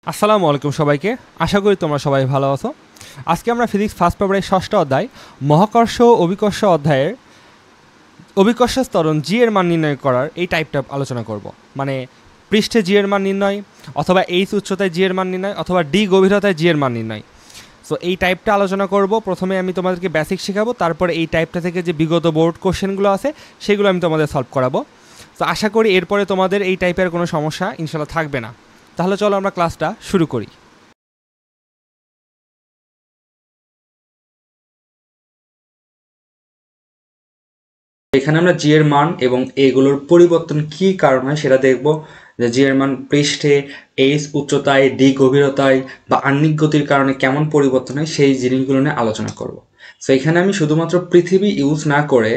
আসসালামু আলাইকুম সবাইকে। আশা করি তোমরা সবাই ভালো আছো। আজকে আমরা ফিজিক্স ফার্স্ট পেপারের ষষ্ঠ অধ্যায় মহাকর্ষ ও অভিকর্ষ অধ্যায়ের অভিকর্ষ ত্বরণ জি এর মান নির্ণয় করার এই টাইপটা আলোচনা করব। মানে পৃষ্ঠে জি এর মান নির্ণয়, অথবা এইচ উচ্চতায় জি এর মান নির্ণয়, অথবা ডি গভীরতায় জি এর মান নির্ণয়। সো এই টাইপটা আলোচনা করব। প্রথমে আমি তোমাদেরকে বেসিক শেখাবো, তারপরে এই টাইপটা থেকে যে বিগত বোর্ড কোশ্চেনগুলো আছে সেগুলো আমি তোমাদের সলভ করাবো। তো আশা করি এরপরে তোমাদের এই টাইপের কোনো সমস্যা ইনশাল্লাহ থাকবে না। তাহলে চলো আমরা ক্লাসটা শুরু করি। এখানে আমরা জি এর মান এবং এগুলোর পরিবর্তন কি কারণ হয় সেটা দেখব। যে জি এর মান পৃষ্ঠে, এইচ উচ্চতায়, ডি গভীরতায় বা আহ্নিক গতির কারণে কেমন পরিবর্তন হয় সেই জিনিসগুলো নিয়ে আলোচনা করব। সো এখানে আমি শুধুমাত্র পৃথিবী ইউজ না করে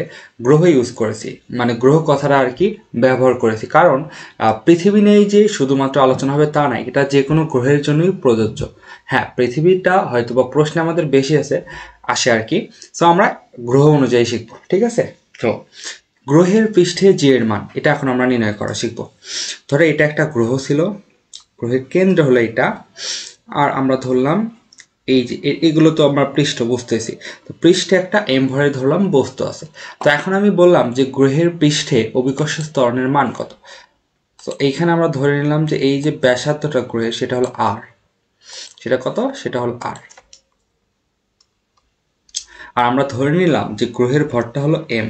গ্রহ ইউজ করেছি, মানে গ্রহ কথাটা আর কি ব্যবহার করেছি, কারণ পৃথিবী নেই যে শুধুমাত্র আলোচনা হবে তা নাই, এটা যে কোনো গ্রহের জন্যই প্রযোজ্য। হ্যাঁ, পৃথিবীটা হয়তো বা প্রশ্নে আমাদের বেশি আসে আর কি। সো আমরা গ্রহ অনুযায়ী শিখবো, ঠিক আছে? তো গ্রহের পৃষ্ঠে জি এর মান এটা এখন আমরা নির্ণয় করা শিখব। ধরো এটা একটা গ্রহ ছিল, গ্রহের কেন্দ্র হলো এটা, আর আমরা ধরলাম এই যে এগুলো তো আমরা পৃষ্ঠ বুঝতেছি, তো পৃষ্ঠে একটা এম ভরে ধরলাম বস্তু আছে। তো এখন আমি বললাম যে গ্রহের পৃষ্ঠে অভিকর্ষ ত্বরণের মান কত। তো এইখানে আমরা ধরে নিলাম যে এই যে ব্যাসার্ধটা গ্রহের সেটা হলো আর, সেটা কত, সেটা হলো আর। আর আমরা ধরে নিলাম যে গ্রহের ভরটা হলো এম।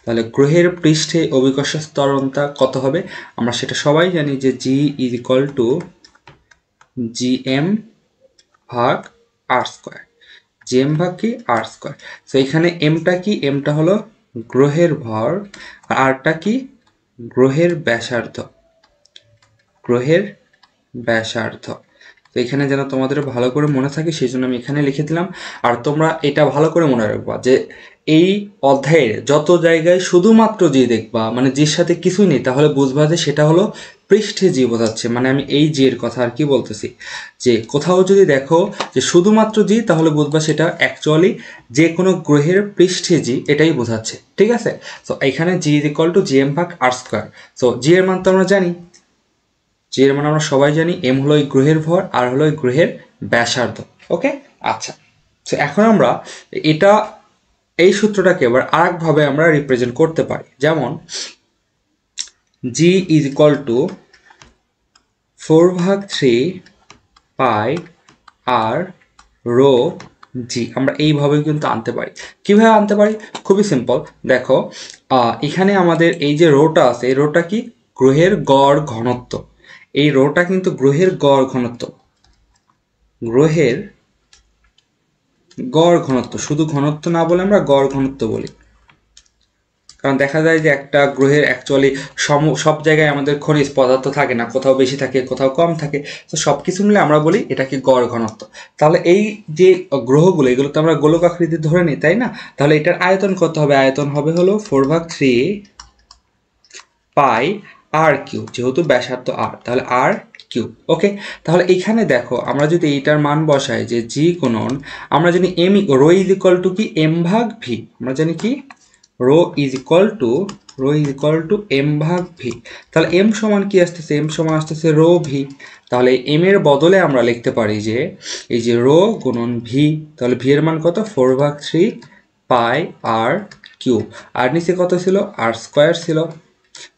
তাহলে গ্রহের পৃষ্ঠে অভিকর্ষ ত্বরণটা কত হবে, আমরা সেটা সবাই জানি যে G is equal to G M ভাগ আর স্কোয়ার। জি এম ভাগ কি, আর স্কোয়ার। তো এখানে এমটা কি, এমটা হলো গ্রহের ভর, আর আরটা কি, গ্রহের ব্যাসার্ধ, গ্রহের ব্যাসার্ধ। তো এখানে যেন তোমাদের ভালো করে মনে থাকে সেই জন্য আমি এখানে লিখে দিলাম। আর তোমরা এটা ভালো করে মনে রাখবা যে এই অধ্যায়ের যত জায়গায় শুধুমাত্র জি দেখবা, মানে জির সাথে কিছুই নেই, তাহলে বুঝবা যে সেটা হলো পৃষ্ঠে জি বোঝাচ্ছে। মানে আমি এই জি এর কথা আর কি বলতেছি, যে কোথাও যদি দেখো যে শুধুমাত্র জি, তাহলে বুঝবা সেটা অ্যাকচুয়ালি যে কোনো গ্রহের পৃষ্ঠে জি এটাই বোঝাচ্ছে, ঠিক আছে? তো এখানে G is equal to G M ভাগ আর স্কোয়ার। তো জি এর মান তো আমরা জানি, জি এর মানে আমরা সবাই জানি এম হলো এই গ্রহের ভর, আর হলো এই গ্রহের ব্যাসার্ধ। ওকে, আচ্ছা। তো এখন আমরা এটা এই সূত্রটাকে এবার আরেকভাবে আমরা রিপ্রেজেন্ট করতে পারি, যেমন G is equal to 4/3 pi R rho G. আমরা এইভাবে কিন্তু আনতে পারি। কিভাবে আনতে পারি, খুবই সিম্পল। দেখো এখানে আমাদের এই যে রোটা আছে, এই রোটা কি, গ্রহের গড় ঘনত্ব। এই রোটা কিন্তু গ্রহের গড় ঘনত্ব, গ্রহের গড় ঘনত্ব, শুধু ঘনত্ব না বলে আমরা গড় ঘনত্ব বলি, কারণ দেখা যায় যে একটা গ্রহের অ্যাকচুয়ালি সব জায়গায় আমাদের খনিজ পদার্থ থাকে না, কোথাও বেশি থাকে কোথাও কম থাকে। তো সব কিছু মিলে আমরা বলি এটাকে গড় ঘনত্ব। তাহলে এই যে গ্রহগুলো, এগুলো তো আমরা গোলকাকৃতি ধরে নিই, তাই না? তাহলে এটার আয়তন কত হবে, আয়তন হবে হলো 4/3 পাই আর কিউব, যেহেতু ব্যাসার্ধ আর, তাহলে আর কিউব। ওকে, তাহলে এখানে দেখো আমরা যদি এইটার মান বসাই যে জি গুণন, আমরা জানি M rho is equal to কি, এম ভাগ ভি। আমরা জানি কি, rho is equal to M ভাগ ভি। তাহলে এম সমান কি আসতেছে, এম সমান আসতেছে রো ভি। তাহলে এম এর বদলে আমরা লিখতে পারি যে এই যে রো গুণন ভি, তাহলে ভি এর মান কত, 4/3 পাই আর কিউব। আর নিচে কত ছিল, আর স্কোয়ার ছিল।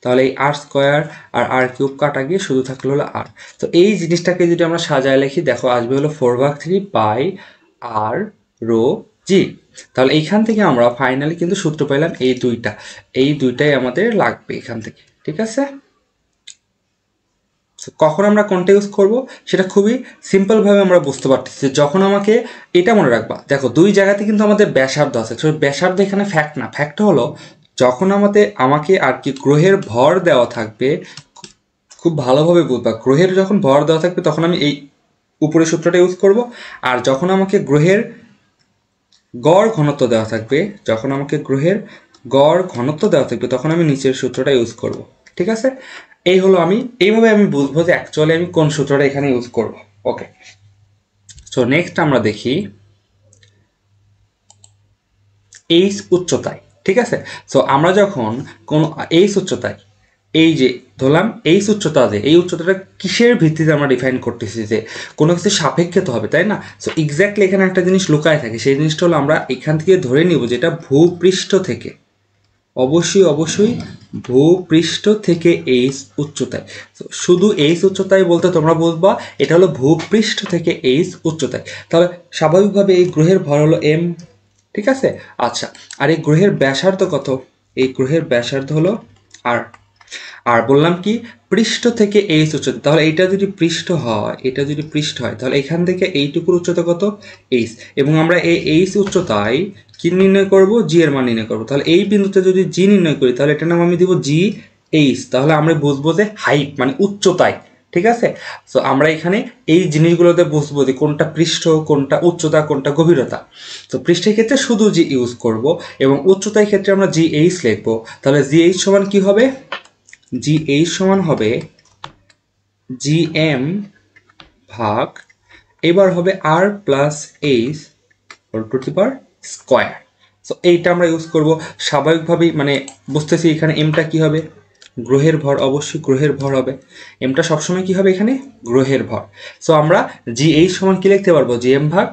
তাহলে এই আর স্কোয়ার আর আর কিউব কাটা গিয়ে শুধু থাকলো হলো আর। তো এই জিনিসটাকে যদি আমরা সাজায় লিখি, দেখো আসবে হলো 4/3 পাই আর রো জি। তাহলে এইখান থেকে আমরা ফাইনালি কিন্তু সূত্র পেলাম এই দুইটা, এই দুইটাই আমাদের লাগবে এখান থেকে, ঠিক আছে? কখন আমরা কোনটা ইউজ করব সেটা খুবই সিম্পলভাবে আমরা বুঝতে পারতেছি। যখন আমাকে, এটা মনে রাখবা, দেখো দুই জায়গাতে কিন্তু আমাদের ব্যাসার্ধ আছে। ব্যাসার্ধ এখানে ফ্যাক্ট না, ফ্যাক্ট হলো যখন আমাকে আর কি গ্রহের ভর দেওয়া থাকবে, খুব ভালোভাবে বুঝবা, গ্রহের যখন ভর দেওয়া থাকবে তখন আমি এই উপরের সূত্রটা ইউজ করব। আর যখন আমাকে গ্রহের গড় ঘনত্ব দেওয়া থাকবে, যখন আমাকে গ্রহের গড় ঘনত্ব দেওয়া থাকবে তখন আমি নিচের সূত্রটা ইউজ করব, ঠিক আছে? এই হলো, আমি এইভাবে আমি বুঝবো যে অ্যাকচুয়ালি আমি কোন সূত্রটা এখানে ইউজ করব। ওকে, সো নেক্সট আমরা দেখি এইচ উচ্চতায়, ঠিক আছে? সো আমরা যখন কোন এইচ উচ্চতায় এই যে ধরলাম এইচ উচ্চতা আছে, এই উচ্চতাটা কিসের ভিত্তিতে আমরা ডিফাইন করতেছি, যে কোনো কিছু সাপেক্ষে তো হবে, তাই না? সো এক্স্যাক্টলি এখানে একটা জিনিস লুকায় থাকে, সেই জিনিসটা হলো আমরা এখান থেকে ধরে নিব যেটা ভূপৃষ্ঠ থেকে, অবশ্যই ভূপৃষ্ঠ থেকে এইচ উচ্চতায়। শুধু এইচ উচ্চতায় বলতে তোমরা বুঝবা এটা হলো ভূপৃষ্ঠ থেকে এইচ উচ্চতায়। তাহলে স্বাভাবিকভাবে এই গ্রহের ভর হলো এম, ঠিক আছে? আচ্ছা, আর এই গ্রহের ব্যাসার্ধ কত? এই গ্রহের ব্যাসার্ধ হলো আর। আর বললাম কি পৃষ্ঠ থেকে এইচ উচ্চতা, তাহলে এটা যদি পৃষ্ঠ হয়, এটা যদি পৃষ্ঠ হয় তাহলে এখান থেকে এইটুকুর উচ্চতা কত? এইচ। এবং আমরা এই এইচ উচ্চতায় কি নির্ণয় করব? জি এর মান নির্ণয় করব। তাহলে এই বিন্দুতে যদি জি নির্ণয় করি তাহলে এটার নাম আমি দিব জি এইচ। তাহলে আমরা বুঝবো যে হাইট মানে উচ্চতায়, ঠিক আছে? সো আমরা এখানে এই জিনিসগুলোতে বুঝবো যে কোনটা পৃষ্ঠ, কোনটা উচ্চতা, কোনটা গভীরতা। তো পৃষ্ঠের ক্ষেত্রে শুধু জি ইউজ করব এবং উচ্চতার ক্ষেত্রে আমরা জি এইচ লিখবো। তাহলে জি এইচ সমান কি হবে? জি এইচ সমান হবে জি এম ভাগ, এবার হবে R plus H whole to the power square. So এইটা আমরা ইউজ করব স্বাভাবিকভাবেই, মানে বুঝতেছি এখানে এমটা কি হবে? গ্রহের ভর, অবশ্যই গ্রহের ভর হবে। এমটা সবসময় কি হবে এখানে? গ্রহের ভর। সো আমরা জি এইচ সমান কি লিখতে পারবো? জি এম ভাগ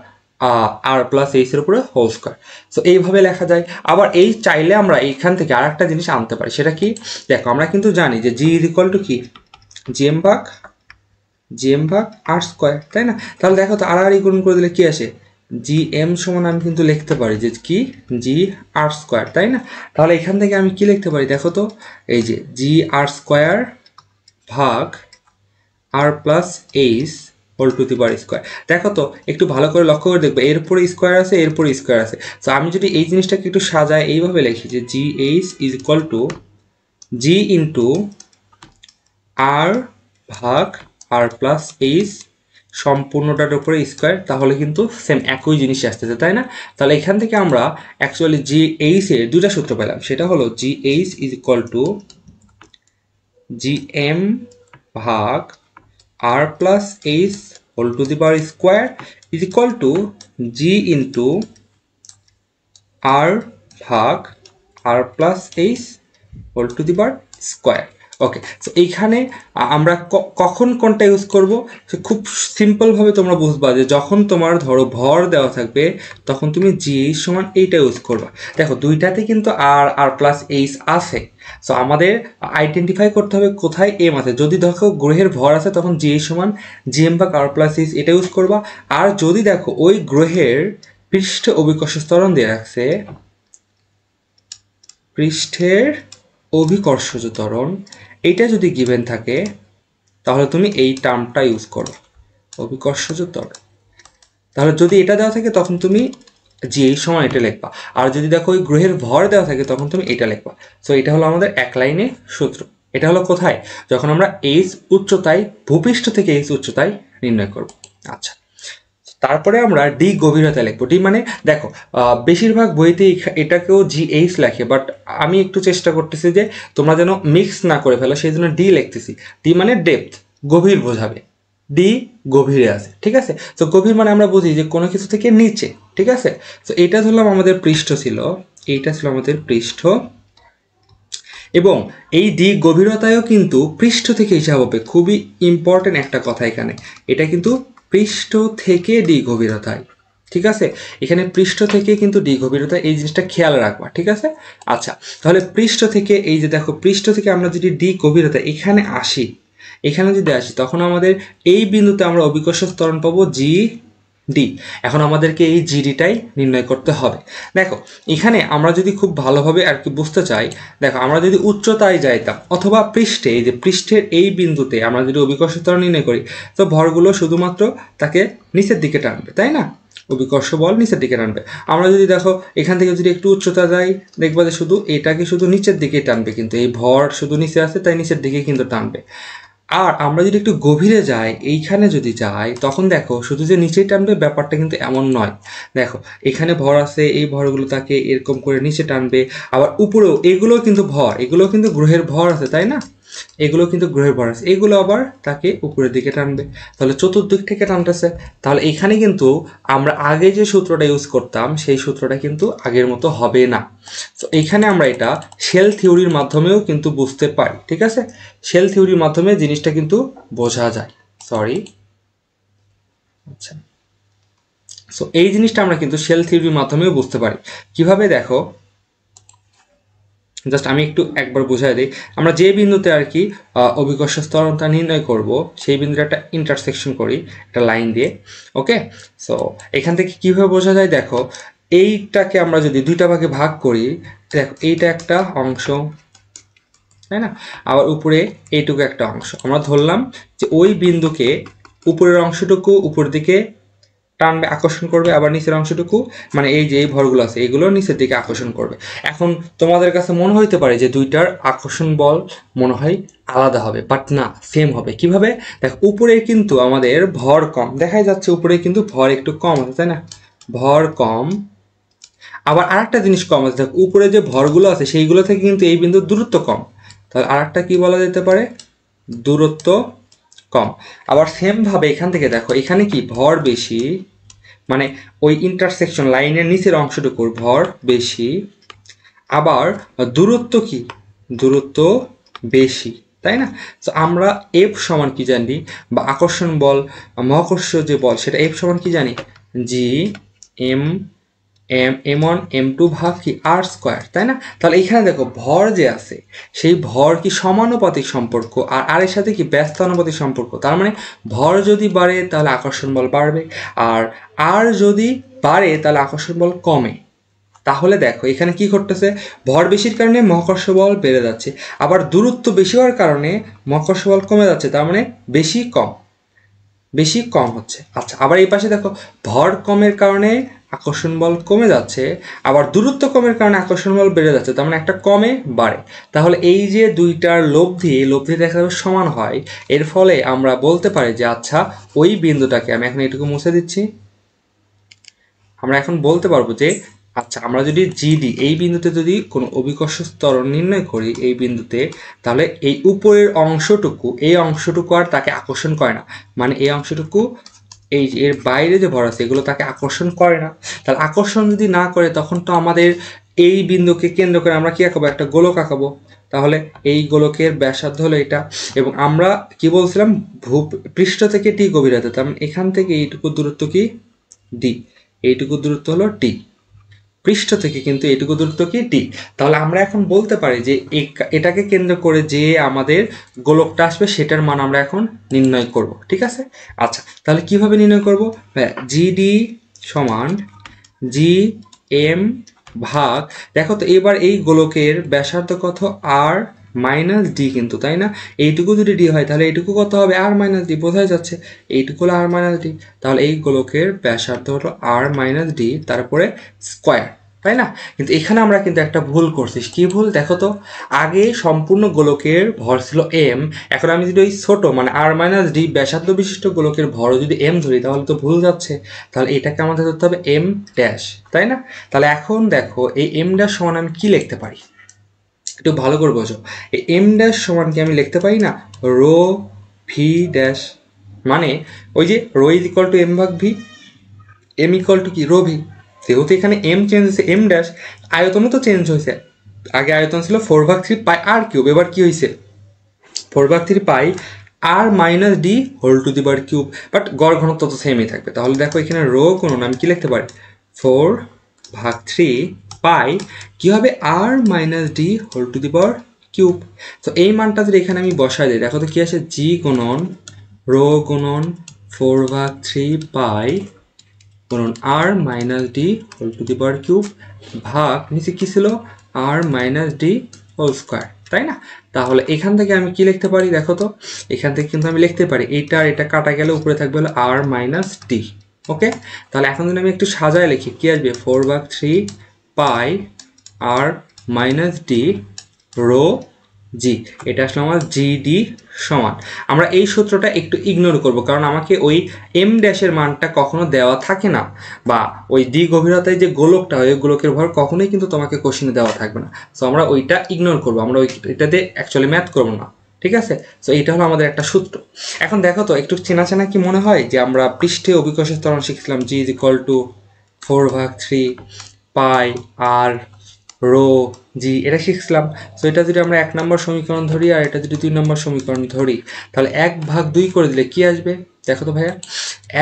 আর প্লাস এইচ এর উপরে হোল স্কোয়ার। সো এইভাবে লেখা যায়। আবার এই চাইলে আমরা এইখান থেকে আর একটা জিনিস আনতে পারি, সেটা কি? দেখো আমরা কিন্তু জানি যে জি ইজ ইকুয়াল টু কি? জিএম ভাগ আর স্কোয়ার, তাই না? তাহলে দেখো তো আর গুণ করে দিলে কি আসে? জি এম সমান আমি কিন্তু লিখতে পারি যে কি? জি আর স্কোয়ার, তাই না? তাহলে এখান থেকে আমি কি লিখতে পারি দেখো তো? এই যে জি আর স্কোয়ার ভাগ R plus H whole to the power square. দেখো তো একটু ভালো করে লক্ষ্য করে দেখবে, এরপরে স্কোয়ার আছে, এরপরে স্কোয়ার আছে। তো আমি যদি এই জিনিসটাকে একটু সাজাই এইভাবে লিখি যে G H is equal to G into R ভাগ আর প্লাস এইচ সম্পূর্ণটার উপরে স্কোয়ার, তাহলে কিন্তু সেম একই জিনিস আসতেছে, তাই না? তাহলে এখান থেকে আমরা অ্যাকচুয়ালি জি এইচ এর দুইটা সূত্র পেলাম, সেটা হলো G H is equal to G M ভাগ R plus H whole to the power square is equal to G into R ভাগ R plus H whole to the power square. Okay, so এইখানে আমরা কখন কোনটা use করব? খুব সিম্পলভাবে তোমরা বুঝবা যে যখন তোমার ধরো ভর দেওয়া থাকবে তখন তুমি জি এইচ সমান এইটা ইউজ করবা। দেখো দুইটাতে কিন্তু আর আর প্লাস এইচ আছে, সো আমাদের আইডেন্টিফাই করতে হবে কোথায় এম আছে। যদি দেখো গ্রহের ভর আছে তখন জি এইচ সমান জি এম বা আর প্লাস এইচ এটা ইউজ করবা। আর যদি দেখো ওই গ্রহের পৃষ্ঠে অভিকর্ষ ত্বরণ দিয়ে রাখছে, পৃষ্ঠের অভিকর্ষজ ত্বরণ এইটা যদি গিভেন থাকে তাহলে তুমি এই টার্মটা ইউজ করো, অভিকর্ষজ ত্বরণ। তাহলে যদি এটা দেওয়া থাকে তখন তুমি জি এই সময় এটা লিখবা, আর যদি দেখো ওই গ্রহের ভর দেওয়া থাকে তখন তুমি এটা লিখবা। সো এটা হলো আমাদের এক লাইনে সূত্র। এটা হলো কোথায়? যখন আমরা এইচ উচ্চতায়, ভূপৃষ্ঠ থেকে এইচ উচ্চতায় নির্ণয় করব। আচ্ছা, তারপরে আমরা ডি গভীরতা লিখবো। ডি মানে দেখো বেশিরভাগ বইতে এটাকেও জি এইচ লেখে, বাট আমি একটু চেষ্টা করতেছি যে তোমরা যেন মিক্স না করে ফেলো, সেই জন্য ডি লিখতেছি। ডি মানে ডেপথ, গভীর বোঝাবে। ডি গভীরে আছে, ঠিক আছে? তো গভীর মানে আমরা বুঝি যে কোনো কিছু থেকে নিচে, ঠিক আছে? তো এটা ধরলাম আমাদের পৃষ্ঠ ছিল, এইটা ছিল আমাদের পৃষ্ঠ, এবং এই ডি গভীরতায়ও কিন্তু পৃষ্ঠ থেকে হিসাব হবে। খুবই ইম্পর্টেন্ট একটা কথা এখানে, এটা কিন্তু পৃষ্ঠ থেকে ডি গভীরতায়, ঠিক আছে? এখানে পৃষ্ঠ থেকে কিন্তু ডি গভীরতা, এই জিনিসটা খেয়াল রাখবা, ঠিক আছে? আচ্ছা, তাহলে পৃষ্ঠ থেকে এই যে দেখো পৃষ্ঠ থেকে আমরা যদি ডি গভীরতা এখানে আসি, এখানে যদি আসি তখন আমাদের এই বিন্দুতে আমরা অভিকর্ষ ত্বরণ পাবো জি ডি। এখন আমাদেরকে এই জিডিটাই নির্ণয় করতে হবে। দেখো এখানে আমরা যদি খুব ভালোভাবে আর কি বুঝতে চাই, দেখো আমরা যদি উচ্চতায় যাইতাম অথবা পৃষ্ঠে, এই যে পৃষ্ঠের এই বিন্দুতে আমরা যদি অভিকর্ষ ত্বরণ নির্ণয় করি তো ভরগুলো শুধুমাত্র তাকে নিচের দিকে টানবে, তাই না? অভিকর্ষ বল নিচের দিকে টানবে। আমরা যদি দেখো এখান থেকে যদি একটু উচ্চতা যাই দেখবা যে শুধু এটাকে শুধু নিচের দিকে টানবে, কিন্তু এই ভর শুধু নিচে আছে তাই নিচের দিকে কিন্তু টানবে। আর আমরা যদি একটু গভীরে যাই, এইখানে যদি যাই তখন দেখো শুধু যে নিচেই টানবে ব্যাপারটা কিন্তু এমন নয়। দেখো এখানে ভর আছে, এই ভরগুলো তাকে এরকম করে নিচে টানবে, আবার উপরেও এগুলোও কিন্তু ভর, এগুলোও কিন্তু গ্রহের ভর আছে, তাই না? এগুলো কিন্তু গ্রহের ভর আছে, এগুলো আবার তাকে উপরের দিকে টানবে, তাহলে চতুর্দিক থেকে টানতেছে। তাহলে এখানে কিন্তু আমরা আগে যে সূত্রটা ইউজ করতাম সেই সূত্রটা কিন্তু আগের মতো হবে না। তো এইখানে আমরা এটা শেল থিওরির মাধ্যমেও কিন্তু বুঝতে পারি, ঠিক আছে? শেল থিওরির মাধ্যমে জিনিসটা কিন্তু বোঝা যায়। আচ্ছা, সো এই জিনিসটা আমরা কিন্তু শেল থিওরির মাধ্যমেও বুঝতে পারি। কিভাবে দেখো, জাস্ট আমি একটু একবার বুঝাই দিই। আমরা যে বিন্দুতে আর কি অভিকর্ষ ত্বরণতা নির্ণয় করব সেই বিন্দুটা একটা ইন্টারসেকশন করি একটা লাইন দিয়ে। ওকে, সো এখান থেকে কিভাবে বোঝা যায় দেখো, এইটাকে আমরা যদি দুইটা ভাগে ভাগ করি, দেখো এইটা একটা অংশ, তাই না? আবার উপরে এইটুকু একটা অংশ। আমরা ধরলাম যে ওই বিন্দুকে উপরের অংশটুকু উপর দিকে টানবে, আকর্ষণ করবে, আবার নিচের অংশটুকু মানে এই যে এই ভরগুলো আছে এগুলো নিচের দিকে আকর্ষণ করবে। এখন তোমাদের কাছে মনে হইতে পারে যে দুইটার আকর্ষণ বল মনে হয় আলাদা হবে, বাট না, সেম হবে। কিভাবে দেখো, উপরে কিন্তু আমাদের ভর কম দেখাই যাচ্ছে, উপরে কিন্তু ভর একটু কম আছে, তাই না? ভর কম, আবার আরেকটা জিনিস কম আছে, দেখো উপরে যে ভরগুলো আছে সেইগুলো থেকে কিন্তু এই বিন্দুর দূরত্ব কম, তাহলে আরেকটা কি বলা যেতে পারে, দূরত্ব কম। আবার সেম ভাবে এখান থেকে দেখো, এখানে কি ভর বেশি, মানে ওই ইন্টারসেকশন লাইনের নিচের অংশটুকুর ভর বেশি, আবার দূরত্ব কি, দূরত্ব বেশি, তাই না? তো আমরা এফ সমান কি জানি, বা আকর্ষণ বল মহাকর্ষ যে বল সেটা এফ সমান কি জানি, জি এম M1 M2 ভাগ কি আর স্কোয়ার, তাই না? তাহলে এখানে দেখো ভর যে আছে সেই ভর কি সমানুপাতিক সম্পর্ক, আর আর এর সাথে কি ব্যস্তানুপাতিক সম্পর্ক। তার মানে ভর যদি বাড়ে তাহলে আকর্ষণ বল বাড়বে, আর যদি বাড়ে তাহলে আকর্ষণ বল কমে। তাহলে দেখো এখানে কি ঘটতেছে, ভর বেশির কারণে মহাকর্ষ বল বেড়ে যাচ্ছে, আবার দূরত্ব বেশি হওয়ার কারণে মহাকর্ষ বল কমে যাচ্ছে, তার মানে বেশি কম হচ্ছে। আচ্ছা, আবার এই পাশে দেখো ভর কমের কারণে আকর্ষণ বল কমে যাচ্ছে, আবার দূরত্ব কমের কারণে আকর্ষণ বল বেড়ে যাচ্ছে, তার মানে একটা কমে বাড়ে। তাহলে এই যে দুইটার লব্ধি দেখা যাবে সমান হয়, এর ফলে আমরা বলতে পারি যে আচ্ছা ওই বিন্দুটাকে, আমি এখন এটুকু মুছে দিচ্ছি, আমরা এখন বলতে পারবো যে আচ্ছা আমরা যদি জিডি এই বিন্দুতে যদি কোনো অভিকর্ষ ত্বরণ নির্ণয় করি এই বিন্দুতে, তাহলে এই উপরের অংশটুকু এই অংশটুকু আর তাকে আকর্ষণ করে না, মানে এই অংশটুকু এই যে এর বাইরে যে ভর আছে এগুলো তাকে আকর্ষণ করে না। তাহলে আকর্ষণ যদি না করে তখন তো আমাদের এই বিন্দুকে কেন্দ্র করে আমরা কি আঁকাবো, একটা গোলক আঁকাবো। তাহলে এই গোলকের ব্যাসার্ধ হলো এটা, এবং আমরা কি বলছিলাম, পৃষ্ঠ থেকে টি গভীরতা, তার মানে এখান থেকে এইটুকু দূরত্ব কি, ডি, এইটুকু দূরত্ব হলো টি, পৃষ্ঠ থেকে কিন্তু এইটুকু দূরত্ব কি, ডি। তাহলে আমরা এখন বলতে পারি যে এটাকে কেন্দ্র করে যে আমাদের গোলকটা আসবে সেটার মান আমরা এখন নির্ণয় করব, ঠিক আছে? আচ্ছা, তাহলে কিভাবে নির্ণয় করব, জিডি সমান জি এম ভাগ, দেখো তো এবার এই গোলকের ব্যাসার্ধ কত, আর মাইনাস ডি কিন্তু, তাই না? এইটুকু যদি ডি হয় তাহলে এইটুকু কত হবে, আর মাইনাস ডি, বোঝাই যাচ্ছে এইটুকু হলো আর মাইনাস ডি। তাহলে এই গোলকের ব্যাসার্ধ হলো আর মাইনাস ডি, তারপরে স্কোয়ার, তাই না? কিন্তু এখানে আমরা কিন্তু একটা ভুল করছি। কি ভুল দেখো তো, আগে সম্পূর্ণ গোলকের ভর ছিল এম, এখন আমি যদি ওই ছোট মানে আর মাইনাস ডি ব্যাসার্ধ বিশিষ্ট গোলকের ভরও যদি এম ধরি তাহলে তো ভুল যাচ্ছে, তাহলে এটাকে আমাদের ধরতে হবে এম ড্যাশ, তাই না? তাহলে এখন দেখো এই এম ড্যাশ সমান আমি কি লিখতে পারি, একটু ভালো করে বোঝো। এই এম ড্যাশ সমান কি আমি লিখতে পারি না, রো ভি ড্যাশ, মানে ওই যে rho is equal to M ভাগ ভি, এম ইকুয়াল টু কি, রো ভি। যেহেতু এখানে এম চেঞ্জ হয়েছে, এম ড্যাশ, আয়তনও তো চেঞ্জ হয়েছে। আগে আয়তন ছিল 4/3 পাই আর কিউব, এবার কি হয়েছে 4/3 pi R minus D whole to the power cube, but গড় ঘনত্ব তো সেমই থাকবে। তাহলে দেখো এখানে রো গুণন আমি কি লিখতে পারি, 4/3 পাই কি হবে, R minus D whole to the power cube. তো এই মানটা যদি এখানে আমি বসাই দিই, দেখো তো কি আসে, জি গুণন রো গুণন 4/3 পাই গুণন R minus D whole to the power cube ভাগ নিচে কি ছিল, R minus D whole square, তাই না? তাহলে এখান থেকে আমি কি লিখতে পারি, দেখো তো এখান থেকে কিন্তু আমি লিখতে পারি এইটা আর এটা কাটা গেলে উপরে থাকবে হলো আর মাইনাস ডি। ওকে, তাহলে এখন যদি আমি একটু সাজায় লিখি কি আসবে, 4/3 pi R minus D rho G, এটা আসলে আমার জিডি সমান। আমরা এই সূত্রটা একটু ইগনোর করব, কারণ আমাকে ওই এম ড্যাশের মানটা কখনো দেওয়া থাকে না, বা ওই ডি গভীরতায় যে গোলকটা হয় ওই গোলকের ভর কখনোই কিন্তু তোমাকে কোশ্চেনে দেওয়া থাকবে না। সো আমরা ওইটা ইগনোর করবো, আমরা ওইটাতে অ্যাকচুয়ালি ম্যাথ করবো না। ঠিক আছে। তো এইটা হলো আমাদের একটা সূত্র। এখন দেখো তো একটু চেনা চেনা কি মনে হয় যে আমরা পৃষ্ঠে অভিকর্ষের ত্বরণ শিখছিলাম G is equal to 4/3 pi R rho G, এটা শিখছিলাম। তো এটা যদি আমরা 1 নম্বর সমীকরণ ধরি আর এটা যদি 2 নম্বর সমীকরণ ধরি, তাহলে 1/2 করে দিলে কি আসবে দেখো তো ভাইয়া।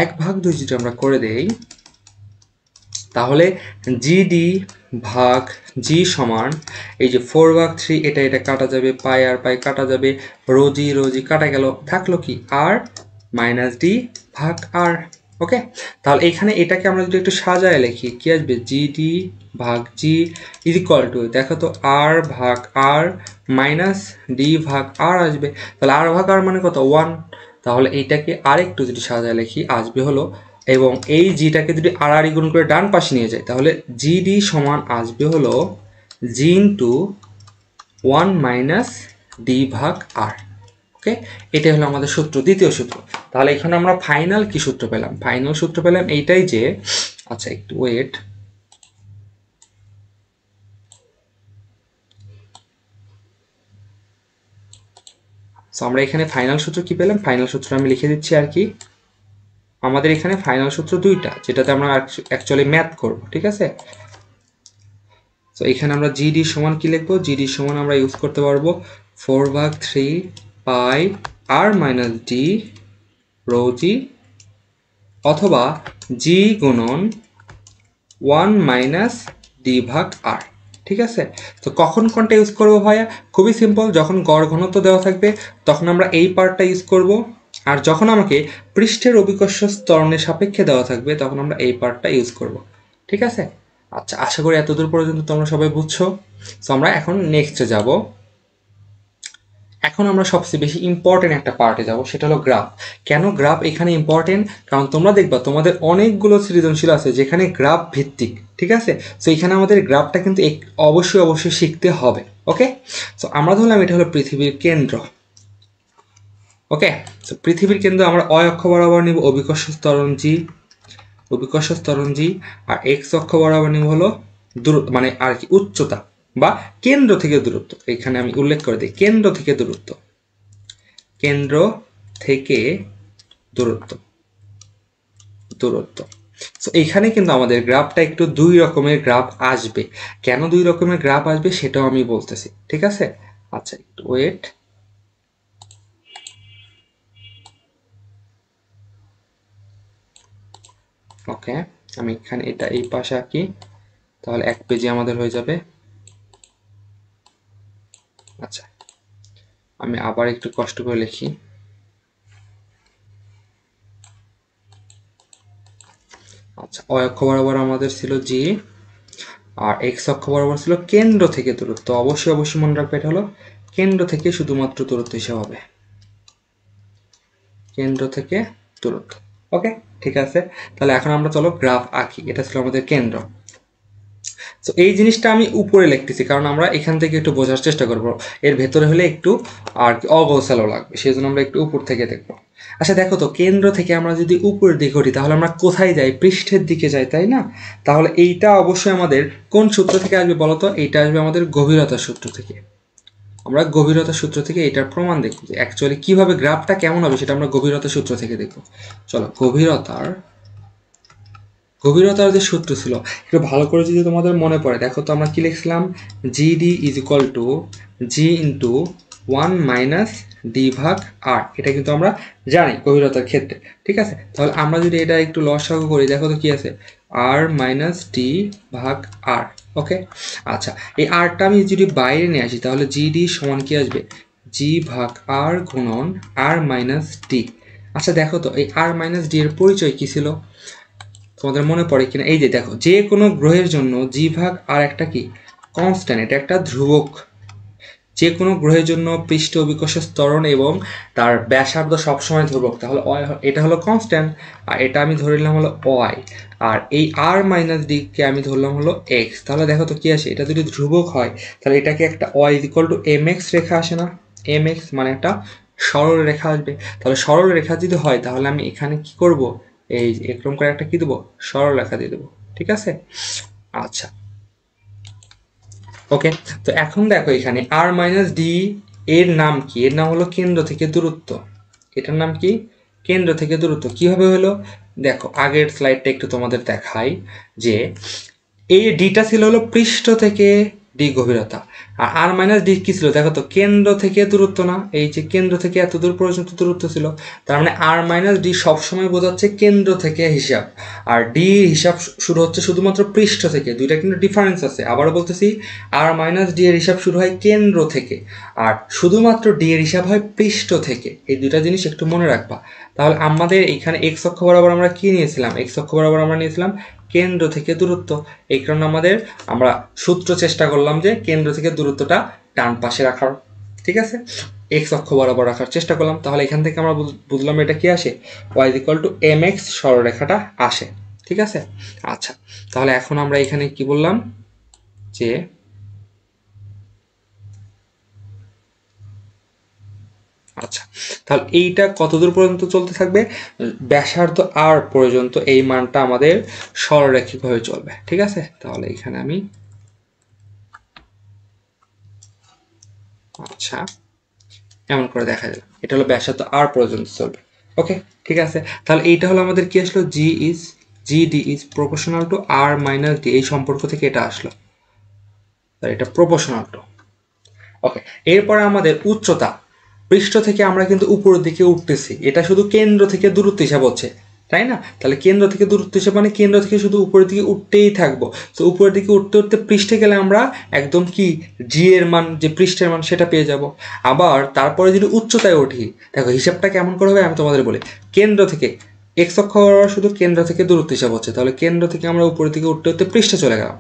1/2 যদি আমরা করে দেই তাহলে জিডি ভাগ জি সমান এই যে 4/3, এটা এটা কাটা যাবে, পাই আর পাই কাটা যাবে, রোজি রোজি কাটা গেল, থাকলো কি আর মাইনাস ডি ভাগ আর। ওকে, তাহলে এখানে এটাকে আমরা যদি একটু সাজায় লিখি কি আসবে, জিডি ভাগ জি ইজ ইকুয়াল টু দেখো তো আর ভাগ আর মাইনাস ডি ভাগ আর আসবে। তাহলে আর ভাগ আর মানে কত 1। তাহলে এইটাকে আরেকটু যদি সাজায় লিখি আসবে হলো, এবং এই জিটাকে যদি আর আর গুণ করে ডান পাশে নিয়ে যায় তাহলে জিডি সমান আসবে হলো জি ইন্টু 1 মাইনাস ডি ভাগ আর। ওকে, এটাই হলো আমাদের সূত্র, দ্বিতীয় সূত্র। তাহলে এখানে আমরা ফাইনাল কি সূত্র পেলাম, ফাইনাল সূত্র পেলাম এইটাই যে, আচ্ছা একটু ওয়েট, আমরা এখানে ফাইনাল সূত্র কি পেলাম, ফাইনাল সূত্র আমি লিখে দিচ্ছি আর কি। আমাদের এখানে ফাইনাল সূত্র দুইটা, যেটাতে আমরা অ্যাকচুয়ালি ম্যাথ করব, ঠিক আছে। তো এখানে আমরা জিডি সমান কি লিখবো, জিডি সমান আমরা ইউজ করতে পারবো 4/3 pi R minus D rho জি, অথবা জি গুণন 1 মাইনাস ডি ভাগ আর। ঠিক আছে, তো কখন কোনটা ইউজ করবো ভাইয়া, খুবই সিম্পল, যখন গড় ঘনত্ব দেওয়া থাকবে তখন আমরা এই পার্টটা ইউজ করব, আর যখন আমাকে পৃষ্ঠের অভিকর্ষ ত্বরণের সাপেক্ষে দেওয়া থাকবে তখন আমরা এই পার্টটা ইউজ করব। ঠিক আছে, আচ্ছা আশা করি এতদূর পর্যন্ত তোমরা সবাই বুঝছো। তো আমরা এখন নেক্সটে যাব। এখন আমরা সবচেয়ে বেশি ইম্পর্টেন্ট একটা পার্টে যাব, সেটা হলো গ্রাফ। কেন গ্রাফ এখানে ইম্পর্টেন্ট, কারণ তোমরা দেখবা তোমাদের অনেকগুলো সৃজনশীল আছে যেখানে গ্রাফ ভিত্তিক। ঠিক আছে, তো এখানে আমাদের গ্রাফটা কিন্তু অবশ্যই অবশ্যই শিখতে হবে। ওকে, তো আমরা ধরলাম এটা হলো পৃথিবীর কেন্দ্র। ওকে, তো পৃথিবীর কেন্দ্র আমরা অক্ষ বরাবর নিব অভিকর্ষ ত্বরণ জি, অভিকর্ষ ত্বরণ জি, আর এক্স অক্ষ বরাবর নিব হলো দূরত্ব, মানে আর কি উচ্চতা বা কেন্দ্র থেকে দূরত্ব। এখানে আমি উল্লেখ করে দিই কেন্দ্র থেকে দূরত্ব, কেন্দ্র থেকে দূরত্ব, দূরত্ব। তো এখানে কিন্তু আমাদের গ্রাফটা একটু দুই রকমের গ্রাফ আসবে। কেন দুই রকমের গ্রাফ আসবে সেটাও আমি বলতেছি। ঠিক আছে, আচ্ছা একটু ওয়েট। ওকে, আমি এখানে এটা এই পাশে আঁকি, তাহলে এক পেজে আমাদের হয়ে যাবে। আচ্ছা আমি আবার একটু কষ্ট করে লিখি। আচ্ছা, অক্ষ বরাবর আমাদের ছিল জি, আর এক্স অক্ষ বরাবর ছিল কেন্দ্র থেকে দূরত্ব। অবশ্যই অবশ্যই মনে রাখবে এটা হলো কেন্দ্র থেকে শুধুমাত্র দূরত্ব হিসাবে হবে, কেন্দ্র থেকে দূরত্ব। ওকে, ঠিক আছে, তাহলে এখন আমরা চলো গ্রাফ আঁকি। এটা ছিল আমাদের কেন্দ্র। তো এই জিনিসটা আমি উপরে লিখতেছি কারণ আমরা এখান থেকে একটু বোঝার চেষ্টা করবো, এর ভেতরে হলে একটু আর কি অগোছালো লাগবে, সেই জন্য আমরা একটু উপর থেকে দেখবো। আচ্ছা দেখো তো, কেন্দ্র থেকে আমরা যদি উপরের দিকে উঠি তাহলে আমরা কোথায় যাই, পৃষ্ঠের দিকে যাই, তাই না? তাহলে এইটা অবশ্যই আমাদের কোন সূত্র থেকে আসবে বলতো, এইটা আসবে আমাদের গভীরতা সূত্র থেকে। আমরা গভীরতা সূত্র থেকে এটার প্রমাণ দেখব যে অ্যাকচুয়ালি কিভাবে গ্রাফটা কেমন হবে সেটা আমরা গভীরতা সূত্র থেকে দেখব। চলো, গভীরতার যে সূত্র ছিল একটু ভালো করে যদি তোমাদের মনে পড়ে, দেখো তো আমরা কি লিখছিলাম, G D is equal to G into 1 minus D ভাগ আর। এটা কিন্তু আমরা জানি গভীরতার ক্ষেত্রে। ঠিক আছে, তাহলে আমরা যদি এটা একটু লসাগু করি, দেখো তো কি আছে, আর মাইনাস ডি ভাগ আর। ওকে, আচ্ছা এই আরটা আমি যদি বাইরে নিয়ে আসি তাহলে জিডি সমান কি আসবে, জি ভাগ আর গুণন আর মাইনাস ডি। আচ্ছা দেখো তো এই আর মাইনাস ডি এর পরিচয় কি ছিল, তোমাদের মনে পড়ে কিনা? এই যে দেখো, যে কোনো গ্রহের জন্য জি ভাগ আর একটা কি কনস্ট্যান্ট, এটা একটা ধ্রুবক। যে কোনো গ্রহের জন্য পৃষ্ঠ অভিকর্ষ ত্বরণ এবং তার ব্যাসার্ধ সবসময় ধ্রুবক, তাহলে এটা হলো কনস্ট্যান্ট, আর এটা আমি ধরে নিলাম হলো ওয়াই, আর এই আর মাইনাস ডিকে আমি ধরলাম হলো এক্স। তাহলে দেখো তো কি আসে, এটা যদি ধ্রুবক হয় তাহলে এটাকে একটা Y equal to M X রেখা আসে না, এম এক্স মানে একটা সরল রেখা আসবে। তাহলে সরল রেখা যদি হয় তাহলে আমি এখানে কি করব, এই এরকম করে একটা কি দেবো, সরল রেখা দিয়ে দেবো। ঠিক আছে, আচ্ছা ওকে, তো এখন দেখো এখানে আর মাইনাস ডি এর নাম কি? এর নাম হলো কেন্দ্র থেকে দূরত্ব। এটার নাম কি? কেন্দ্র থেকে দূরত্ব। কিভাবে হলো দেখো, আগের স্লাইডটা একটু তোমাদের দেখাই যে এই ডিটা ছিল হলো পৃষ্ঠ থেকে ডি গভীরতা, আর আর মাইনাস ডি কি ছিল দেখো তো, কেন্দ্র থেকে দূরত্ব না, এই যে কেন্দ্র থেকে এত দূর পর্যন্ত দূরত্ব ছিল, তার মানে আর মাইনাস ডি সবসময় বোঝাচ্ছে কেন্দ্র থেকে হিসাব, আর ডি হিসাব শুরু হচ্ছে শুধুমাত্র পৃষ্ঠ থেকে। দুইটা কিন্তু ডিফারেন্স আছে। আবারও বলতেছি, আর মাইনাস ডি এর হিসাব শুরু হয় কেন্দ্র থেকে, আর শুধুমাত্র ডি এর হিসাব হয় পৃষ্ঠ থেকে। এই দুইটা জিনিস একটু মনে রাখবা। তাহলে আমাদের এখানে এক্স অক্ষ বরাবর আমরা কি নিয়েছিলাম? এক্স অক্ষ বরাবর আমরা নিয়েছিলাম কেন্দ্র থেকে দূরত্ব। এই কারণে আমরা সূত্র চেষ্টা করলাম যে কেন্দ্র থেকে দূরত্বটা ডান পাশে রাখার, ঠিক আছে, এক্স অক্ষ বরাবর রাখার চেষ্টা করলাম। তাহলে এখান থেকে আমরা বুঝলাম এটা কি আসে, Y equal to M X সরলরেখাটা আসে, ঠিক আছে। আচ্ছা, তাহলে এখন আমরা এখানে কি বললাম যে আচ্ছা, তাহলে এইটা কতদূর পর্যন্ত চলতে থাকবে? ব্যাসার্ধ আর পর্যন্ত এই মানটা আমাদের সরলরৈখিকভাবে চলবে, ঠিক আছে। তাহলে এখানে আমি আচ্ছা এমন করে দেখা দিলাম, এটা হলো ব্যাসার্ধ আর পর্যন্ত চলবে। ওকে, ঠিক আছে। তাহলে এইটা হলো আমাদের কি আসলো, G D is proportional to R minus D, এই সম্পর্ক থেকে এটা আসলো, এটা প্রপোর্শনাল টু। ওকে, এরপরে আমাদের উচ্চতা, পৃষ্ঠ থেকে আমরা কিন্তু উপরের দিকে উঠতেছি, এটা শুধু কেন্দ্র থেকে দূরত্ব হিসাব হচ্ছে, তাই না? তাহলে কেন্দ্র থেকে দূরত্ব হিসাব মানে কেন্দ্র থেকে শুধু উপরের দিকে উঠতেই থাকবো। তো উপরের দিকে উঠতে উঠতে পৃষ্ঠে গেলে আমরা একদম কি জি এর মান, যে পৃষ্ঠের মান সেটা পেয়ে যাব। আবার তারপরে যদি উচ্চতায় উঠি, দেখো হিসাবটা কেমন করে হবে আমি তোমাদের বলি। কেন্দ্র থেকে এক্স অক্ষ বরাবর শুধু কেন্দ্র থেকে দূরত্ব হিসাব হচ্ছে, তাহলে কেন্দ্র থেকে আমরা উপরের দিকে উঠতে উঠতে পৃষ্ঠে চলে গেলাম,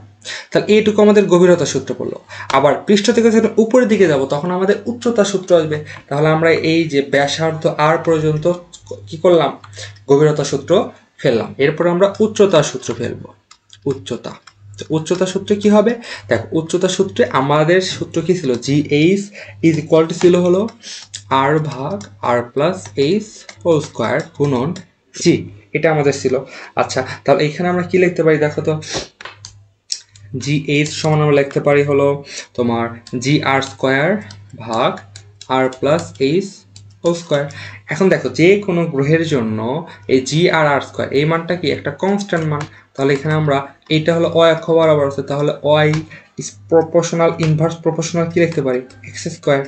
তাহলে এইটুকু আমাদের গভীরতা সূত্র পড়লো। আবার পৃষ্ঠ থেকে যখন উপরের দিকে যাব তখন আমাদের উচ্চতা সূত্র আসবে। তাহলে আমরা এই যে ব্যাসার্ধ আর পর্যন্ত কি করলাম, গভীরতা সূত্র ফেললাম। এরপর আমরা উচ্চতার সূত্র ফেলবো। উচ্চতা সূত্রে কি হবে দেখো, উচ্চতা সূত্রে আমাদের সূত্র কি ছিল, জি এইচ ইজ ইকুয়াল টু ছিল হলো আর ভাগ R plus H whole square গুণন জি, এটা আমাদের ছিল। আচ্ছা, তাহলে এখানে আমরা কি লিখতে পারি দেখো তো, জি এইচ সমান আমরা লিখতে পারি হলো তোমার জি আর স্কোয়ার ভাগ R plus H whole square. এখন দেখো, যে কোনো গ্রহের জন্য এই জি আর আর স্কোয়ার এই মানটা কি একটা কনস্ট্যান্ট মান। তাহলে এখানে আমরা এইটা হলো অ অক্ষ বরাবর আছে, তাহলে Y is proportional inverse proportional কি লিখতে পারি, এক্স স্কোয়ার।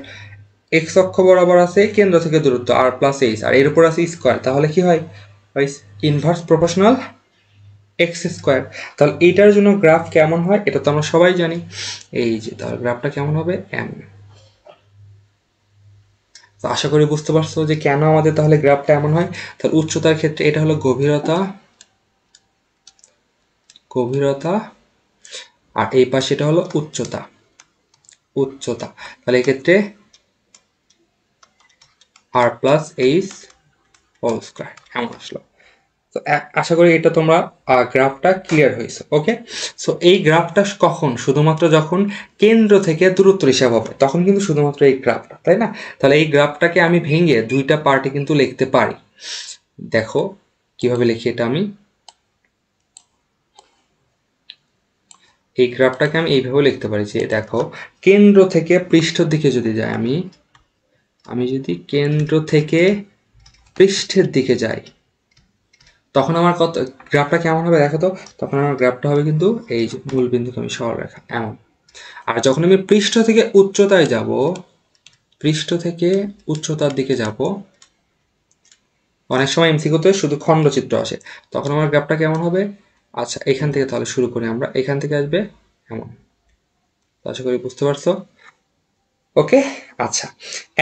এক্স অক্ষ বরাবর আছে কেন্দ্র থেকে দূরত্ব আর প্লাস এইচ, আর এর উপর আছে স্কোয়ার, তাহলে কি হয় ইনভার্স প্রপোর্শনাল এক্স স্কোয়ার। তাহলে এইটার জন্য গ্রাফ কেমন হয় এটা তো আমরা সবাই জানি। এই যে তাহলে গ্রাফটা কেমন হবে এম। তো আশা করি বুঝতে পারছো যে কেন আমাদের তাহলে গ্রাফটা এমন হয়। তাহলে উচ্চতার ক্ষেত্রে এটা হলো গভীরতা, আর এই পাশে এটা হলো উচ্চতা। তাহলে এক্ষেত্রে আর প্লাস এইচ হোল স্কোয়ার এমন আসলো। তো আশা করি এটা তোমরা গ্রাফটা ক্লিয়ার হয়েছে। ওকে, সো এই গ্রাফটা কখন, শুধুমাত্র যখন কেন্দ্র থেকে দূরত্ব হিসাব হবে তখন কিন্তু শুধুমাত্র এই গ্রাফটা, তাই না? তাহলে এই গ্রাফটাকে আমি ভেঙে দুইটা পার্টে কিন্তু লিখতে পারি। দেখো কিভাবে লিখি এটা, আমি এই গ্রাফটাকে আমি এইভাবে লিখতে পারি যে দেখো, কেন্দ্র থেকে পৃষ্ঠের দিকে যদি যাই, আমি যদি কেন্দ্র থেকে পৃষ্ঠের দিকে যাই তখন আমার গ্রাফটা কেমন হবে দেখো তো, তখন আমার গ্রাফটা হবে কিন্তু এই যে মূল বিন্দুকে আমি সরলরেখা এমন। আর যখন আমি পৃষ্ঠ থেকে উচ্চতায় যাব, পৃষ্ঠ থেকে উচ্চতার দিকে যাব, অনেক সময় এমসিকিউতে শুধু খণ্ডচিত্র আসে, তখন আমার গ্রাফটা কেমন হবে। আচ্ছা, এখান থেকে তাহলে শুরু করি আমরা, এখান থেকে আসবে এমন। আশা করি বুঝতে পারছো। ওকে, আচ্ছা,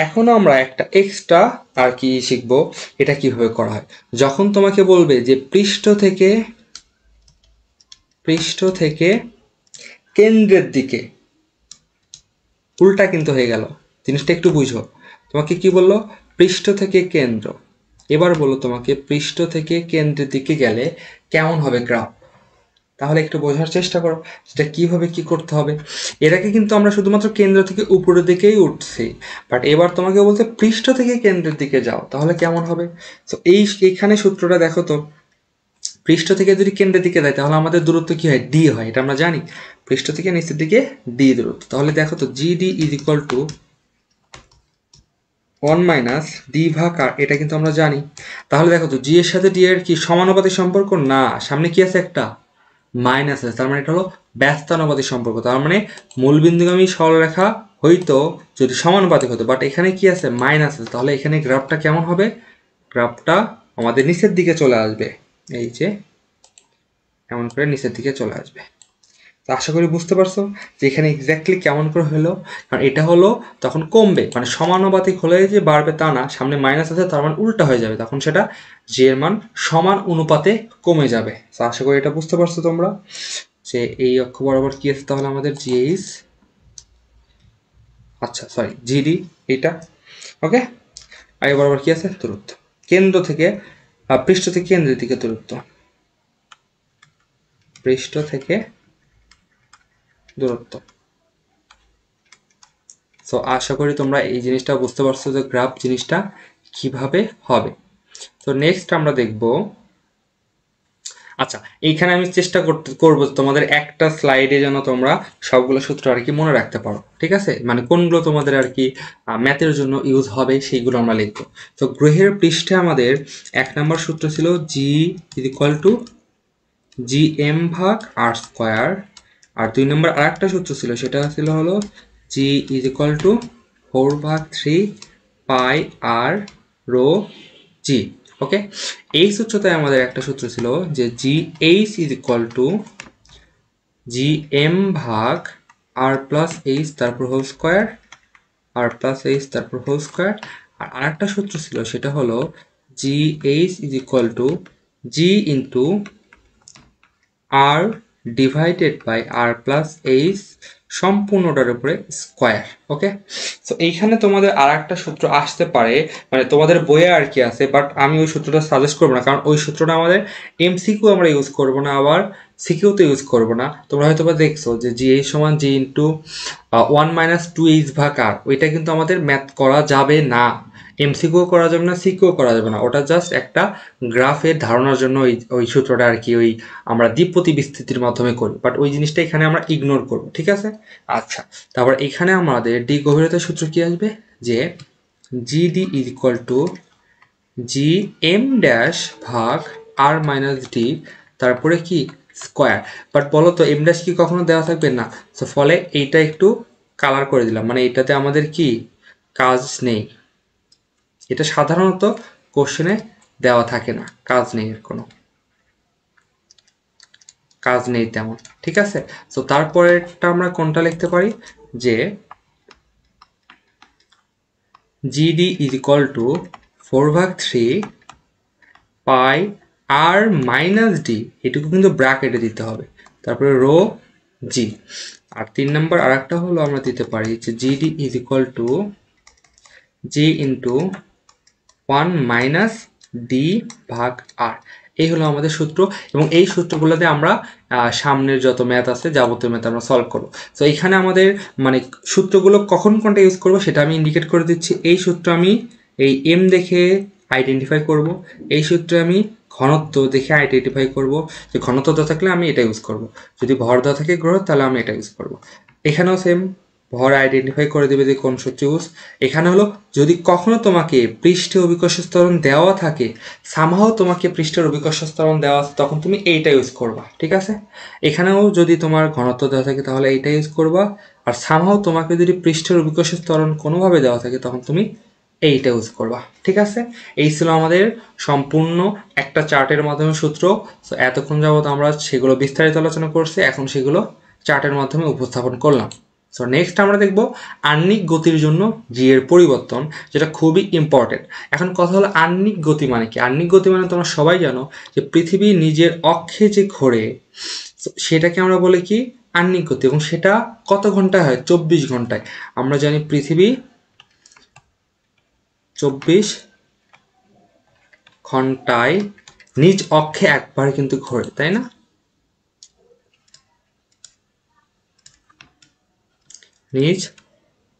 এখন আমরা একটা এক্সট্রা আর কি শিখবো, এটা কিভাবে করা হয়। যখন তোমাকে বলবে যে পৃষ্ঠ থেকে কেন্দ্রের দিকে, উল্টা কিন্তু হয়ে গেল, জিনিসটা একটু বুঝো। তোমাকে কি বললো, পৃষ্ঠ থেকে কেন্দ্র, এবার বলো তোমাকে পৃষ্ঠ থেকে কেন্দ্রের দিকে গেলে কেমন হবে গ্রাফ। তাহলে একটু বোঝার চেষ্টা করো সেটা কিভাবে কি করতে হবে। এর আগে কিন্তু আমরা শুধুমাত্র কেন্দ্র থেকে উপরের দিকেই উঠছি, বাট এবার তোমাকে বলতে পৃষ্ঠ থেকে কেন্দ্রের দিকে যাও, তাহলে কেমন হবে। তো এইখানে সূত্রটা দেখো তো, পৃষ্ঠ থেকে যদি কেন্দ্রের দিকে যায় তাহলে আমাদের দূরত্ব কি হয়, ডি হয়, এটা আমরা জানি। পৃষ্ঠ থেকে নিচের দিকে ডি দূরত্ব, তাহলে দেখো তো জি D is equal two 1 minus D ভাগ আর, এটা কিন্তু আমরা জানি। তাহলে দেখো তো জি এর সাথে ডি এর কি সমানুপাতিক সম্পর্ক? না, সামনে কি আছে একটা মাইনাস আছে, তার মানে এটা হলো ব্যস্তানুপাতিক সম্পর্ক। তার মানে মূলবিন্দুগামী সরলরেখা হয়তো যদি সমানুপাতিক হতো, বাট এখানে কি আছে মাইনাস আছে, তাহলে এখানে গ্রাফটা কেমন হবে? গ্রাফটা আমাদের নিচের দিকে চলে আসবে, এই যে এমন করে নিচের দিকে চলে আসবে। তো আশা করি বুঝতে পারছো যে এখানে এক্স্যাক্টলি কেমন করে হলো, কারণ এটা হলো তখন কমবে, মানে সমানুপাতিক হলে যে বাড়বে তা না, সামনে মাইনাস আছে তার মানে উল্টা হয়ে যাবে, তখন সেটা জি এর মান সমান অনুপাতে কমে যাবে। তো আশা করি এটা বুঝতে পারছো তোমরা যে এই অক্ষ বরাবর কি আছে তাহলে আমাদের জিএইচ, আচ্ছা সরি জিডি এইটা, ওকে। আর এ বরাবর কি আছে দূরত্ব, কেন্দ্র থেকে পৃষ্ঠ থেকে কেন্দ্রের দিকে দূরত্ব, পৃষ্ঠ থেকে দূরত্ব। সো আশা করি তোমরা এই জিনিসটা বুঝতে পারছো যে গ্রাফ জিনিসটা কিভাবে হবে। তো নেক্সট আমরা দেখব, আচ্ছা এইখানে আমি চেষ্টা করবো তোমাদের একটা স্লাইডে যেন তোমরা সবগুলো সূত্র আর কি মনে রাখতে পারো, ঠিক আছে, মানে কোনগুলো তোমাদের আর কি ম্যাথের জন্য ইউজ হবে সেইগুলো আমরা লিখবো। তো গ্রহের পৃষ্ঠে আমাদের 1 নম্বর সূত্র ছিল G is equal to G M ভাগ আর স্কোয়ার, আর 2 নম্বর আর একটা সূত্র ছিল সেটা ছিল হলো G is equal to 4/3 pi R rho G, okay. এই সূত্রতে আমাদের একটা সূত্র ছিল যে G H is equal to G M ভাগ আর প্লাস এইচ তারপর whole square, R plus H তারপর হোল স্কোয়ার। আর আরেকটা সূত্র ছিল সেটা হলো G H is equal to G into R divided by R plus H সম্পূর্ণটার উপরে স্কোয়ার, ওকে। সো এইখানে তোমাদের আর একটা সূত্র আসতে পারে, মানে তোমাদের বইয়ে আর কি আছে, বাট আমি ওই সূত্রটা সাজেস্ট করবো না, কারণ ওই সূত্রটা আমাদের এমসিকিউ আমরা ইউজ করবো না, আবার সিকিউতে ইউজ করবো না। তোমরা হয়তো বা দেখছো যে জি এইচ সমান জি ইন্টু 1 মাইনাস 2h ভাগ আর, ওইটা কিন্তু আমাদের ম্যাথ করা যাবে না, এমসিকিউ করা যাবে না, সিকিউ করা যাবে না, ওটা জাস্ট একটা গ্রাফের ধারণার জন্য ওই ওই সূত্রটা আর কি ওই আমরা দ্বিপতি বিস্তৃতির মাধ্যমে করি, বাট ওই জিনিসটা এখানে আমরা ইগনোর করব, ঠিক আছে। আচ্ছা, তারপর এখানে আমাদের ডি গভীরতার সূত্র কি আসবে যে GD is equal to G M dash ভাগ আর মাইনাস ডি, তারপরে কি স্কোয়ার। বাট বলো তো এম ড্যাশ কি কখনো দেওয়া থাকবে না, সো ফলে এইটা একটু কালার করে দিলাম, মানে এটাতে আমাদের কি কাজ নেই, এটা সাধারণত কোশ্চেনে দেওয়া থাকে না, কাজ নেই, এর কোনো কাজ নেই তেমন, ঠিক আছে। তো তারপরেরটা আমরা কোনটা লিখতে পারি যে GD is equal to 4/3 pi R minus D, এটুকু কিন্তু ব্র্যাকেটে দিতে হবে, তারপরে রো জি। আর 3 নম্বর আর একটা হলো আমরা দিতে পারি যে GD is equal to G into 1 minus D ভাগ আর, এই হলো আমাদের সূত্র, এবং এই সূত্রগুলোতে আমরা সামনের যত ম্যাথ আছে যাবতীয় ম্যাথ আমরা সলভ করব। তো এখানে আমাদের মানে সূত্রগুলো কখন কোনটা ইউজ করব সেটা আমি ইন্ডিকেট করে দিচ্ছি। এই সূত্র আমি এই এম দেখে আইডেন্টিফাই করব, এই সূত্রে আমি ঘনত্ব দেখে আইডেন্টিফাই করব, যে ঘনত্ব দেওয়া থাকলে আমি এটা ইউজ করব, যদি ভর দেওয়া থাকে গ্রহ তাহলে আমি এটা ইউজ করব। এখানেও সেম, ভর আইডেন্টিফাই করে দেবে যে কোন সূত্র ইউজ। এখানে হলো যদি কখনো তোমাকে পৃষ্ঠে অভিকর্ষ ত্বরণ দেওয়া থাকে, সামহাও তোমাকে পৃষ্ঠের অভিকর্ষ ত্বরণ দেওয়া আছে, তখন তুমি এইটা ইউজ করবা, ঠিক আছে। এখানেও যদি তোমার ঘনত্ব দেওয়া থাকে তাহলে এইটা ইউজ করবা, আর সামহাও তোমাকে যদি পৃষ্ঠের অভিকর্ষ ত্বরণ কোনোভাবে দেওয়া থাকে তখন তুমি এইটা ইউজ করবা, ঠিক আছে। এই ছিল আমাদের সম্পূর্ণ একটা চার্টের মাধ্যমে সূত্র। তো এতক্ষণ যাবত আমরা সেগুলো বিস্তারিত আলোচনা করছি, এখন সেগুলো চার্টের মাধ্যমে উপস্থাপন করলাম। সো নেক্সট আমরা দেখব আহ্নিক গতির জন্য জি এর পরিবর্তন, যেটা খুবই ইম্পর্টেন্ট। এখন কথা হলো আহ্নিক গতি মানে কি? আহ্নিক গতি মানে তোমরা সবাই জানো যে পৃথিবী নিজের অক্ষে যে ঘোরে সেটাকে আমরা বলি কি আহ্নিক গতি, এবং সেটা কত ঘন্টায় হয়? 24 ঘন্টায়। আমরা জানি পৃথিবী 24 ঘন্টায় নিজ অক্ষে একবার কিন্তু ঘোরে, তাই না? নিজ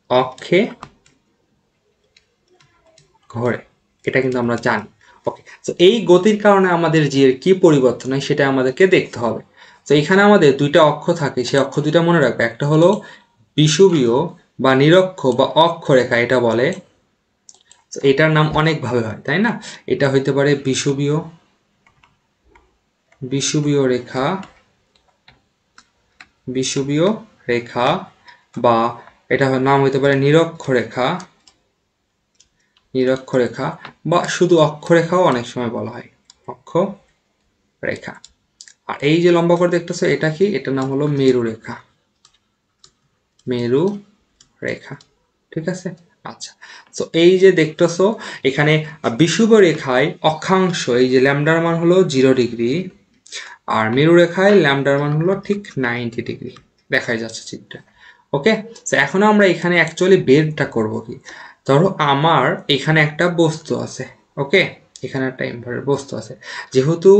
অক্ষে ঘোরে, এটা কিন্তু আমরা জানি, ওকে। তো এই গতির কারণে আমাদের জি এর কি পরিবর্তন হয় সেটা আমাদেরকে দেখতে হবে। তো এখানে আমাদের দুইটা অক্ষ থাকে, সেই অক্ষ দুইটা মনে রাখবে, একটা হলো বিষুবীয় বা নিরক্ষ বা অক্ষরেখা এটা বলে, এটার নাম অনেকভাবে হয়, তাই না? এটা হইতে পারে বিষুবীয় রেখা, বিষুবীয় রেখা, বা এটা নাম হইতে পারে নিরক্ষরেখা, বা শুধু অক্ষরেখাও অনেক সময় বলা হয়, অক্ষরেখা। আর এই যে লম্বা করে দেখতেছো এটা কি? এটার নাম হলো মেরুরেখা, মেরুরেখা। ঠিক আছে? আচ্ছা, তো এই যে দেখতেছো এখানে বিষুব রেখায় অক্ষাংশ, এই যে ল্যামডার মান হলো 0 ডিগ্রি, আর মেরুরেখায় ল্যামডার মান হলো ঠিক 90 ডিগ্রি, দেখাই যাচ্ছে চিত্রে। ওকে, তো এখন আমরা এখানে অ্যাকচুয়ালি বেরটা করব কি? ধরো আমার এখানে একটা বস্তু আছে, ওকে, এখানে একটা এমভরের বস্তু আছে, যেহেতু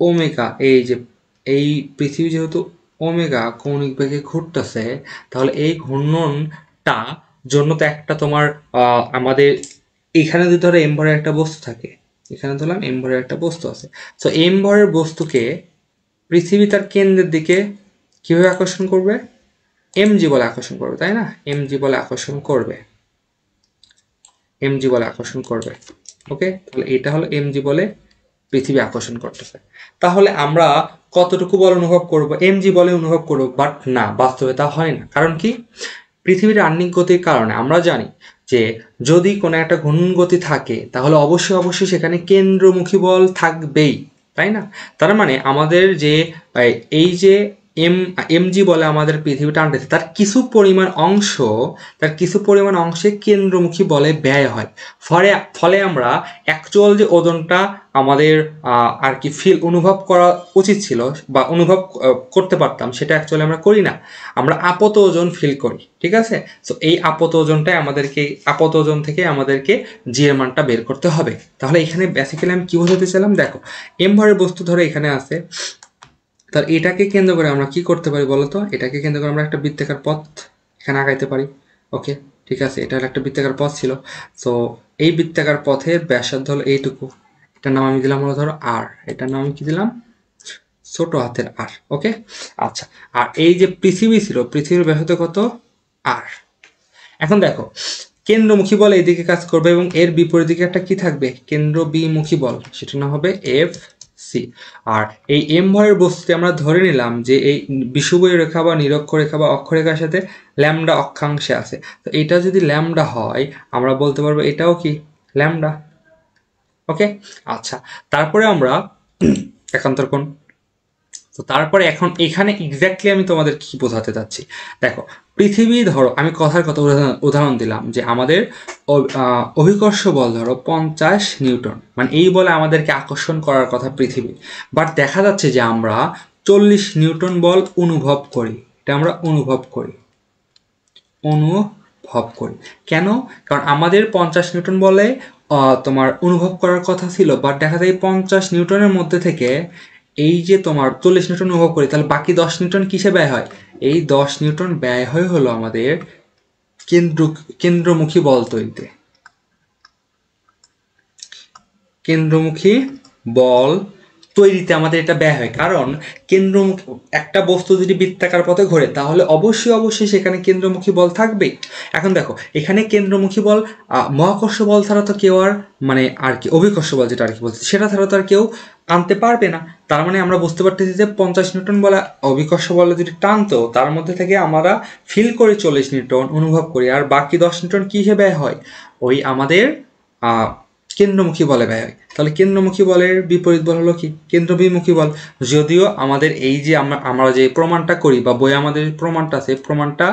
ওমেগা, এই যে এই পৃথিবী যেহেতু ওমেগা কৌণিক বেগে ঘুরতেছে, তাহলে এই ঘূর্ণনটা জন্য তো একটা তোমার আমাদের এখানে যদি ধরো এমভরের একটা বস্তু থাকে, এখানে ধরলাম এমভরের একটা বস্তু আছে, তো এমভরের বস্তুকে পৃথিবী তার কেন্দ্রের দিকে কিভাবে আকর্ষণ করবে? এমজি বলে আকর্ষণ করবে, তাই না? এমজি বলে আকর্ষণ করবে, এমজি বলে আকর্ষণ করবে। ওকে, তাহলে এটা হলো এমজি বলে পৃথিবী আকর্ষণ করতেছে। তাহলে আমরা কতটুকু বল অনুভব করব? এমজি বলে অনুভব করব, বাট না, বাস্তবে তা হয় না। কারণ কি? পৃথিবীর আহ্নিক গতির কারণে আমরা জানি যে যদি কোনো একটা ঘূর্ণন গতি থাকে তাহলে অবশ্যই সেখানে কেন্দ্রমুখী বল থাকবেই, তাই না? তার মানে আমাদের যে এই যে এমজি বলে আমাদের পৃথিবী টানতেছে, তার কিছু পরিমাণ অংশে কেন্দ্রমুখী বলে ব্যয় হয়। ফলে আমরা অ্যাকচুয়াল যে ওজনটা আমাদের আর কি অনুভব করা উচিত ছিল বা অনুভব করতে পারতাম, সেটা অ্যাকচুয়ালি আমরা করি না, আমরা আপত ওজন ফিল করি। ঠিক আছে? সো এই আপত ওজন থেকে আমাদেরকে জি এর মানটা বের করতে হবে। তাহলে এখানে বেসিক্যালি আমি কি বোঝাতে চাইলাম, দেখো এম ভরের বস্তু ধরো এখানে আছে, তাহলে এটাকে কেন্দ্র করে আমরা কি করতে পারি বলতো? এটাকে কেন্দ্র করে আমরা একটা বৃত্তাকার পথ এখানে আগাইতে পারি। ওকে, ঠিক আছে, এটা হলো একটা বৃত্তাকার পথ ছিল। সো এই বৃত্তাকার পথের ব্যাসার্ধ হলো এইটুকু, এটার নাম আমি দিলাম হলো ধরো আর, এটার নাম আমি কি দিলাম? ছোট হাতের আর। ওকে, আচ্ছা, আর এই যে পৃথিবী ছিল, পৃথিবীর ব্যাসার্ধ কত? আর। এখন দেখো কেন্দ্রমুখী বল এইদিকে কাজ করবে এবং এর বিপরীত দিকে একটা কি থাকবে? কেন্দ্র বিমুখী বল, সেটা না হবে এফ সি। আর এই এম ভরের বস্তুতে আমরা ধরে নিলাম যে এই বিষুবীয় রেখা বা নিরক্ষরেখা বা অক্ষরেখার সাথে ল্যামডা অক্ষাংশে আছে, তো এটা যদি ল্যামডা হয় আমরা বলতে পারবো এটাও কি ল্যামডা। ওকে, আচ্ছা, তারপরে আমরা একান্তর কোণ। তো তারপরে এখন এখানে এক্স্যাক্টলি আমি তোমাদের কি বোঝাতে চাচ্ছি, দেখো পৃথিবী ধরো, আমি কথার কথা উদাহরণ দিলাম যে আমাদের অভিকর্ষ বল ধরো 50 নিউটন, মানে এই বলে আমাদেরকে আকর্ষণ করার কথা পৃথিবী, বাট দেখা যাচ্ছে যে আমরা 40 নিউটন বল অনুভব করি। এটা আমরা অনুভব করি কেন? কারণ আমাদের 50 নিউটন বলে তোমার অনুভব করার কথা ছিল, বাট দেখা যায় 50 নিউটনের মধ্যে থেকে এই যে তোমার 40 নিউটন অনুভব করি, তাহলে বাকি 10 নিউটন কিসে ব্যয় হয়? এই 10 নিউটন ব্যয় হয় হলো আমাদের কেন্দ্রমুখী বল তৈরিতে, কেন্দ্রমুখী বল তৈরিতে আমাদের এটা ব্যয় হয়। কারণ কেন্দ্রমুখী একটা বস্তু যদি বৃত্তাকার পথে ঘোরে তাহলে অবশ্যই সেখানে কেন্দ্রমুখী বল থাকবেই। এখন দেখো এখানে কেন্দ্রমুখী বল মহাকর্ষ বল ছাড়া তো কেউ আর মানে আর কি অভিকর্ষ বল যেটা আর কি বলছে সেটা ছাড়া তো আর কেউ আনতে পারবে না। তার মানে আমরা বুঝতে পারতেছি যে 50 নিউটন বলে অভিকর্ষ বলে যদি টানতো তার মধ্যে থেকে আমরা ফিল করি 40 নিউটন অনুভব করি, আর বাকি 10 নিউটন কি হিসেবে ব্যয় হয়? ওই আমাদের কেন্দ্রমুখী বলে ব্যয় হয়। তাহলে কেন্দ্রমুখী বলের বিপরীত বল হলো কি? কেন্দ্রবিমুখী বল। যদিও আমাদের এই যে আমরা যে প্রমাণটা করি বা বই আমাদের প্রমাণটা আছে, প্রমাণটা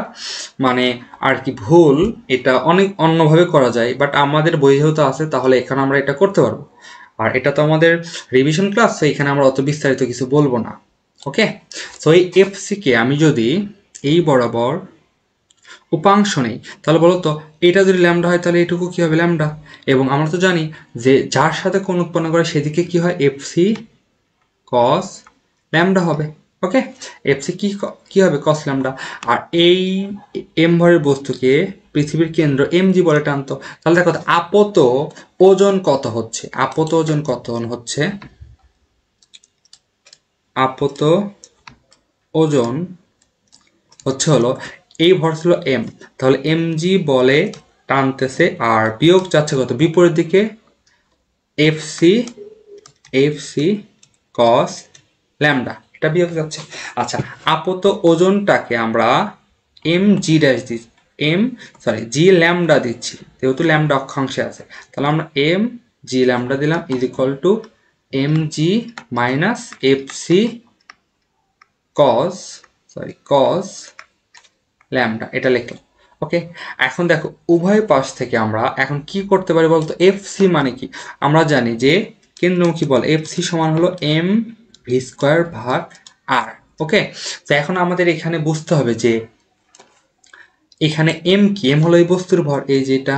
মানে আর কি ভুল, এটা অনেক অন্যভাবে করা যায়, বাট আমাদের বই যেহেতু আছে তাহলে এখানে আমরা এটা করতে পারবো। আর এটা তো আমাদের রিভিশন ক্লাস, তো এখানে আমরা অত বিস্তারিত কিছু বলবো না। ওকে, তো এই এফসি কে আমি যদি এই বরাবর উপাংশ নেই, তাহলে বলো তো এটা যদি ল্যামডা হয় তাহলে এটুকু কি হবে? ল্যামডা। এবং আমরা তো জানি যে যার সাথে কোণ উৎপন্ন করে সেদিকে কি হয়? এফসি কস ল্যামডা হবে। ওকে, এফসি কি হবে? কস ল্যামডা। আর এই এম ভরের বস্তুকে পৃথিবীর কেন্দ্র এমজি বলে টানতো, তাহলে দেখো আপত ওজন কত হচ্ছে? আপত ওজন কত হচ্ছে? আপত ওজন হচ্ছে হলো এই ভর ছিল এম, তাহলে এমজি বলে টানতেছে আর বিয়োগ যাচ্ছে কত বিপরীত দিকে এফ সি কস ল্যামডা, এটা বিয়োগ যাচ্ছে। আচ্ছা, আপাতত ওজনটাকে আমরা এম জি ড্যাশ দিচ্ছি, জি ল্যামডা দিচ্ছি, যেহেতু ল্যামডা অক্ষাংশে আছে, তাহলে আমরা এম জি ল্যামডা দিলাম is equal to M G minus F C cos lambda, এটা লিখলাম। ওকে, এখন দেখো উভয় পাশ থেকে আমরা এখন কি করতে পারি বলতো, এফ সি মানে কি আমরা জানি যে কেন্দ্রমুখী বল এফ সি সমান হলো এম ভি স্কোয়ার ভাগ আর। ওকে, তো এখন আমাদের এখানে বুঝতে হবে যে এখানে এম কি, এম হলো এই বস্তুর ভর এই যেটা,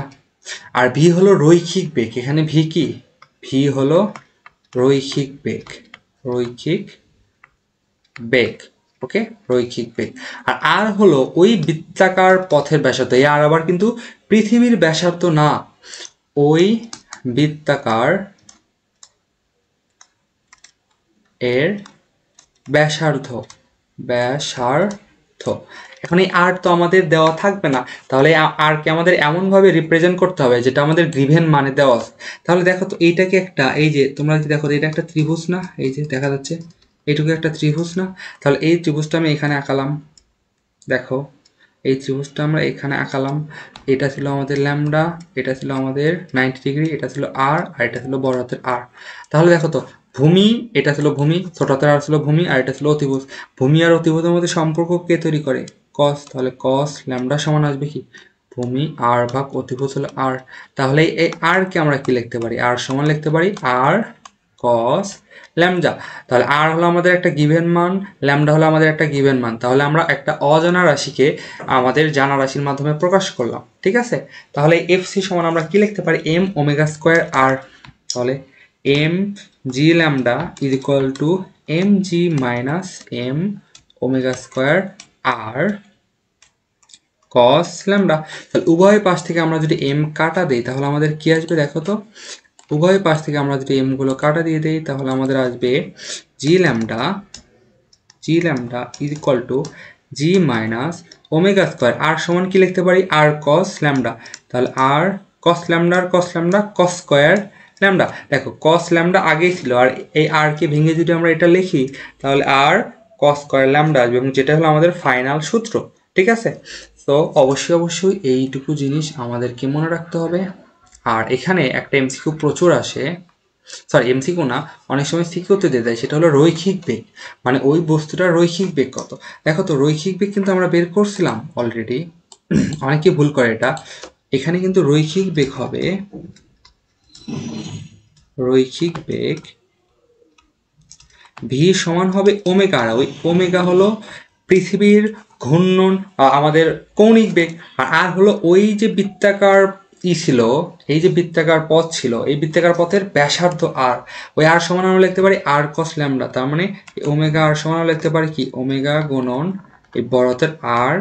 আর ভি হলো রৈখিক বেগ, এখানে ভি কি, ভি হলো রৈখিক বেগ। ওকে, রৈখিক বেগ। আর আর হলো ওই বৃত্তাকার পথের ব্যাসার্ধ, এই আর আবার কিন্তু পৃথিবীর ব্যাসার্ধ না, ওই বৃত্তাকার এর ব্যাসার্ধ। এখন এই আর তো আমাদের দেওয়া থাকবে না, তাহলে আর কে আমাদের এমনভাবে রিপ্রেজেন্ট করতে হবে যেটা আমাদের গিভেন মানে দেওয়া আছে। তাহলে দেখো তো এইটাকে একটা, এই যে তোমরা কি দেখো এটা একটা ত্রিভুজ না, এই যে দেখা যাচ্ছে এইটুকু একটা ত্রিভুজ না, তাহলে এই ত্রিভুজটা আমি এখানে আঁকালাম। দেখো এই ত্রিভুজটা আমরা এখানে আঁকালাম, এটা ছিল আমাদের ল্যামডা, এটা ছিল আমাদের 90 ডিগ্রি, এটা ছিল আর এটা ছিল বড় হাতের আর। তাহলে দেখো তো ভূমি, এটা ছিল ভূমি, ছোট হাতের আর ছিল ভূমি, আর এটা ছিল অতিভুজ। ভূমি আর অতিভুজের মধ্যে সম্পর্ক কে তৈরি করে, কস, তাহলে কস ল্যামডা সমান আসবে কি ভূমি আর ভাগ অতিভুজ হলো আর। তাহলে এই আর কে আমরা কি লিখতে পারি, আর সমান লিখতে পারি আর কস ল্যামডা। তাহলে আর হলো আমাদের একটা গিভেন মান, ল্যামডা হলো আমাদের একটা গিভেন মান, তাহলে আমরা একটা অজানা রাশিকে আমাদের জানা রাশির মাধ্যমে প্রকাশ করলাম। ঠিক আছে, তাহলে এফ সি সমান আমরা কি লিখতে পারি, এম ওমেগা স্কোয়ার আর। তাহলে M G lambda is equal to M G minus M omega square R cos lambda. তাহলে উভয় পাশ থেকে আমরা যদি এম কাটা দিই তাহলে আমাদের কি আসবে দেখো তো, উভয় পাশ থেকে আমরা যদি এম গুলো কাটা দিয়ে দিই তাহলে আমাদের আসবে G lambda is equal to G minus omega square R সমান কি লিখতে পারি আর কস ল্যামডা। তাহলে R cos lambda R cos lambda cos square lambda. দেখো কস ল্যামডা আগেই ছিল, আর এই আর কে ভেঙে যদি আমরা এটা লিখি তাহলে আর কস স্কোয়ার ল্যামডা আসবে, এবং যেটা হলো আমাদের ফাইনাল সূত্র। ঠিক আছে, তো অবশ্যই এইটুকু জিনিস আমাদেরকে মনে রাখতে হবে। আর এখানে একটা এমসিকিউ প্রচুর আসে, এমসিকিউ না, অনেক সময় সিকিউতে দিয়ে দেয়, সেটা হলো রৈখিক বেগ, মানে ওই বস্তুটার রৈখিক বেগ কত। দেখো তো রৈখিক বেগ কিন্তু আমরা বের করছিলাম অলরেডি, অনেকে ভুল করে এটা। এখানে কিন্তু রৈখিক বেগ হবে, রৈখিক বেগ ভি সমান হবে ওমেগা, আর ওই ওমেগা হলো পৃথিবীর ঘূর্ণন, আমাদের কৌণিক বেগ, আর আর হলো ওই যে বৃত্তাকার ছিল, এই যে বৃত্তাকার পথ ছিল, এই বৃত্তাকার পথের ব্যাসার্ধ আর। ওই আর সমান আমরা লিখতে পারি আর কস ল্যামডা, তার মানে ওমেগা আর সমান আমরা লিখতে পারি কি ওমেগা গুণন এই বড় হাতের আর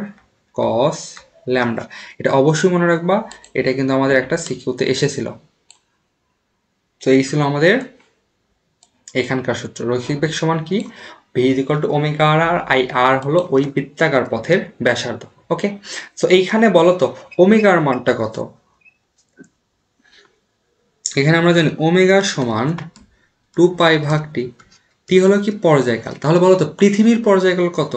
কস ল্যামডা। এটা অবশ্যই মনে রাখবা, এটা কিন্তু আমাদের একটা সিকিউতে এসেছিল। তো এই ছিল আমাদের এখানকার সূত্র, রৈখিক বেগ সমান কি V is equal to omega R, আর আই আর হলো ওই বৃত্তাকার পথের ব্যাসার্ধ। ওকে, তো এইখানে বলো তো ওমেগার মানটা কত। এখানে আমরা জানি ওমেগা সমান 2 পাই ভাগ টি, টি হলো কি পর্যায়কাল। তাহলে বলো তো পৃথিবীর পর্যায়কাল কত,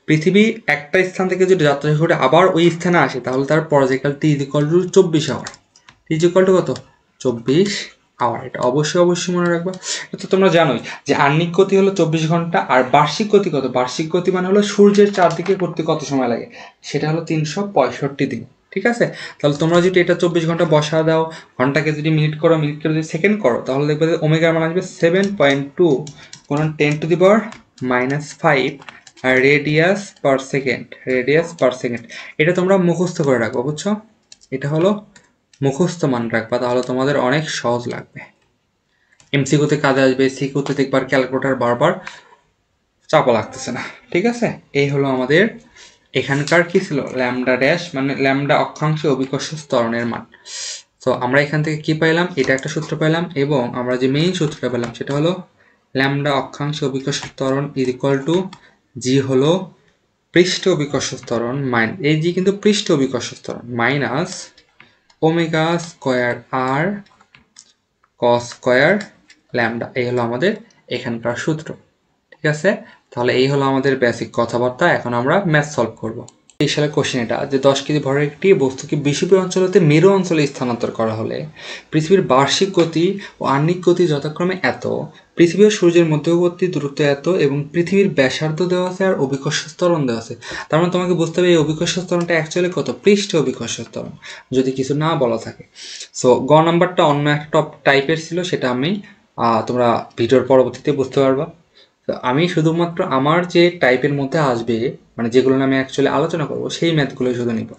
পৃথিবী একটা স্থান থেকে যদি যাত্রা করে আবার ওই স্থানে আসে তাহলে তার পর্যায়কাল T is equal to 24 hour, T is equal to কত 24 আওয়ার। এটা অবশ্যই মনে রাখবা। তো তোমরা জানোই যে আহ্নিক গতি হলো 24 ঘন্টা, আর বার্ষিক গতি কত, বার্ষিক গতি মানে হলো সূর্যের চারদিকে করতে কত সময় লাগে, সেটা হলো 365 দিন। ঠিক আছে, তাহলে তোমরা যদি এটা 24 ঘন্টা বসা দাও, ঘন্টাকে যদি মিনিট করো, মিনিটকে যদি সেকেন্ড করো, তাহলে দেখবে যে ওমেগার মান আসবে 7.2 গুণন 10⁻⁻5 রেডিয়াস পার সেকেন্ড, এটা তোমরা মুখস্থ করে রাখবো, বুঝছো, এটা হলো মুখস্থ মান রাখবা, তাহলে তোমাদের অনেক সহজ লাগবে, এমসিকিউতে কাজে আসবে, সিকিউতে দেখবার ক্যালকুলেটর বারবার চাপা লাগতেছে না। ঠিক আছে, এই হলো আমাদের এখানকার কি ছিল ল্যামডা ড্যাশ, মানে ল্যামডা অক্ষাংশে অভিকর্ষ ত্বরণের মান। তো আমরা এখান থেকে কি পাইলাম, এটা একটা সূত্র পাইলাম, এবং আমরা যে মেইন সূত্রটা পেলাম সেটা হলো ল্যামডা অক্ষাংশে অভিকর্ষ ত্বরণ ইজ ইকুয়াল টু জি হলো পৃষ্ঠ অভিকর্ষ ত্বরণ, এই জি কিন্তু পৃষ্ঠ অভিকর্ষ ত্বরণ minus omega square R cos square lambda, এই হলো আমাদের এখানকার সূত্র। ঠিক আছে, তাহলে এই হলো আমাদের বেসিক কথাবার্তা। এখন আমরা ম্যাথ সলভ করব। এই সালে কোশ্চেন এটা যে 10 কেজি ভরের একটি বস্তুকে বিষুবীয় অঞ্চল হতে মেরু অঞ্চলে স্থানান্তর করা হলে পৃথিবীর বার্ষিক গতি ও আহ্নিক গতি যথাক্রমে এত, পৃথিবী ও সূর্যের মধ্যবর্তী দূরত্ব এত, এবং পৃথিবীর ব্যাসার্ধ দেওয়া আছে আর অভিকর্ষ ত্বরণ দেওয়া আছে। তার মানে তোমাকে বুঝতে হবে এই অভিকর্ষ ত্বরণটা অ্যাকচুয়ালি কত, পৃষ্ঠে অভিকর্ষ ত্বরণ, যদি কিছু না বলা থাকে। সো গ নাম্বারটা অন্য একটা টপ টাইপের ছিল, সেটা আমি তোমরা ভিডিওর পরবর্তীতে বুঝতে পারবা। তো আমি শুধুমাত্র আমার যে টাইপের মধ্যে আসবে, মানে যেগুলো আমি অ্যাকচুয়ালি আলোচনা করবো, সেই ম্যাথগুলোই শুধু নিব।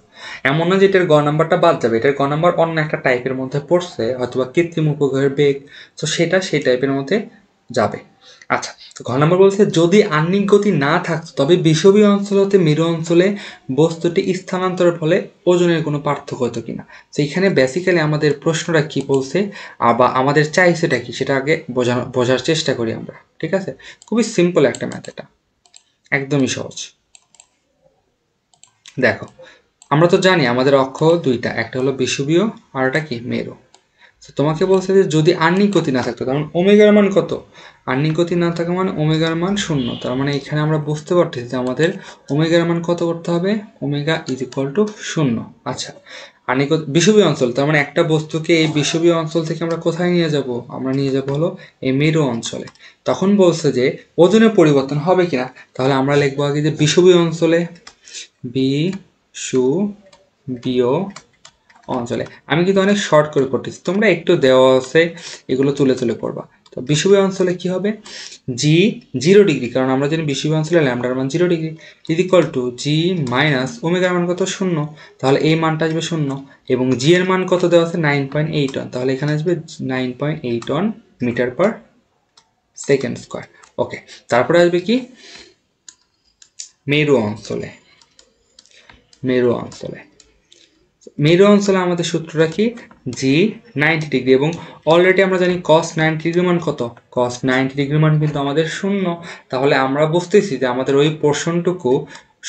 এমন না যে এটার গ নাম্বারটা বাদ যাবে, এটার গ নাম্বার অন্য একটা টাইপের মধ্যে পড়ছে, হয়তোবা কৃত্রিম উপগ্রহের বেগ, তো সেটা সেই টাইপের মধ্যে যাবে। আচ্ছা, তো ঘ নম্বর বলছে যদি আহ্নিক গতি না থাকতো তবে বিষুবীয় অঞ্চল হতে মেরু অঞ্চলে বস্তুটি স্থানান্তরের ফলে ওজনের কোনো পার্থক্য হতো কিনা। তো এখানে বেসিক্যালি আমাদের প্রশ্নটা কি বলছে বা আমাদের চাইছেটা কি, সেটা আগে বোঝার চেষ্টা করি আমরা। ঠিক আছে, খুবই সিম্পল একটা ম্যাথ, এটা একদমই সহজ। দেখো, আমরা তো জানি আমাদের অক্ষ দুইটা, একটা হলো বিষুবীয় আর একটা কি মেরু। তোমাকে বলছে যে যদি আহ্নিক গতি না থাকতো, তার মানে ওমেগার মান কত, আহ্নিক গতি না থাকা মানে ওমেগার মান 0। তার মানে এখানে আমরা বুঝতে পারতেছি যে আমাদের ওমেগার মান কত করতে হবে, ওমেগা ইজ ইকুয়াল টু 0। আচ্ছা, আহ্নিক বিষুবীয় অঞ্চল, তার মানে একটা বস্তুকে এই বিষুবীয় অঞ্চল থেকে আমরা কোথায় নিয়ে যাব, আমরা নিয়ে যাব হলো এই মেরু অঞ্চলে। তখন বলছে যে ওজনের পরিবর্তন হবে কিনা, তাহলে আমরা লিখবো আগে যে বিষুবীয় অঞ্চলে, বিষুবীয় অঞ্চলে। আমি কিন্তু অনেক শর্ট করে করতেছি, তোমরা একটু দেওয়া আছে এগুলো তুলে তুলে করবা। তো বিষুবীয় অঞ্চলে কি হবে, জি 0 ডিগ্রি, কারণ আমরা জানি বিষুবীয় অঞ্চলে ল্যামডার মান 0 ডিগ্রি, is equal to G minus ওমেগার মান কত 0, তাহলে এই মানটা আসবে 0, এবং জি এর মান কত দেওয়া আছে 9.8 তাহলে এখানে আসবে 9.8 মিটার পার সেকেন্ড স্কোয়ার। ওকে, তারপরে আসবে কি মেরু অঞ্চলে, মেরু অঞ্চলে মেরু অঞ্চলে আমাদের সূত্রটা কি, জি 90 ডিগ্রি, এবং অলরেডি আমরা জানি cos 90 ডিগ্রি মান কত, cos 90 ডিগ্রি মান কিন্তু আমাদের 0, তাহলে আমরা বুঝতেছি যে আমাদের ওই পোর্শনটুকু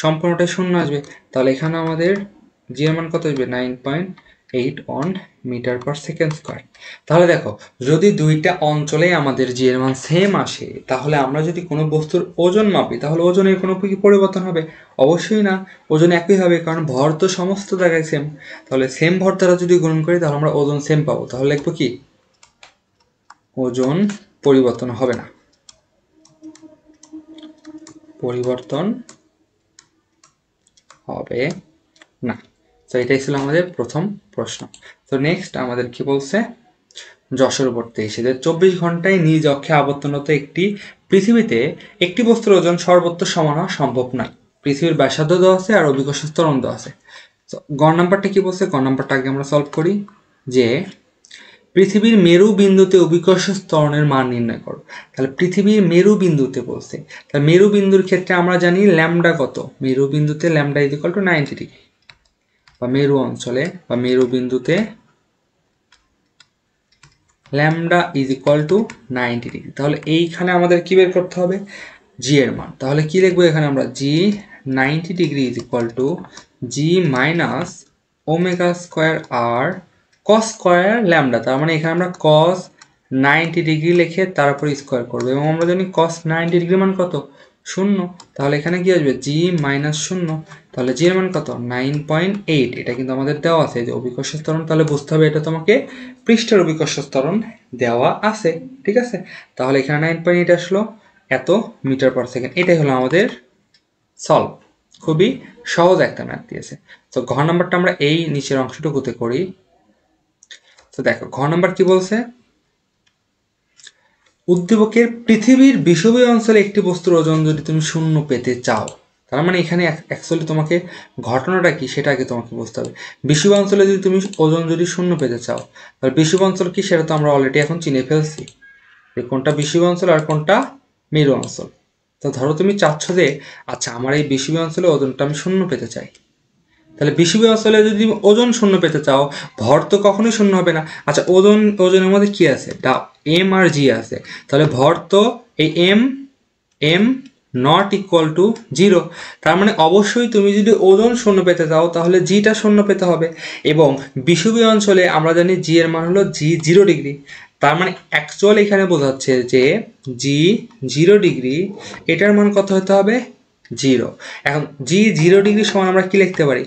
সম্পূর্ণটাই 0 আসবে। তাহলে এখানে আমাদের জি এর মান কত আসবে 9.8 মিটার পার সেকেন্ড স্কোয়ার। তাহলে দেখো, যদি দুইটা অঞ্চলে আমাদের জি এর মান সেম আসে, তাহলে আমরা যদি কোনো বস্তুর ওজন মাপি, তাহলে ওজনের কোনো কি পরিবর্তন হবে, অবশ্যই না, ওজন একই হবে, কারণ ভর তো সমস্ত জায়গায় সেম। তাহলে সেম ভর দ্বারা যদি গুণন করি তাহলে আমরা ওজন সেম পাবো, তাহলে লিখবো কি ওজন পরিবর্তন হবে না, পরিবর্তন হবে না। তো এটাই ছিল আমাদের প্রথম প্রশ্ন। তো নেক্সট আমাদের কি বলছে, যশোর পড়তে এসে যে 24 ঘন্টায় নিজ অক্ষে আবর্তনরত একটি পৃথিবীতে একটি বস্তুর ওজন সর্বত্র সমান হওয়া সম্ভব নয়। পৃথিবীর ব্যাসার্ধ দেওয়া আছে আর অভিকর্ষ ত্বরণ দেওয়া আছে। তো গ নাম্বারটা কি বলছে, গ নাম্বারটা আগে আমরা সলভ করি, যে পৃথিবীর মেরু বিন্দুতে অভিকর্ষ ত্বরণের মান নির্ণয় করো। তাহলে পৃথিবীর মেরু বিন্দুতে বলছে, তাহলে মেরু বিন্দুর ক্ষেত্রে আমরা জানি ল্যামডা কত, মেরু বিন্দুতে lambda is equal two 90 degree, বা মেরু অঞ্চলে বা মেরু বিন্দুতে lambda is equal two 90 degree. তাহলে এইখানে আমাদের কি বের করতে হবে, জি এর মান। তাহলে কি লিখবো এখানে আমরা, G 90 degree is equal to G minus omega square R cos square lambda. তার মানে এখানে আমরা কস 90 ডিগ্রি লিখে তারপর স্কোয়ার করবো, এবং আমরা জানি কস 90 ডিগ্রি মান কত 0, তাহলে এখানে কি আসবে জি মাইনাস 0, তাহলে জি এর মান কত 9.8। এটা কিন্তু আমাদের দেওয়া আছে যে অভিকর্ষ ত্বরণ, তাহলে বুঝতে হবে এটা তোমাকে পৃষ্ঠের অভিকর্ষ ত্বরণ দেওয়া আছে। ঠিক আছে, তাহলে এখানে 9.8 আসলো এত মিটার পার সেকেন্ড। এটাই হলো আমাদের সলভ, খুবই সহজ একটা ম্যাথ দিয়েছে। তো ঘ নাম্বারটা আমরা এই নিচের অংশটুকুতে করি। তো দেখো ঘ নাম্বার কি বলছে, উদ্দীপকের পৃথিবীর বিষুবীয় অঞ্চলে একটি বস্তুর ওজন যদি তুমি 0 পেতে চাও, তার মানে এখানে অ্যাকচুয়ালি তোমাকে ঘটনাটা কি সেটা আগে তোমাকে বুঝতে হবে। বিষুবীয় অঞ্চলে যদি তুমি ওজন যদি 0 পেতে চাও, তাহলে বিষুবীয় অঞ্চল কি সেটা তো আমরা অলরেডি এখন চিনে ফেলছি, যে কোনটা বিষুবীয় অঞ্চল আর কোনটা মেরু অঞ্চল। তো ধরো তুমি চাচ্ছ যে আচ্ছা আমার এই বিষুবীয় অঞ্চলে ওজনটা আমি 0 পেতে চাই, তাহলে বিষুবীয় অঞ্চলে যদি ওজন 0 পেতে চাও, ভর তো কখনোই 0 হবে না। আচ্ছা, ওজনের মধ্যে কি আছে, এম আর জি আছে, তাহলে ভর তো এই এম নট ইকুয়াল টু 0। তার মানে অবশ্যই তুমি যদি ওজন শূন্য পেতে চাও তাহলে জিটা শূন্য পেতে হবে। এবং বিষুবীয় অঞ্চলে আমরা জানি জি এর মান হলো জি 0 ডিগ্রি। তার মানে অ্যাকচুয়াল এখানে বোঝাচ্ছে যে জি 0 ডিগ্রি, এটার মান কত হতে হবে 0। এখন জি 0 ডিগ্রি সমান আমরা কি লিখতে পারি,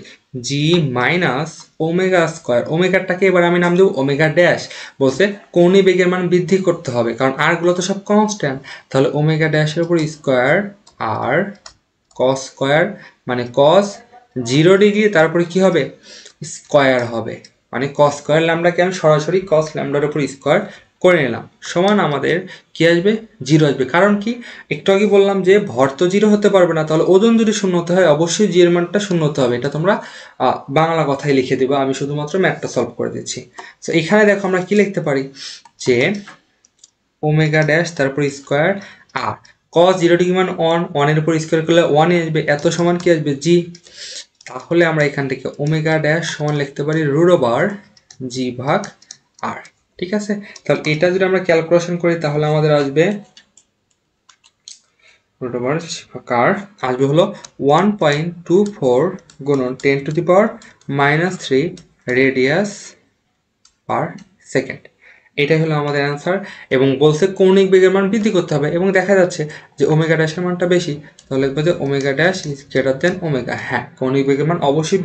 জি মাইনাস ওমেগা স্কোয়ার। ওমেগাটাকে এবার আমি নাম দেবো ওমেগা ড্যাশ। বলছে কৌণিক বেগের মান বৃদ্ধি করতে হবে, কারণ আর গুলো তো সব কনস্ট্যান্ট। তাহলে ওমেগা ড্যাশের উপর স্কোয়ার আর কস স্কোয়ার, মানে কস 0 ডিগ্রি তারপরে কি হবে স্কোয়ার হবে, মানে কস স্কোয়ার ল্যামডাকে আমি সরাসরি কস ল্যামডার উপর স্কোয়ার করে নিলাম, সমান আমাদের কি আসবে 0 আসবে। কারণ কি একটু আগে বললাম যে ভর তো 0 হতে পারবে না, তাহলে ওজন যদি শূন্য হতে হয় অবশ্যই জি এর মানটা শূন্য হতে হবে। এটা তোমরা বাংলা কথায় লিখে দেবো, আমি শুধুমাত্র ম্যাথটা সলভ করে দিচ্ছি। তো এখানে দেখো আমরা কি লিখতে পারি যে ওমেগা ড্যাশ তারপর স্কোয়ার আর cos 0 ডিগ্রি মান 1 এর উপর স্কোয়ার করলে 1 আসবে, এত সমান কি আসবে জি। তাহলে আমরা এখান থেকে ওমেগা ড্যাশ সমান লিখতে পারি রুট ওভার জি ভাগ আর। ঠিক আছে, তাহলে এটা যদি আমরা ক্যালকুলেশন করি তাহলে আমাদের আসবে রুট ওভার আর আসবে হলো 1.24 গুণন 10⁻³ রেডিয়াস পার সেকেন্ড। এটাই হলো আমাদের অ্যান্সার। এবং বলছে কৌণিক বেগের মান বৃদ্ধি করতে হবে, এবং দেখা যাচ্ছে যে ওমেগা ড্যাশের মানটা বেশি, তাহলে লিখবো যে omega dash is greater than omega. হ্যাঁ, কৌণিক বেগের মান অবশ্যই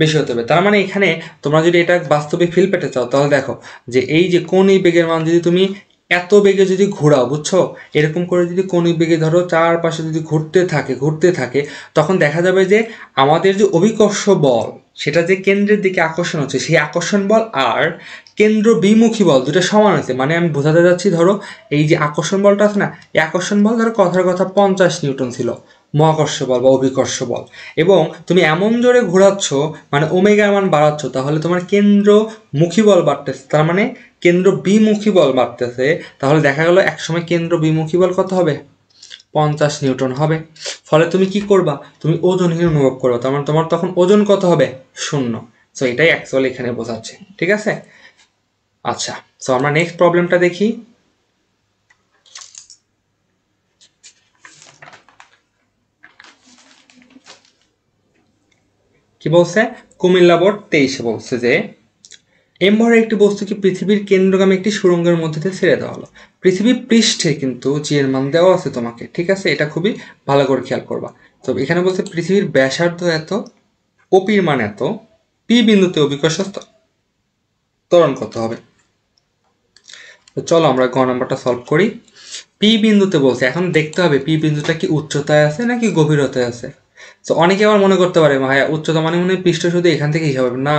বেশি হতে হবে। তার মানে এখানে তোমরা যদি এটা বাস্তবে ফিল পেতে চাও তাহলে দেখো যে এই যে কৌণিক বেগের মান যদি তুমি এত বেগে যদি ঘোরাও, বুঝছো, এরকম করে যদি কৌণিক বেগে ধরো চারপাশে যদি ঘুরতে থাকে তখন দেখা যাবে যে আমাদের যে অভিকর্ষ বল সেটা যে কেন্দ্রের দিকে আকর্ষণ হচ্ছে, সেই আকর্ষণ বল আর কেন্দ্র বিমুখী বল দুটো সমান আছে। মানে আমি বোঝাতে যাচ্ছি, ধরো এই যে আকর্ষণ বলটা আছে না, এই আকর্ষণ বল ধরো কথার কথা 50 নিউটন ছিল মহাকর্ষ বল বা অভিকর্ষ বল, এবং তুমি এমন জোরে ঘোরাচ্ছ মানে ওমেগার মান বাড়াচ্ছ, তাহলে তোমার কেন্দ্রমুখী বল বাড়তেছে, তার মানে কেন্দ্র বিমুখী বল বাড়তেছে। তাহলে দেখা গেল একসময় কেন্দ্র বিমুখী বল কত হবে 50 নিউটন হবে। ফলে তুমি কি করবা, তুমি ওজনহীন অনুভব করবা, তার মানে তোমার তখন ওজন কত হবে 0। সো এটাই অ্যাকচুয়ালি এখানে বোঝাচ্ছে। ঠিক আছে, আচ্ছা, সো আমরা নেক্সট প্রবলেমটা দেখি। কি বলছে, কুমিল্লা বোর্ড 23 বলছে যে এম ভরের একটি বস্তুকে পৃথিবীর কেন্দ্রগামী একটি সুড়ঙ্গের মধ্যে দিয়ে ছেড়ে দেওয়া হলো। পৃথিবীর পৃষ্ঠে কিন্তু জি এর মান দেওয়া আছে তোমাকে, ঠিক আছে, এটা খুবই ভালো করে খেয়াল করবা। তো এখানে বলছে পৃথিবীর ব্যাসার্ধ এত, ওপির মান এত, পি বিন্দুতে অভিকর্ষ ত্বরণ কত হবে। তো চলো আমরা গ নাম্বারটা সলভ করি। পি বিন্দুতে বলছে, এখন দেখতে হবে পি বিন্দুটা কি উচ্চতায় আছে নাকি গভীরতায় আছে। তো অনেকে আবার মনে করতে পারে ভাইয়া উচ্চতা মানে মনে হয় পৃষ্ঠ শুধু এখান থেকে হিসাব হবে, না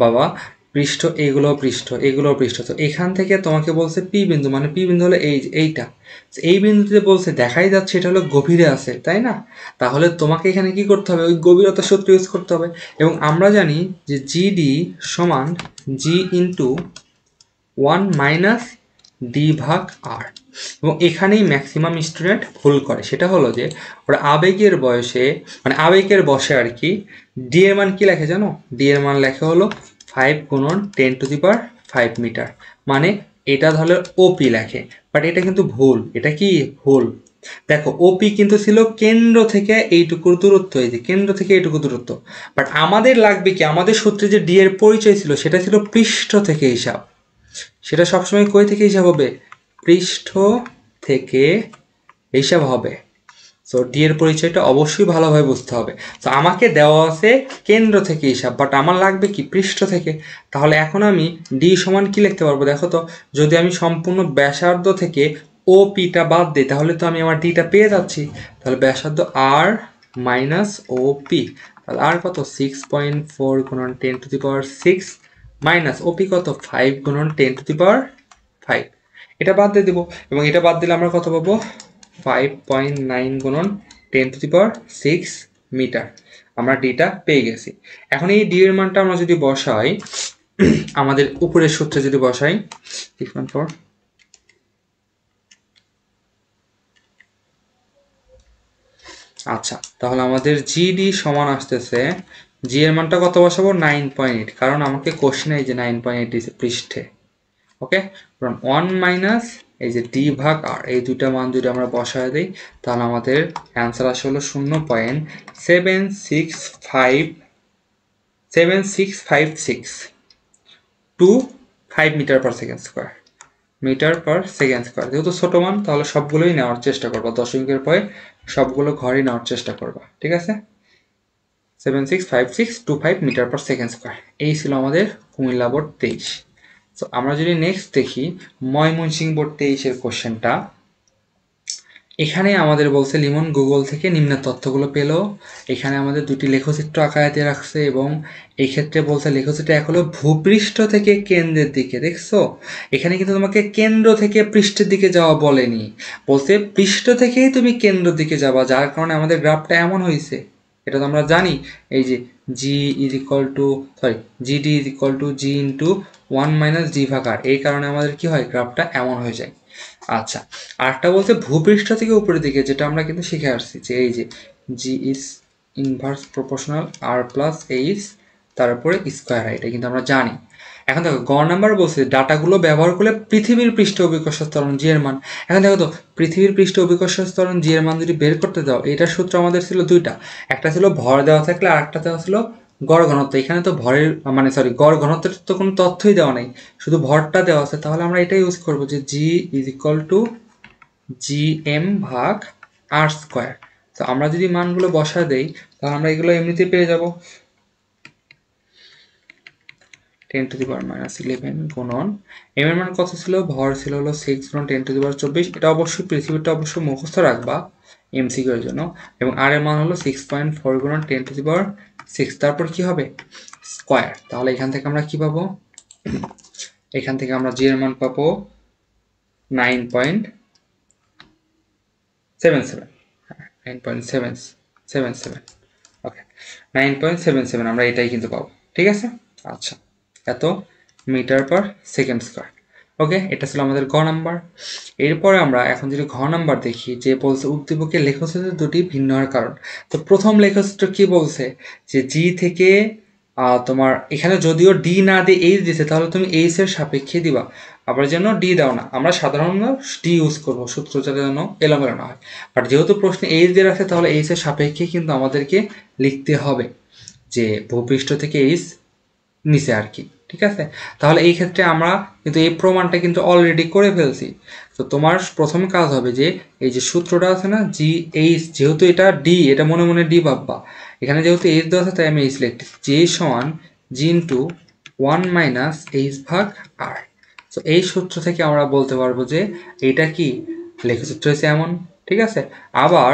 বাবা, পৃষ্ঠ এগুলো পৃষ্ঠ। তো এখান থেকে তোমাকে বলছে পি বিন্দু, মানে পি বিন্দু হলো এইটা। এই বিন্দুতে বলছে দেখাই যাচ্ছে এটা হলো গভীরে আছে, তাই না। তাহলে তোমাকে এখানে কি করতে হবে, ওই গভীরতা সূত্র ইউজ করতে হবে। এবং আমরা জানি যে জিডি সমান জি ইন্টু 1 মাইনাস ডি ভাগ আর। এবং এখানেই ম্যাক্সিমাম স্টুডেন্ট ভুল করে, সেটা হলো যে ওরা আবেগের বসে আর কি ডি এর মান কি লেখে জানো, ডি এর মান লেখে হলো 5 গুণন 10⁵ মিটার, মানে এটা ধরলে ওপি লেখে, বাট এটা কিন্তু ভুল। এটা কি ভুল, দেখো ওপি কিন্তু ছিল কেন্দ্র থেকে এইটুকুর দূরত্ব, এই যে কেন্দ্র থেকে এইটুকু দূরত্ব। বাট আমাদের লাগবে কি, আমাদের সূত্রে যে ডি এর পরিচয় ছিল সেটা ছিল পৃষ্ঠ থেকে হিসাব, সেটা সবসময় কই থেকে হিসাব হবে, পৃষ্ঠ থেকে হিসাব হবে। সো ডি এর পরিচয়টা অবশ্যই ভালোভাবে বুঝতে হবে। তো আমাকে দেওয়া আছে কেন্দ্র থেকে হিসাব, বাট আমার লাগবে কি পৃষ্ঠ থেকে। তাহলে এখন আমি ডি সমান কি লিখতে পারবো, দেখো তো, যদি আমি সম্পূর্ণ ব্যাসার্ধ থেকে ও পিটা বাদ দিই তাহলে তো আমি আমার ডিটা পেয়ে যাচ্ছি। তাহলে ব্যাসার্ধ আর মাইনাস ও পি, তাহলে আর কত 6.4 গুণন 10⁶ মাইনাস ওপি কত 5 গুণন 10⁵। এটা বাদ দিয়ে দেবো, এবং এটা বাদ দিলে আমরা কত পাবো 5.9 গুণন 10⁶ মিটার। আমরা ডিটা পেয়ে গেছি। এখন এই ডি এর মানটা আমরা যদি বসাই আমাদের উপরের সূত্রে যদি বসাই 6.4, আচ্ছা, তাহলে আমাদের জিডি সমান আসতেছে, জি এর মানটা কত বসাবো 9.8, কারণ আমাকে কোশ্চেনে এই যে 9.8 দিয়েছে পৃষ্ঠে। ওকে, 1 মাইনাস এই যে ডি ভাগ আর, এই দুইটা মান যদি আমরা বসায় দিই তাহলে আমাদের অ্যান্সার আসে হলো 0.7656 মিটার পার সেকেন্ড স্কোয়ার, যেহেতু ছোট মান তাহলে সবগুলোই নেওয়ার চেষ্টা করবা, দশমিকের পরে সবগুলো ঘরই নেওয়ার চেষ্টা করবা, ঠিক আছে। 765625 মিটার পার সেকেন্ড স্কোয়ার, এই ছিল আমাদের কুমিল্লা বোর্ড 23। তো আমরা যদি নেক্সট দেখি ময়মনসিংহ বোর্ড 23-এর কোশ্চেনটা, এখানে আমাদের বলছে লিমন গুগল থেকে নিম্ন তথ্যগুলো পেল। এখানে আমাদের দুটি লেখচিত্র আকারে রাখছে এবং এই ক্ষেত্রে বলছে লেখচিত্র এক হলো ভূপৃষ্ঠ থেকে কেন্দ্রের দিকে, দেখছো এখানে কিন্তু তোমাকে কেন্দ্র থেকে পৃষ্ঠের দিকে যাওয়া বলেনি, বলছে পৃষ্ঠ থেকেই তুমি কেন্দ্রের দিকে যাবা, যার কারণে আমাদের গ্রাফটা এমন হয়েছে। এটা তো আমরা জানি, এই যে GD is equal to G into 1 - জি ভাগ আর, এই কারণে আমাদের কি হয় গ্রাফটা এমন হয়ে যায়। আচ্ছা, আরেকটা বলছে ভূপৃষ্ঠ থেকে উপরের দিকে, যেটা আমরা কিন্তু শিখে আসছি যে এই যে G is inverse proportional R plus H তারপরে স্কোয়ার, এটা কিন্তু আমরা জানি। এখন দেখো গ নাম্বার বলছে ডাটাগুলো ব্যবহার করলে পৃথিবীর পৃষ্ঠ অভিকর্ষ ত্বরণ জি এর মান। এখন দেখো তো পৃথিবীর পৃষ্ঠ অভিকর্ষ ত্বরণ জি এর মান যদি বের করতে দাও, এটার সূত্র আমাদের ছিল দুইটা, একটা ছিল ভর দেওয়া থাকলে আর একটা দেওয়া ছিল গড় ঘনত্ব। এখানে তো ভরের গড় ঘনত্বের তো কোনো তথ্যই দেওয়া নেই, শুধু ভরটা দেওয়া আছে, তাহলে আমরা এটাই ইউজ করবো যে G is equal to G M ভাগ আর স্কোয়ার। তো আমরা যদি মানগুলো বসা দেই তাহলে আমরা এগুলো এমনিতেই পেয়ে যাব। 10⁻11 গুণন এম এর মান কত ছিল, ভর ছিল হলো 6 গুণন 10⁻24, এটা অবশ্যই পৃথিবীটা অবশ্যই মুখস্থ রাখবা এমসিকিউ এর জন্য, এবং আর এর মান হলো 6.4 গুণন 10⁻6, তারপর কি হবে স্কোয়ার। তাহলে এখান থেকে আমরা কি পাবো, এখান থেকে আমরা জি এর মান পাবো 9.77, ওকে 9.77 আমরা এটাই কিন্তু পাবো, ঠিক আছে। আচ্ছা, এত মিটার পার সেকেন্ড স্কোয়ার, ওকে এটা ছিল আমাদের গ নাম্বার। এরপরে আমরা এখন যদি ঘ নাম্বার দেখি, যে বলছে উদ্দীপকের লেখচিত্র দুটি ভিন্ন হওয়ার কারণ। তো প্রথম লেখচিত্র কি বলছে যে জি থেকে তোমার এখানে যদিও ডি না দিয়ে এইচ দিছে তাহলে তুমি এইচ এর সাপেক্ষে দিবা, আবার যেন ডি দাও না, আমরা সাধারণত ডি ইউজ করবো সূত্র যাতে যেন এলোমেলো না হয়। বাট যেহেতু প্রশ্নে এইচ দিয়ে রাখছে তাহলে এইচ এর সাপেক্ষে কিন্তু আমাদেরকে লিখতে হবে যে ভূপৃষ্ঠ থেকে এইচ নিচে আর কি, ঠিক আছে। তাহলে এই ক্ষেত্রে আমরা কিন্তু এই প্রমাণটা কিন্তু অলরেডি করে ফেলছি। তো তোমার প্রথম কাজ হবে যে এই যে সূত্রটা আছে না জি এইচ, যেহেতু এটা ডি, এটা মনে মনে ডি ভাববা, এখানে যেহেতু এইচ দেওয়া আছে তাই আমি এইচ লিখছি, জি সমান জি ইন্টু 1 - এইচ ভাগ আর। তো এই সূত্র থেকে আমরা বলতে পারবো যে এইটা কি লেখচিত্র হয়েছে এমন, ঠিক আছে। আবার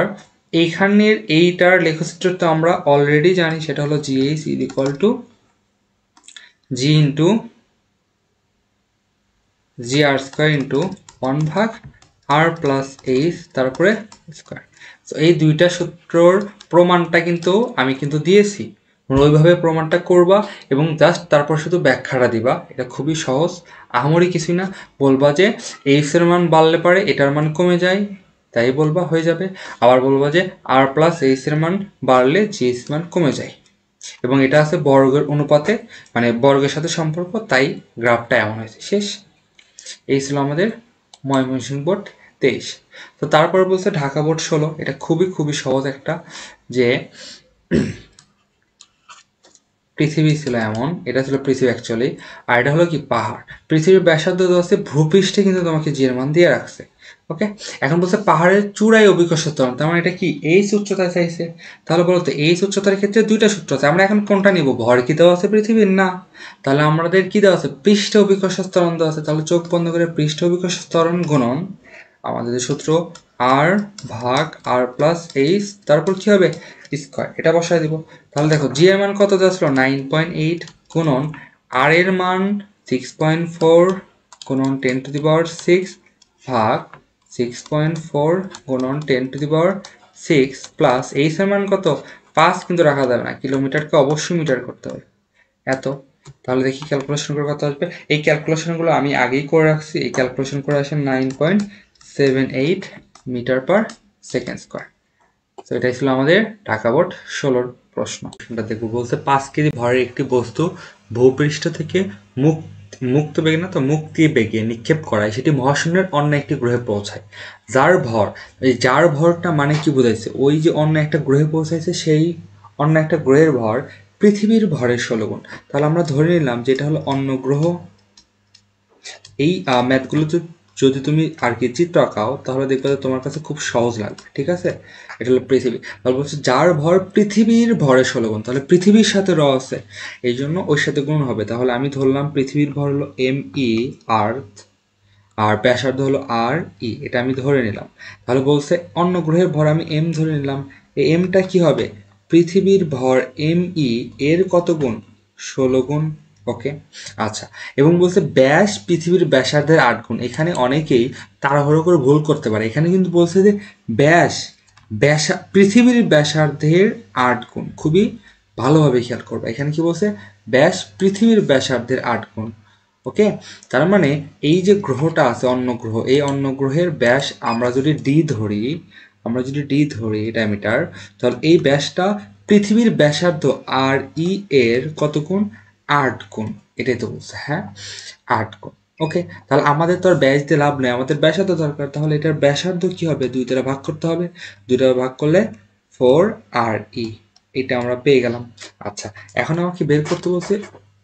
এইখানের এইটার লেখচিত্র তো আমরা অলরেডি জানি, সেটা হলো G H is equal to G into G R square into 1 ভাগ আর প্লাস এইচ তারপরে স্কোয়ার। তো এই দুইটা সূত্রর প্রমাণটা কিন্তু আমি কিন্তু দিয়েছি, ওইভাবে প্রমাণটা করবা এবং জাস্ট তারপর শুধু ব্যাখ্যাটা দিবা, এটা খুবই সহজ, আহামরি কিছুই না। বলবা যে এইচ এর মান বাড়লে পারে এটার মান কমে যায়, তাই বলবা হয়ে যাবে। আবার বলবা যে আর প্লাস এইচ এর মান বাড়লে জি এইচ মান কমে যায়, এবং এটা আছে বর্গের অনুপাতে, মানে বর্গের সাথে সম্পর্ক, তাই গ্রাফটা এমন হয়েছে। শেষ, এই ছিল আমাদের ময়মনসিংহ বোর্ড 23। তো তারপর বলছে ঢাকা বোর্ড 16, এটা খুবই খুবই সহজ একটা, যে পৃথিবী ছিল এমন, এটা ছিল পৃথিবী অ্যাকচুয়ালি, আর এটা হলো কি পাহাড়। পৃথিবীর ব্যাসার্ধ দেওয়া আছে, ভূপৃষ্ঠে কিন্তু তোমাকে জি এর মান দিয়ে রাখছে, ওকে। এখন বলছে পাহাড়ের চূড়ায় অভিকর্ষ ত্বরণ, তার মানে এটা কি এইচ উচ্চতায় চাইছে। তাহলে বলতো এইচ উচ্চতার ক্ষেত্রে দুইটা সূত্র আছে, আমরা এখন কোনটা নিব, ভর কি দেওয়া আছে পৃথিবীর না, তাহলে আমাদের কি দেওয়া আছে পৃষ্ঠ অভিকর্ষ ত্বরণ দেওয়া আছে, তাহলে চোখ বন্ধ করে পৃষ্ঠ অভিকর্ষ ত্বরণ গুণন আমাদের যে সূত্র আর ভাগ আর প্লাস এইচ তারপর কি হবে স্কোয়ার, এটা বসায় দিব। তাহলে দেখো জি এর মান কত দেওয়া ছিল 9.8 গুণন আর এর মান 6.4 গুণন 10⁻6 ভাগ 6.4 গুণন 10⁻6 প্লাস এইচ এর মান কত 5, কিন্তু রাখা যাবে না, কিলোমিটারকে অবশ্যই মিটার করতে হবে এত। তাহলে দেখি ক্যালকুলেশন করে কত আসবে, এই ক্যালকুলেশনগুলো আমি আগেই করে রাখছি, এই ক্যালকুলেশন করে আসেন 9.78 মিটার পার সেকেন্ড স্কোয়ার। তো এটাই ছিল আমাদের ঢাকা বোর্ড 16 প্রশ্ন। এটা দেখবো বলছে 5 কেজি ভরের একটি বস্তু ভূপৃষ্ঠ থেকে মুখ মুক্ত বেগে না তো মুক্তি বেগে নিক্ষেপ করায় সেটি মহাশূন্যের অন্য একটি গ্রহে পৌঁছায়। যার ভর, এই যার ভরটা মানে কি বোঝাইছে, ওই যে অন্য একটা গ্রহে পৌঁছাইছে সেই অন্য একটা গ্রহের ভর পৃথিবীর ভরের 16 গুণ। তাহলে আমরা ধরে নিলাম যে এটা হলো অন্য গ্রহ। এই ম্যাথগুলোতে যদি তুমি আর কি চিত্র আঁকাও তাহলে দেখবে যে তোমার কাছে খুব সহজ লাগবে, ঠিক আছে। এটা হলো পৃথিবী, তাহলে বলছে যার ভর পৃথিবীর ভরের 16 গুণ, তাহলে পৃথিবীর সাথে আছে এই জন্য ওর সাথে গুণ হবে। তাহলে আমি ধরলাম পৃথিবীর ভর হলো ME আর্থ, আর ব্যাসার্ধ হলো RE, এটা আমি ধরে নিলাম। তাহলে বলছে অন্য গ্রহের ভর আমি M ধরে নিলাম, এই এমটা কি হবে, পৃথিবীর ভর ME এর কত গুণ, 16 গুণ। ওকে, আচ্ছা। এবং বলছে ব্যাস পৃথিবীর ব্যাসার্ধের 8 গুণ। এখানে অনেকেই তাড়াহুড়ো করে ভুল করতে পারে, এখানে কিন্তু বলছে যে ব্যাস পৃথিবীর ব্যাসার্ধের 8 গুণ। খুবই ভালোভাবে খেয়াল করবে, এখানে কি বলছে, ব্যাস পৃথিবীর ব্যাসার্ধের 8 গুণ। ওকে, তার মানে এই যে গ্রহটা আছে অন্য গ্রহ, এই অন্য গ্রহের ব্যাস আমরা যদি ডি ধরি ডায়ামিটার, তাহলে এই ব্যাসটা পৃথিবীর ব্যাসার্ধ RE এর কত গুণ, 8 গুণ। এটাই তো বলছে, হ্যাঁ 8 গুণ। ওকে, তাহলে আমাদের তো আর ব্যাস দিয়ে লাভ নেই, আমাদের ব্যাসার্ধ দরকার। তাহলে এটার ব্যাসার্ধ কি হবে, 2 দ্বারা ভাগ করতে হবে, 2 দ্বারা ভাগ করলে 4RE, এটা আমরা পেয়ে গেলাম। আচ্ছা, এখন আমাকে বের করতে বলছে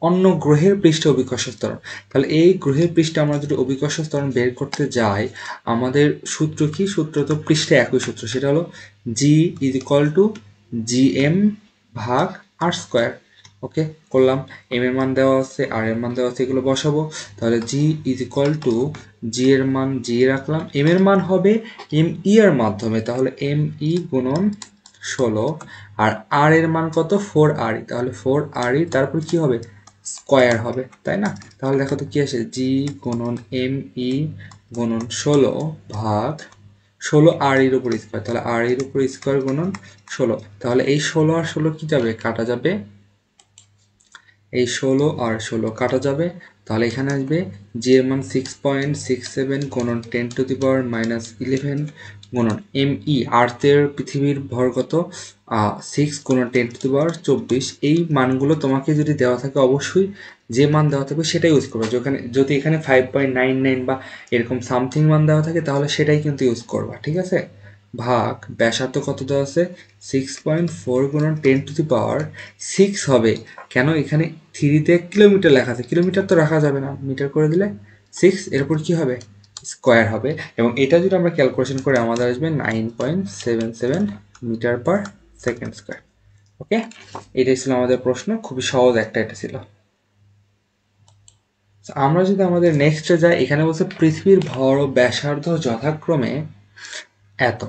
অন্য গ্রহের পৃষ্ঠে অভিকর্ষ ত্বরণ। তাহলে এই গ্রহের পৃষ্ঠে আমরা যদি অভিকর্ষ ত্বরণ বের করতে যাই, আমাদের সূত্র কি, সূত্র তো পৃষ্ঠে একই সূত্র, সেটা হলো G=GM ভাগ R²। ওকে, করলাম। এম এর মান দেওয়া আছে, আর এর মান দেওয়া আছে, এগুলো বসাবো। তাহলে G এর মান জি রাখলাম, এম এর মান হবে ME এর মাধ্যমে, তাহলে ME গুণন 16, আর আর এর মান কত, 4RE, তাহলে 4RE তারপর কি হবে, স্কয়ার হবে, তাই না। তাহলে দেখো তো কি আসে, G গুণন ME গুণন 16 ভাগ 16 RE এর উপর স্কয়ার, তাহলে RE এর উপর স্কয়ার গুণন 16। তাহলে এই 16 আর 16 কি যাবে, কাটা যাবে, এই 16 আর 16 কাটা যাবে। তাহলে এখানে আসবে জি এর মান 6.67 গুণন 10⁻11 গুণন ME, আর্থের পৃথিবীর ভর কত, 6 গুণন 10⁻24। এই মানগুলো তোমাকে যদি দেওয়া থাকে অবশ্যই যে মান দেওয়া থাকবে সেটাই ইউজ করবে। যদি এখানে 5.99 বা এরকম সামথিং মান দেওয়া থাকে তাহলে সেটাই কিন্তু ইউজ করবা, ঠিক আছে। ভাগ ব্যাসার্ধ কত দেওয়া আছে, 6.4 গুণন 10⁻6 হবে। কেন, এখানে 3-তে কিলোমিটার লেখা আছে, কিলোমিটার তো রাখা যাবে না, মিটার করে দিলে 6, এরপর কি হবে, স্কয়ার হবে। এবং এটা যদি আমরা ক্যালকুলেশন করে আমাদের আসবে 9.77 মিটার পার সেকেন্ড স্কয়ার। ওকে, এটাই ছিল আমাদের প্রশ্ন, খুবই সহজ একটা এটা ছিল। আমরা যদি আমাদের নেক্সটে যাই, এখানে বলছে পৃথিবীর ভর ও ব্যাসার্ধ যথাক্রমে এত।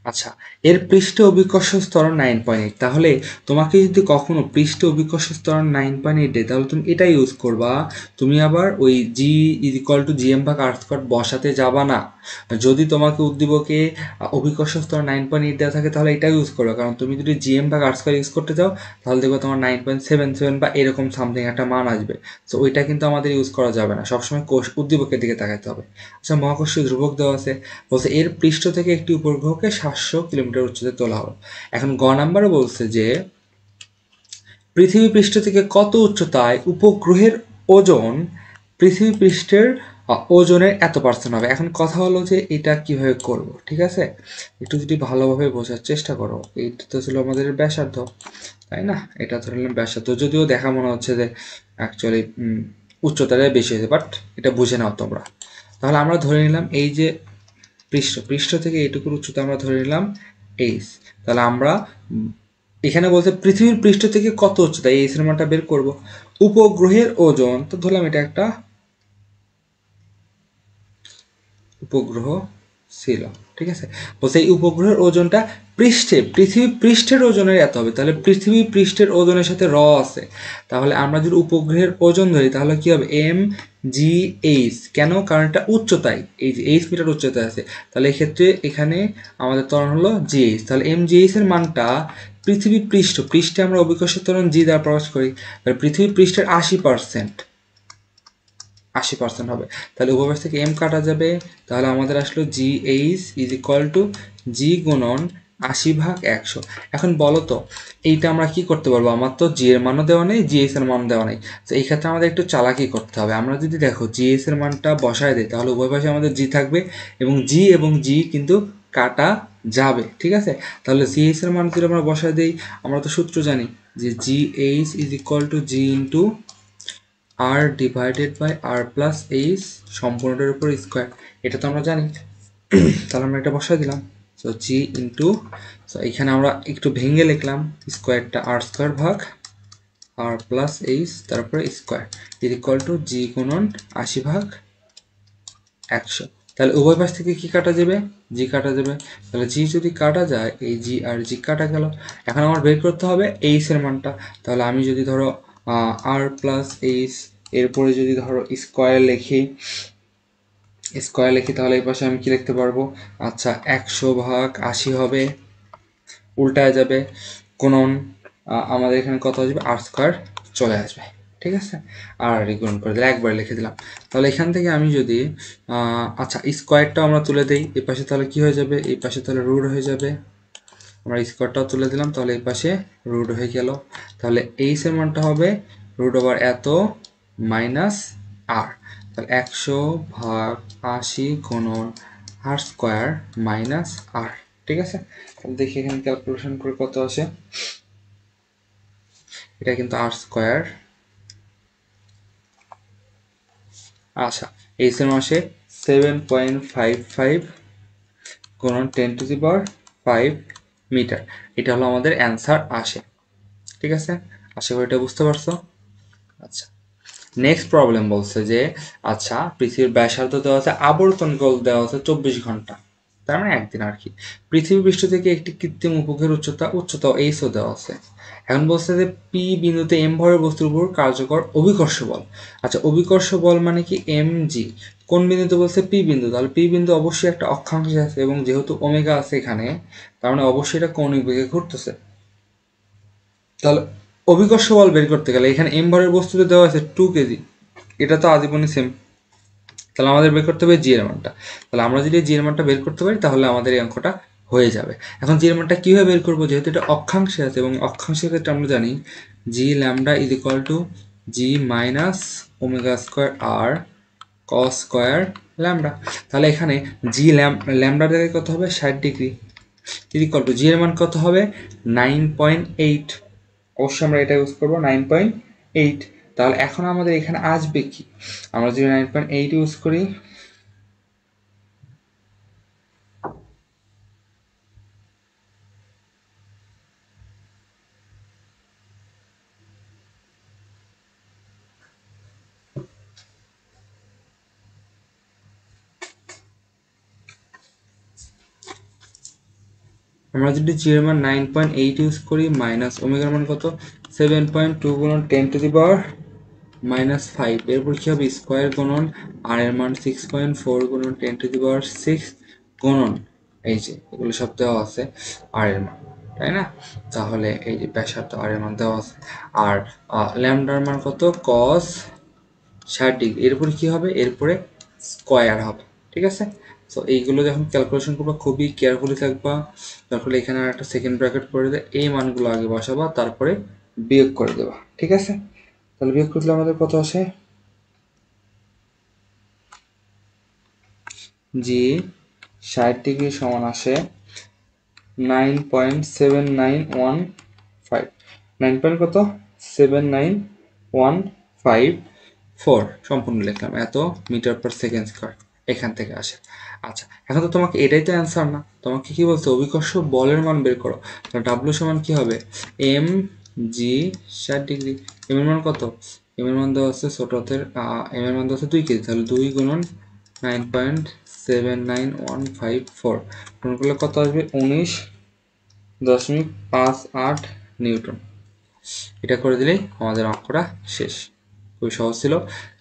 আচ্ছা, এর পৃষ্ঠে অভিকর্ষ ত্বরণ 9.8। তাহলে তোমাকে যদি কখনো পৃষ্ঠে অভিকর্ষ ত্বরণ 9.8 দেয় তাহলে তুমি এটা ইউজ করবা, তুমি আবার ওই G=GM ভাগ R² বসাতে যাবা না। যদি তোমাকে উদ্দীপকে অভিকর্ষ ত্বরণ 9.8 দেওয়া থাকে তাহলে এটা ইউজ করবে, কারণ তুমি যদি GM ভাগ R² ইউজ করতে যাও তাহলে দেখবে তোমার 9.77 বা এরকম সামথিং একটা মান আসবে। তো ওইটা কিন্তু আমাদের ইউজ করা যাবে না, সবসময় উদ্দীপকের দিকে তাকাতে হবে। আচ্ছা, মহাকর্ষীয় ধ্রুবক দেওয়া আছে, বলছে এর পৃষ্ঠ থেকে একটি উপগ্রহকে 700 কিলোমিটার উচ্চতায় তোলা হলো। এখন গ নাম্বারে বলছে যে পৃথিবী পৃষ্ঠ থেকে কত উচ্চতায় উপগ্রহের ওজন পৃথিবী পৃষ্ঠের ওজনের এত পার্সেন্ট হবে। এখন কথা হলো যে এটা কিভাবে করব, ঠিক আছে, একটু যদি ভালোভাবে বোঝার চেষ্টা করো। এইটা তো ছিল আমাদের ব্যাসার্ধ, তাই না, এটা ধরলাম ব্যাসার্ধ, যদিও দেখা মনে হচ্ছে যে অ্যাকচুয়ালি উচ্চতাটাই বেশি হয়েছে, বাট এটা বুঝে নাও তোমরা। তাহলে আমরা ধরে নিলাম এই যে পৃষ্ঠ থেকে এইটুকুর উচ্চতা আমরা ধরে নিলাম এইচ। তাহলে আমরা এখানে বলছে পৃথিবীর পৃষ্ঠ থেকে কত উচ্চতা, এই সিনেমাটা বের করব। উপগ্রহের ওজন, তো ধরলাম এটা একটা উপগ্রহ ছিল, ঠিক আছে। বলছে এই উপগ্রহের ওজনটা পৃথিবী পৃষ্ঠের ওজনের এত হবে, তাহলে পৃথিবী পৃষ্ঠের ওজনের সাথে আছে। তাহলে আমরা যদি উপগ্রহের ওজন ধরি তাহলে কি হবে, MGH। কেন, কারণ এটা উচ্চতায়, এই যে 8 মিটার উচ্চতায় আছে, তাহলে এক্ষেত্রে এখানে আমাদের ত্বরণ হলো GH। তাহলে MGH এর মানটা পৃথিবী পৃষ্ঠে আমরা অভিকর্ষ ত্বরণ G দ্বারা প্রকাশ করি, তাহলে পৃথিবী পৃষ্ঠের 80% হবে। তাহলে উভয় পাশ থেকে M কাটা যাবে, তাহলে আমাদের আসলো GH = G গুণন 80/100। এখন বলো তো এইটা আমরা কি করতে পারবো, আমার তো জি এর মানও দেওয়া নেই, জিএস এর মান দেওয়া নেই। তো এই ক্ষেত্রে আমাদের একটু চালাকি করতে হবে। আমরা যদি দেখো জিএস এর মানটা বসায় দিই তাহলে উভয় পাশে আমাদের জি থাকবে এবং জি কিন্তু কাটা যাবে, ঠিক আছে। তাহলে জিএস এর মান যদি আমরা বসায় দিই, আমরা তো সূত্র জানি যে G H is equal to G into R divided by R plus H সম্পূর্ণটার উপর স্কোয়ার, এটা তো আমরা জানি। তাহলে আমরা এটা বসায় দিলাম। সো জি ইন্টু, সো এখানে আমরা একটু ভেঙে লিখলাম স্কোয়ারটা আর স্কোয়ার ভাগ আর প্লাস এইচ তারপরে স্কোয়ার ইজ ইকুয়াল টু জি গুণন 80/100। তাহলে উভয় পাশ থেকে কি কাটা যাবে, জি কাটা যাবে। তাহলে জি যদি কাটা যায়, এই জি আর জি কাটা গেল। এখন আমার বের করতে হবে এইচ এর মানটা। তাহলে আমি যদি ধরো আর প্লাস এইচ এরপরে যদি ধরো স্কোয়ার লিখি তাহলে এই পাশে আমি কি লিখতে পারবো, আচ্ছা 100/80 হবে, উল্টায় যাবে, গুণন আমাদের এখানে কত আসবে আর স্কোয়ার চলে আসবে, ঠিক আছে। আর গুণন করে দিলে একবার লিখে দিলাম। তাহলে এখান থেকে আমি যদি আচ্ছা স্কোয়ারটা আমরা তুলে দিই এই পাশে, তাহলে কি হয়ে যাবে, এই পাশে তাহলে রুট হয়ে যাবে। আমরা স্কোয়ারটাও তুলে দিলাম, তাহলে এই পাশে রুট হয়ে গেল। তাহলে এইচ এর মানটা হবে রুট ওভার এত মাইনাস আর, তাহলে 100/80 গুণন আর স্কোয়ার মাইনাস আর, ঠিক আছে। তাহলে দেখি এখানে ক্যালকুলেশন করে কত আসে, এটা কিন্তু আর স্কোয়ার। আচ্ছা এইচ এর মাসে 7.55 গুণন 10⁵ মিটার, এটা হলো আমাদের অ্যান্সার আসে, ঠিক আছে। আশা করি এটা বুঝতে পারছো। আচ্ছা নেক্সট প্রবলেম বলছে যে আচ্ছা পৃথিবীর ব্যাসার্ধ দেওয়া আছে, আবর্তন কাল দেওয়া আছে 24 ঘন্টা, তার মানে একদিন আর কি। পৃথিবী পৃষ্ঠ থেকে একটি কৃত্রিম উপগ্রহের উচ্চতা এইচও দেওয়া আছে। এখন বলছে যে পি বিন্দুতে এম ভরের বস্তুর উপর কার্যকর অভিকর্ষ বল। আচ্ছা অভিকর্ষ বল মানে কি এম জি, কোন বিন্দুতে বলছে পি বিন্দু, তাহলে পি বিন্দু অবশ্যই একটা অক্ষাংশে আছে এবং যেহেতু ওমেগা আছে এখানে, তার মানে অবশ্যই এটা কৌণিক বেগে ঘুরতেছে। তাহলে অভিকর্ষ বল বের করতে গেলে এখানে এম ভরের বস্তুতে দেওয়া আছে 2 কেজি, এটা তো আজীবনই সেম। তাহলে আমাদের বের করতে হবে জি এর মানটা। তাহলে আমরা যদি জি এর মানটা বের করতে পারি তাহলে আমাদের এই অঙ্কটা হয়ে যাবে। এখন জি এর মানটা কীভাবে বের করবো, যেহেতু এটা অক্ষাংশে আছে এবং অক্ষাংশের ক্ষেত্রে আমরা জানি G lambda is equal to G minus omega square R cos square lambda. তাহলে এখানে জি ল্যামডার জায়গায় কত হবে 60° ইজ ইকুয়াল টু জি এর মান কত হবে 9.8, অবশ্যই আমরা এটা ইউজ করবো 9.8। তাহলে এখন আমাদের এখানে আসবে কি, আমরা যদি 9.8 ইউজ করি, আমরা যদি জি এর মান 9.8 ইউজ করি মাইনাস ওমেগার মান কত 7.2 গুণন 10⁻⁻5, এরপর কি হবে স্কোয়ার গুণন আর এর মান 6.4 গুণন 10⁻6 গুণন এই যে এগুলো সব দেওয়া আছে আর এর মান, তাই না। তাহলে এই যে ব্যাসার্ধ আর এর মান দেওয়া আছে, আর ল্যামডার মান কত কস 60°, এরপরে কি হবে, এরপরে স্কোয়ার হবে, ঠিক আছে। সো এইগুলো যখন ক্যালকুলেশন করবা খুবই কেয়ারফুলি থাকবা। তারপরে এখানে আর একটা সেকেন্ড ব্র্যাকেট করে দেয়, এই মানগুলো আগে বসাবা তারপরে বিয়োগ করে দেবা, ঠিক আছে। তাহলে বিয়োগ করলে আমাদের কত আসে, জি 60° সমান আসে 9.7915, 9 পয়েন্ট কত 7915 সম্পূর্ণ লিখলাম, এত মিটার পার সেকেন্ড স্কোয়ার এখান থেকে আসে। আচ্ছা এখন তো তোমাকে এটাই তো অ্যান্সার না, তোমাকে কি বলছে অভিকর্ষ বলের মান বের করো। তাহলে ডাব্লু সমান কি হবে এম জি 60°, এম এর মান কত, এম এর মান দেওয়া আছে ছোট হাতের এম এর মান দেওয়া আছে 2 কেজি, তাহলে 2 গুণন 9.79154 গুণ করলে কত আসবে 19.58 নিউটন। এটা করে দিলেই আমাদের অঙ্কটা শেষ, খুবই সহজ ছিল।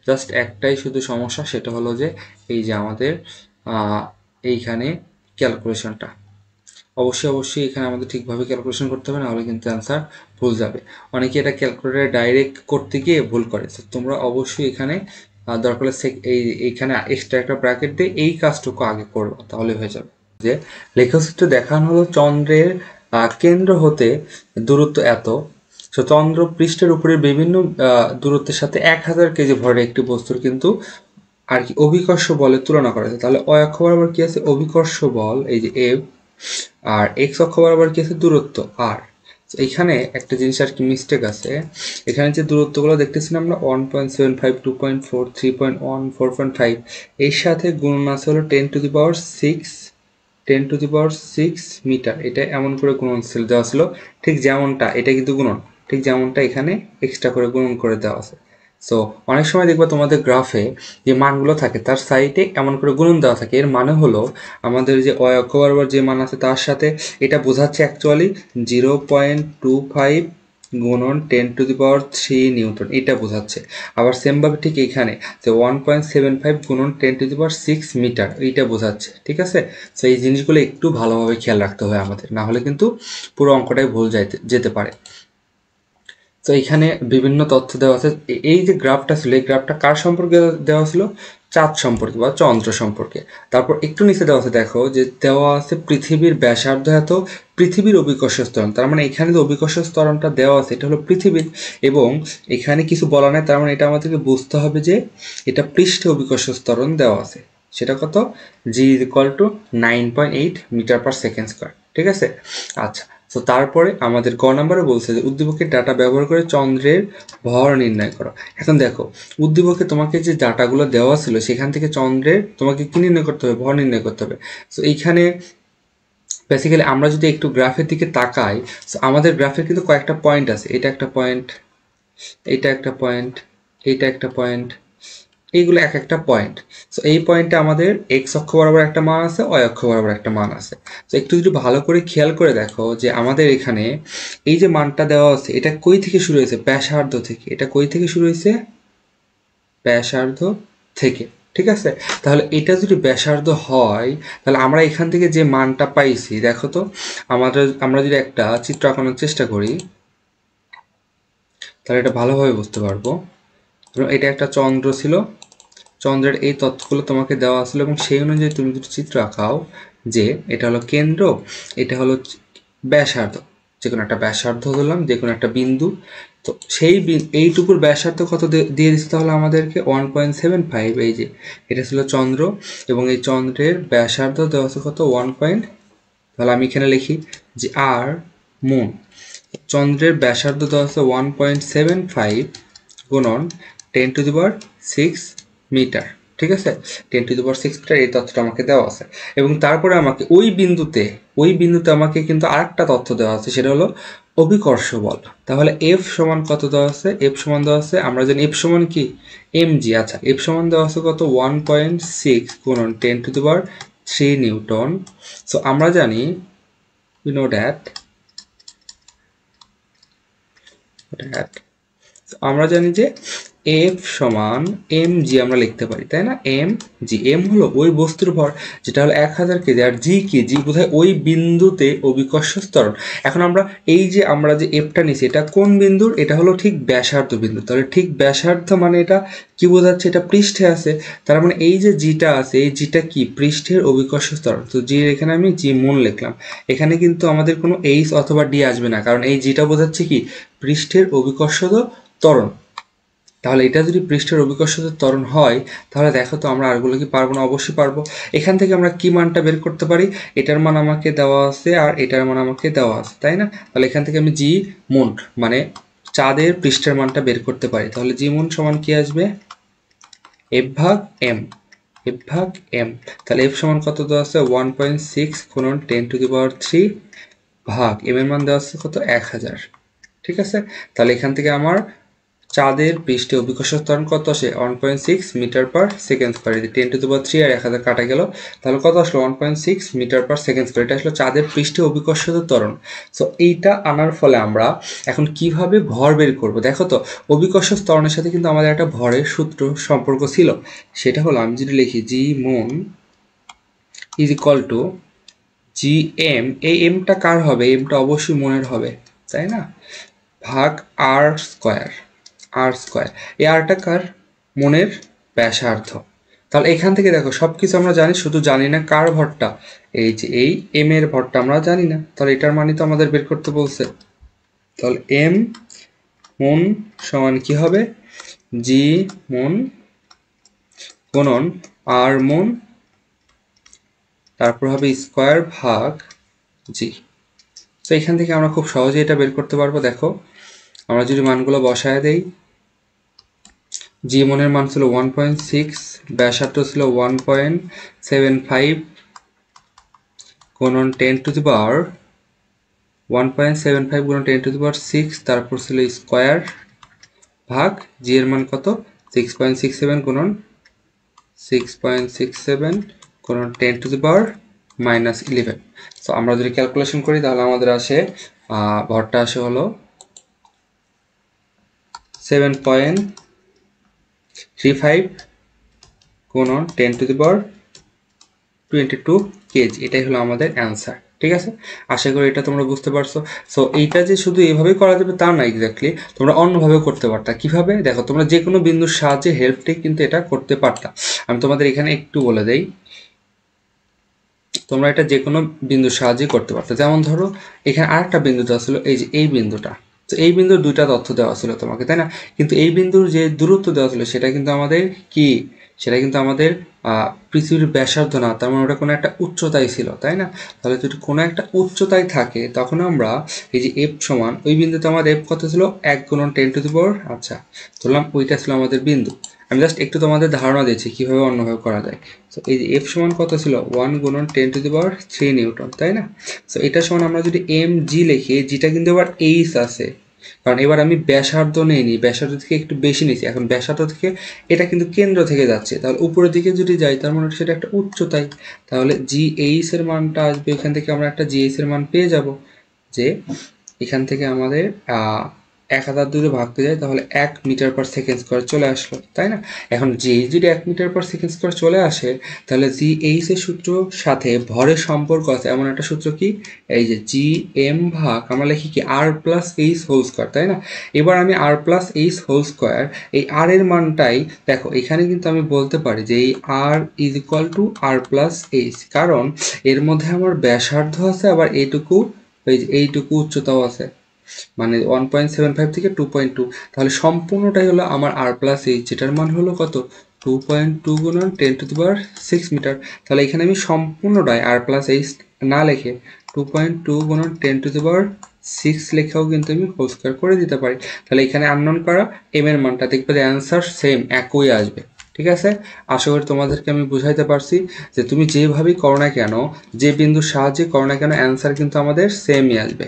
জাস্ট একটাই শুধু সমস্যা, সেটা হলো যে এই যে আমাদের এইখানে ক্যালকুলেশনটা অবশ্যই এখানে আমাদের ঠিকভাবে ক্যালকুলেশন করতে হবে, নাহলে কিন্তু অ্যান্সার ভুল যাবে। অনেকে এটা ক্যালকুলেটারে ডাইরেক্ট করতে গিয়ে ভুল করে, তো তোমরা অবশ্যই এখানে দরকার হলে এইখানে এক্সট্রা একটা ব্র্যাকেট দিয়ে এই কাজটুকু আগে করবো, তাহলে হয়ে যাবে। যে লেখচিত্রে দেখানো হলো চন্দ্রের কেন্দ্র হতে দূরত্ব এত, তো চন্দ্র পৃষ্ঠের উপরে বিভিন্ন দূরত্বের সাথে 1000 কেজি ভরের একটি বস্তুর কিন্তু আর কি অভিকর্ষ বলের তুলনা করা যায়। তাহলে অ অক্ষ বরাবর কি আছে অভিকর্ষ বল এই যে এফ, আর এক্স অক্ষ বরাবর কি আছে দূরত্ব আর। এইখানে একটা জিনিস আর কি মিস্টেক আছে, এখানে যে দূরত্বগুলো দেখতেছি আমরা 1.75, 2.4, 3.1, 4.5 এর সাথে গুণন আছে হলো 10 to the power 6 মিটার। এটা এমন করে গুণন দেওয়া ছিল ঠিক যেমনটা, এটা কিন্তু গুণন ঠিক যেমনটা এখানে এক্সট্রা করে গুণন করে দেওয়া আছে। সো অনেক সময় দেখবা তোমাদের গ্রাফে যে মানগুলো থাকে তার সাইডে এমন করে গুণন দেওয়া থাকে, এর মানে হলো আমাদের যে অক্ষ বরাবর যে মান আছে তার সাথে এটা বোঝাচ্ছে অ্যাকচুয়ালি 0.25 গুণন 10 to the power 3 নিউটন, এটা বোঝাচ্ছে। আবার সেমভাবে ঠিক এখানে যে 1.75 গুণন 10 to the power 6 মিটার, এইটা বোঝাচ্ছে। ঠিক আছে, তো এই জিনিসগুলো একটু ভালোভাবে খেয়াল রাখতে হবে আমাদের, না হলে কিন্তু পুরো অঙ্কটাই ভুল যেতে পারে। তো এখানে বিভিন্ন তথ্য দেওয়া আছে। এই যে গ্রাফটা ছিল এই গ্রাফটা কার সম্পর্কে দেওয়া ছিল, চাঁদ সম্পর্কে বা চন্দ্র সম্পর্কে। তারপর একটু নিচে দেওয়া আছে, দেখো যে দেওয়া আছে পৃথিবীর ব্যাসার্ধ এত, পৃথিবীর অভিকর্ষ ত্বরণ। তার মানে এখানে যে অভিকর্ষ ত্বরণটা দেওয়া আছে এটা হলো পৃথিবীর, এবং এখানে কিছু বলা নাই, তার মানে এটা আমাদেরকে বুঝতে হবে যে এটা পৃষ্ঠে অভিকর্ষ ত্বরণ দেওয়া আছে। সেটা কত, g = 9.8 metre per second square. ঠিক আছে, আচ্ছা। তো তারপরে আমাদের গ নাম্বারে বলছে যে উদ্দীপকের ডাটা ব্যবহার করে চন্দ্রের ভর নির্ণয় করো। এখন দেখো উদ্দীপকে তোমাকে যে ডাটাগুলো দেওয়া ছিল সেখান থেকে চন্দ্রের তোমাকে কি নির্ণয় করতে হবে, ভর নির্ণয় করতে হবে। তো এইখানে বেসিক্যালি আমরা যদি একটু গ্রাফের দিকে তাকাই, তো আমাদের গ্রাফের কিন্তু কয়েকটা পয়েন্ট আছে, এটা একটা পয়েন্ট, এইটা একটা পয়েন্ট, এইটা একটা পয়েন্ট, এইগুলো এক একটা পয়েন্ট। সো এই পয়েন্টে আমাদের এক্স অক্ষ বরাবর একটা মান আছে, ওয়াই অক্ষ বরাবর একটা মান আছে। তো একটু যদি ভালো করে খেয়াল করে দেখো যে আমাদের এখানে এই যে মানটা দেওয়া আছে এটা কই থেকে শুরু হয়েছে, ব্যাসার্ধ থেকে। এটা কই থেকে শুরু হয়েছে, ব্যাসার্ধ থেকে। ঠিক আছে, তাহলে এটা যদি ব্যাসার্ধ হয় তাহলে আমরা এখান থেকে যে মানটা পাইছি, দেখো তো আমরা যদি একটা চিত্র আঁকানোর চেষ্টা করি তাহলে এটা ভালোভাবে বুঝতে পারবো। এটা একটা চন্দ্র ছিল, চন্দ্রের এই তথ্যগুলো তোমাকে দেওয়া আসলে, এবং সেই অনুযায়ী তুমি যদি চিত্র আঁকাও যে এটা হলো কেন্দ্র, এটা হলো ব্যাসার্ধ, যে কোনো একটা ব্যাসার্ধ ধরলাম, যে কোনো একটা বিন্দু। তো সেই এইটুকুর ব্যাসার্ধ কত দিয়ে দিচ্ছে তাহলে আমাদেরকে 1.75। এই যে এটা ছিল চন্দ্র, এবং এই চন্দ্রের ব্যাসার্ধ দেওয়া আছে কত 1. তাহলে আমি এখানে লিখি যে আর মুন, চন্দ্রের ব্যাসার্ধ দেওয়া আছে 1.75 গুণন 10 to the power 6 মিটার। ঠিক আছে, 10 to the power 6 মিটার এই তথ্যটা আমাকে দেওয়া আছে। এবং তারপরে আমাকে ওই বিন্দুতে আমাকে কিন্তু আরেকটা তথ্য দেওয়া আছে, সেটা হলো অভিকর্ষ বল। তাহলে এফ সমান কত দেওয়া আছে, এফ সমান দেওয়া আছে, আমরা জানি এফ সমান কি mg। আচ্ছা, এফ সমান দেওয়া আছে কত 1.6 গুণন 10 to the power 3 Newton. So আমরা জানি we know that আমরা জানি যে এফ সমান এম জি আমরা লিখতে পারি, তাই না। এম জি, এম হলো ওই বস্তুর ভর যেটা হলো 1000 কেজি, আর জি কি, জি বোধহয় ওই বিন্দুতে অভিকর্ষ ত্বরণ। এখন আমরা যে এফটা নিছি এটা কোন বিন্দুর, এটা হলো ঠিক ব্যাসার্ধ বিন্দু। তাহলে ঠিক ব্যাসার্ধ মানে এটা কি বোঝাচ্ছে, এটা পৃষ্ঠে আছে। তার মানে এই যে জিটা আছে, এই জিটা কি পৃষ্ঠের অভিকর্ষ ত্বরণ। তো জি এখানে আমি জি মন লিখলাম। এখানে কিন্তু আমাদের কোনো এইচ অথবা ডি আসবে না, কারণ এই জিটা বোঝাচ্ছে কি পৃষ্ঠের অভিকর্ষ ত্বরণ। তাহলে এটা যদি পৃষ্ঠের অভিকর্ষ ত্বরণ হয় তাহলে দেখো তো আমরা আরগুলো কি পারবো না, অবশ্যই পারবো। এখান থেকে আমরা কি মানটা বের করতে পারি, এটার মান আমাকে দেওয়া আছে আর এটার মান আমাকে দেওয়া আছে, তাই না। তাহলে এখান থেকে আমি জি মুন মানে চাঁদের পৃষ্ঠের মানটা বের করতে পারি। তাহলে জি মুন সমান কি আসবে, এফ ভাগ এম, এফ ভাগ এম। তাহলে এফ সমান কত দেওয়া আছে 1.6 গুণন 10 to the power 3 ভাগ এম এর মান দেওয়া আছে কত 1000। ঠিক আছে, তাহলে এখান থেকে আমার চাঁদের পৃষ্ঠে অভিকর্ষ ত্বরণ কত আসে 1.6 metre per second square. 10 to the power 3 আর 1000 কাটা গেল, তাহলে কত আসলো 1.6 মিটার পার সেকেন্ড স্কোয়ার। এটা আসলো চাঁদের পৃষ্ঠে অভিকর্ষ ত্বরণ। সো এইটা আনার ফলে আমরা এখন কিভাবে ভর বের করব, দেখো তো অভিকর্ষ ত্বরণের সাথে কিন্তু আমাদের একটা ভরের সূত্র সম্পর্ক ছিল। সেটা হলো আমি যদি লিখি G moon is equal to G M, এই এমটা কার হবে, এমটা অবশ্যই মনের হবে, তাই না, ভাগ আর স্কোয়ার, আর স্কোয়ার। এই আরটা কার, মনের ব্যাসার্ধ। তাহলে এখান থেকে দেখো সব কিছু আমরা জানি, শুধু জানি না কার ভরটা, এই যে এই এম এর ভরটা আমরা জানি না। তাহলে এটার মানে তো আমাদের বের করতে বলছে। তাহলে এম মন সমান কি হবে, জি মন গুণন আর মন, তারপর হবে স্কোয়ার ভাগ জি। তো এখান থেকে আমরা খুব সহজে এটা বের করতে পারবো। দেখো আমরা যদি মানগুলো বসায় দেই, জি মনের মান ছিল 1.6, ব্যাসার্ধ ছিল 1.75 গুণন 10 টু দি পাওয়ার 1.75 গুণন 10 টু দি পাওয়ার 6, তারপর ছিল স্কোয়ার ভাগ জি এর মান কত 6.67 গুণন 6.67 গুণন 10 টু দি পাওয়ার -11। সো আমরা যদি ক্যালকুলেশন করি তাহলে আমাদের আসে ভরটা আসে হলো 7.35 গুণন 10 টু দি পাওয়ার 22 কেজি। এটাই হলো আমাদের অ্যান্সার। ঠিক আছে, আশা করি এটা তোমরা বুঝতে পারছো। সো এইটা যে শুধু এভাবেই করা যাবে তা না, এক্স্যাক্টলি তোমরা অন্যভাবে করতে পারতা। কিভাবে দেখো, তোমরা যে কোনো বিন্দুর সাহায্যে হেল্পটেই কিন্তু এটা করতে পারতা। আমি তোমাদের এখানে একটু বলে দেই, তোমরা এটা যে কোনো বিন্দুর সাহায্যে করতে পারতো। যেমন ধরো এখানে আরেকটা বিন্দু দেওয়া ছিল, এই যে এই বিন্দুটা। তো এই বিন্দুর দুইটা তথ্য দেওয়া ছিল তোমাকে, তাই না? কিন্তু এই বিন্দুর যে দূরত্ব দেওয়া ছিল সেটা কিন্তু আমাদের কি, সেটা কিন্তু আমাদের পৃথিবীর ব্যাসার্ধ না, তার মানে ওটা কোনো একটা উচ্চতায় ছিল, তাই না? তাহলে যদি কোনো একটা উচ্চতায় থাকে তখন আমরা এই যে এফ সমান, ওই বিন্দুতে আমাদের এফ কত ছিল 1 গুণন 10 টু দি পাওয়ার, আচ্ছা ধরলাম ওইটা ছিল আমাদের বিন্দু। আমি জাস্ট একটু তোমাদের ধারণা দিয়েছি কীভাবে অন্যভাবে করা যায়। সো এই যে এফ সমান কত ছিল 1 গুণন 10 টু দি পাওয়ার 3 নিউটন, তাই না? সো এটা সমান আমরা যদি এম জি লিখি, জিটা কিন্তু এবার এইচ আছে, কারণ এবার আমি ব্যাসার্ধ নিইনি, ব্যাসার্ধ থেকে একটু বেশি নিয়েছি। এখন ব্যাসার্ধ থেকে এটা কিন্তু কেন্দ্র থেকে যাচ্ছে, তাহলে উপরের দিকে যদি যাই তার মানে সেটা একটা উচ্চতায়। তাহলে জি এইচ এর মানটা আসবে, এখান থেকে আমরা একটা জি এইচ এর মান পেয়ে যাব, যে এখান থেকে আমাদের 1002 ভাগতে যায় তাহলে 1 মিটার পার সেকেন্ড স্কোয়ার চলে আসলো, তাই না? এখন জি যদি 1 মিটার পার সেকেন্ড স্কোয়ার চলে আসে, তাহলে জি এইচ এর সূত্র সাথে ভরের সম্পর্ক আছে এমন একটা সূত্র কি, এই যে জি এম ভাগ আমরা লিখি কি আর প্লাস এইচ হোল স্কোয়ার, তাই না? এবার আমি আর প্লাস এইচ হোল স্কোয়ার, এই আর এর মানটাই দেখো এখানে কিন্তু আমি বলতে পারি যে এই R is equal to R plus H, কারণ এর মধ্যে আমার ব্যাসার্ধ আছে, আবার এইটুকু এইটুকু উচ্চতাও আছে, মানে 1.75 থেকে 2.2, তাহলে সম্পূর্ণটাই হলো আমার আর প্লাস এইচ, যেটার মান হলো কত 2.2 গুণন 10 টু দি পাওয়ার 6 মিটার। তাহলে এখানে আমি সম্পূর্ণটাই আর প্লাস এইচ না লিখে 2.2 গুণন 10 টু দি পাওয়ার 6 লেখাও কিন্তু আমি হোল স্কয়ার করে দিতে পারি। তাহলে এখানে আননোন করা এম এর মানটা দেখবে অ্যান্সার সেম একই আসবে। ঠিক আছে, আশা করি তোমাদেরকে আমি বুঝাইতে পারছি যে তুমি যেভাবেই করো না কেন, যে বিন্দুর সাহায্যে করো না কেন, অ্যান্সার কিন্তু আমাদের সেমই আসবে।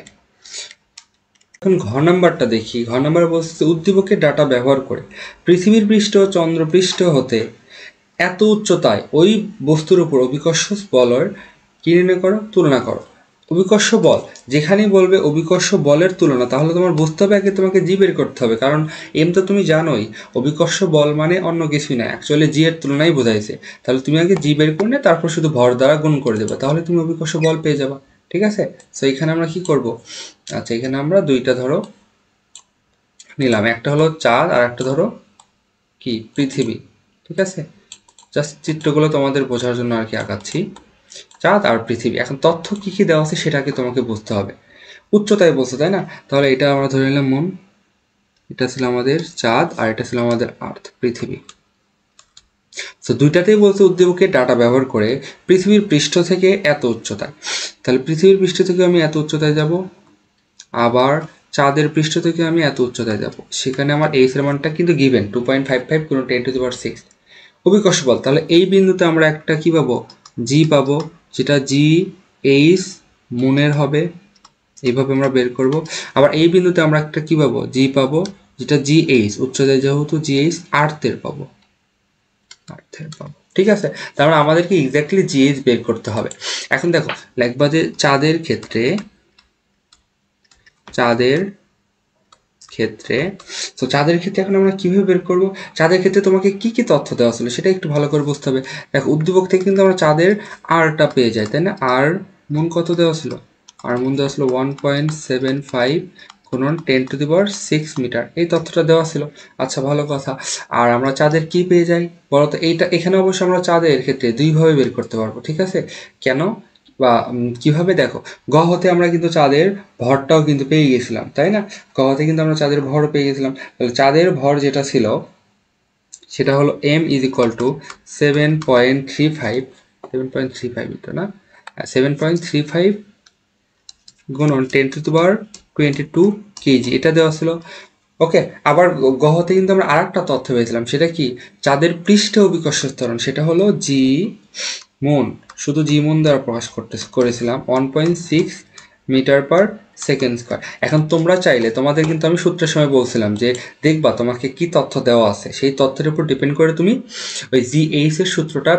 এখন ঘ নাম্বারটা দেখি। ঘ নাম্বার বলছে উদ্দীপকের ডাটা ব্যবহার করে পৃথিবীর পৃষ্ঠ ও চন্দ্রপৃষ্ঠ হতে এত উচ্চতায় ওই বস্তুর উপর অভিকর্ষ বলের কি নির্ণয় করো, তুলনা করো। অভিকর্ষ বল যেখানেই বলবে অভিকর্ষ বলের তুলনা, তাহলে তোমার বুঝতে হবে আগে তোমাকে জি বের করতে হবে, কারণ এম তো তুমি জানোই অভিকর্ষ বল মানে অন্য কিছুই না, অ্যাকচুয়ালি জি এর তুলনাই বোঝাইছে। তাহলে তুমি আগে জি বের করে তারপর শুধু ভর দ্বারা গুণ করে দেবে, তাহলে তুমি অভিকর্ষ বল পেয়ে যাবা। ঠিক আছে, সো এখানে আমরা কি করব, আচ্ছা এখানে আমরা দুইটা ধরো নিলাম, একটা হলো চাঁদ আর একটা ধরো কি পৃথিবী। ঠিক আছে, জাস্ট চিত্রগুলো তোমাদের বোঝার জন্য আর কি আঁকাচ্ছি, চাঁদ আর পৃথিবী। এখন তথ্য কি কি দেওয়া আছে সেটাকে তোমাকে বুঝতে হবে। উচ্চতায় বলছে তাই না, তাহলে এটা আমরা ধরে নিলাম মন, এটা ছিল আমাদের চাঁদ আর এটা ছিল আমাদের আর্থ পৃথিবী। তো দুইটাতেই বলছে উদ্দীপকের ডাটা ব্যবহার করে পৃথিবীর পৃষ্ঠ থেকে এত উচ্চতায়, তাহলে পৃথিবীর পৃষ্ঠ থেকে আমি এত উচ্চতায় যাব, আবার চাঁদের পৃষ্ঠ থেকে আমি এত উচ্চতায় যাব, সেখানে আমার এইচ এর মানটা কিন্তু গিভেন 2.55 × 10 টু দি পাওয়ার 6 অভিকর্ষ বল। তাহলে এই বিন্দুতে আমরা একটা কি পাবো, জি পাবো, যেটা জি এইচ মুনের হবে, এইভাবে আমরা বের করব। আবার এই বিন্দুতে আমরা একটা কি পাবো, জি পাবো, যেটা জি এইচ উচ্চতায় যেহেতু জি এইচ আর্থের পাবো, আর্থের পাবো। ঠিক আছে, তারপরে আমাদেরকে এক্স্যাক্টলি জি এইচ বের করতে হবে। এখন দেখো লেখবা যে চাঁদের ক্ষেত্রে তো চাঁদের ক্ষেত্রে এখন আমরা কিভাবে বের করব, চাঁদের ক্ষেত্রে তোমাকে কি কি তথ্য দেওয়া ছিল সেটা একটু ভালো করে বুঝতে হবে। দেখো উদ্দীপক থেকে কিন্তু আমরা চাঁদের আরটা পেয়ে যাই, তাই না? আর মন কত দেওয়া ছিল, আর মন দেওয়া ছিল 1.75 গুণন 10⁶ মিটার, এই তথ্যটা দেওয়া ছিল। আচ্ছা, ভালো কথা। আর আমরা চাঁদের কি পেয়ে যাই বলতো? এইটা এখানে অবশ্য আমরা চাঁদের ক্ষেত্রে দুইভাবে বের করতে পারবো, ঠিক আছে? কেন বা কিভাবে? দেখো, গ হতে আমরা কিন্তু চাঁদের ভরটাও কিন্তু পেয়ে গেছিলাম, তাই না? গ হতে কিন্তু আমরা চাঁদের ভরও পেয়ে গেছিলাম। তাহলে চাঁদের ভর যেটা ছিল সেটা হলো m is equal to 7.35, 7.35 metre না, 7.35 গুণন 10⁻²2 কেজি, এটা দেওয়া ছিল। ওকে, আবার গহতে কিন্তু আমরা আরেকটা তথ্য পেয়েছিলাম, সেটা কি? চাঁদের পৃষ্ঠে অভিকর্ষ ত্বরণ, সেটা হলো জি মুন, শুধু জি মুন দ্বারা প্রকাশ করেছিলাম 1.6 মিটার পার সেকেন্ড স্কোয়ার। এখন তোমরা চাইলে, তোমাদের কিন্তু আমি সূত্রের সময় বলছিলাম যে দেখবা তোমাকে কি তথ্য দেওয়া আছে, সেই তথ্যের উপর ডিপেন্ড করে তুমি ওই জিএইচ এর সূত্রটা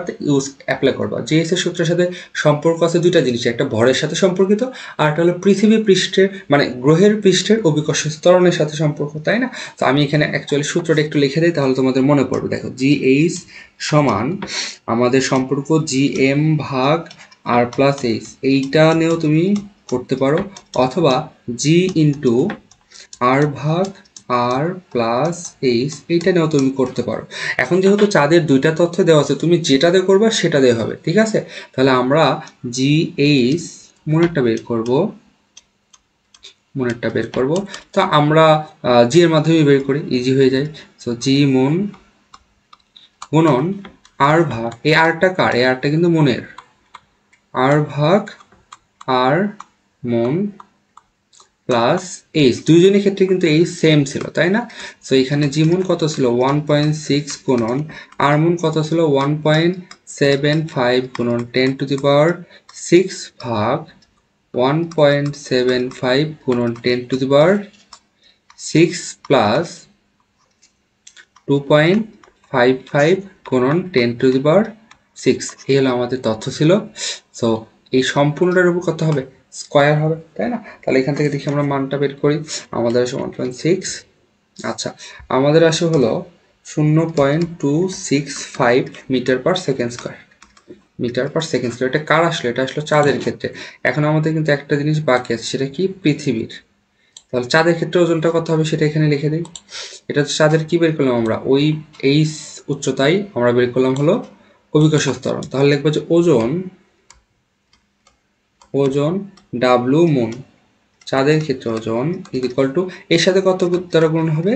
অ্যাপ্লাই করবা। জিএইচ এর সূত্রের সাথে সম্পর্ক আছে দুইটা জিনিস, একটা ভরের সাথে সম্পর্কিত, আর একটা হলো পৃথিবী পৃষ্ঠের মানে গ্রহের পৃষ্ঠের অভিকর্ষ ত্বরণের সাথে সম্পর্ক, তাই না? তো আমি এখানে অ্যাকচুয়ালি সূত্রটা একটু লিখে দিই, তাহলে তোমাদের মনে পড়বে। দেখো, জিএইচ সমান আমাদের সম্পর্ক জিএম ভাগ আর প্লাস এইচ, এইটা নিয়েও তুমি করতে পারো, অথবা জি ইন্টু আর ভাগ আর প্লাস এইচ, এইটা নিয়েও তুমি করতে পারো। এখন যেহেতু চাঁদের দুইটা তথ্য দেওয়া আছে, তুমি যেটা দিয়ে করবা সেটা দিয়ে হবে, ঠিক আছে? তাহলে আমরা জি এইচ মনেরটা বের করব। তো আমরা জি এর মাধ্যমে বের করি, ইজি হয়ে যায়। সো জি মন গুণন আর ভাগ, এই আরটা কার? এই আরটা কিন্তু মনের, আর ভাগ আর মন প্লাস এইচ, দুইজনের ক্ষেত্রে কিন্তু এইচ সেম ছিল, তাই না? সো এখানে জি মন কত ছিল? 1.6 গুণন আর মন কত ছিল? 1.75 গুণন 10⁶ ভাগ 1.75 গুণন 10⁶ প্লাস 2.55 গুণন 10⁶, এই হলো আমাদের তথ্য ছিল। সো এই সম্পূর্ণটার উপর কত হবে? স্কোয়ার হবে, তাই না? তাহলে এখান থেকে দেখি আমরা মানটা বের করি। আমাদের আসে 1.6, আচ্ছা আমাদের আসে হলো 0.265 metre per second square, metre per second square. এটা কার আসলো? এটা আসলো চাঁদের ক্ষেত্রে। এখন আমাদের কিন্তু একটা জিনিস বাকি আছে, সেটা কি? পৃথিবীর। তাহলে চাঁদের ক্ষেত্রে ওজনটা কত হবে সেটা এখানে লিখে দিই। এটা চাঁদের কি বের করলাম আমরা? ওই এই উচ্চতায় আমরা বের করলাম হলো অভিকর্ষ ত্বরণ। তাহলে লিখবো যে ওজন ডাব্লু মুন, চাঁদের ক্ষেত্রে ওজন ইজ ইকুয়াল টু, এর সাথে কত দ্বারা গুণ হবে?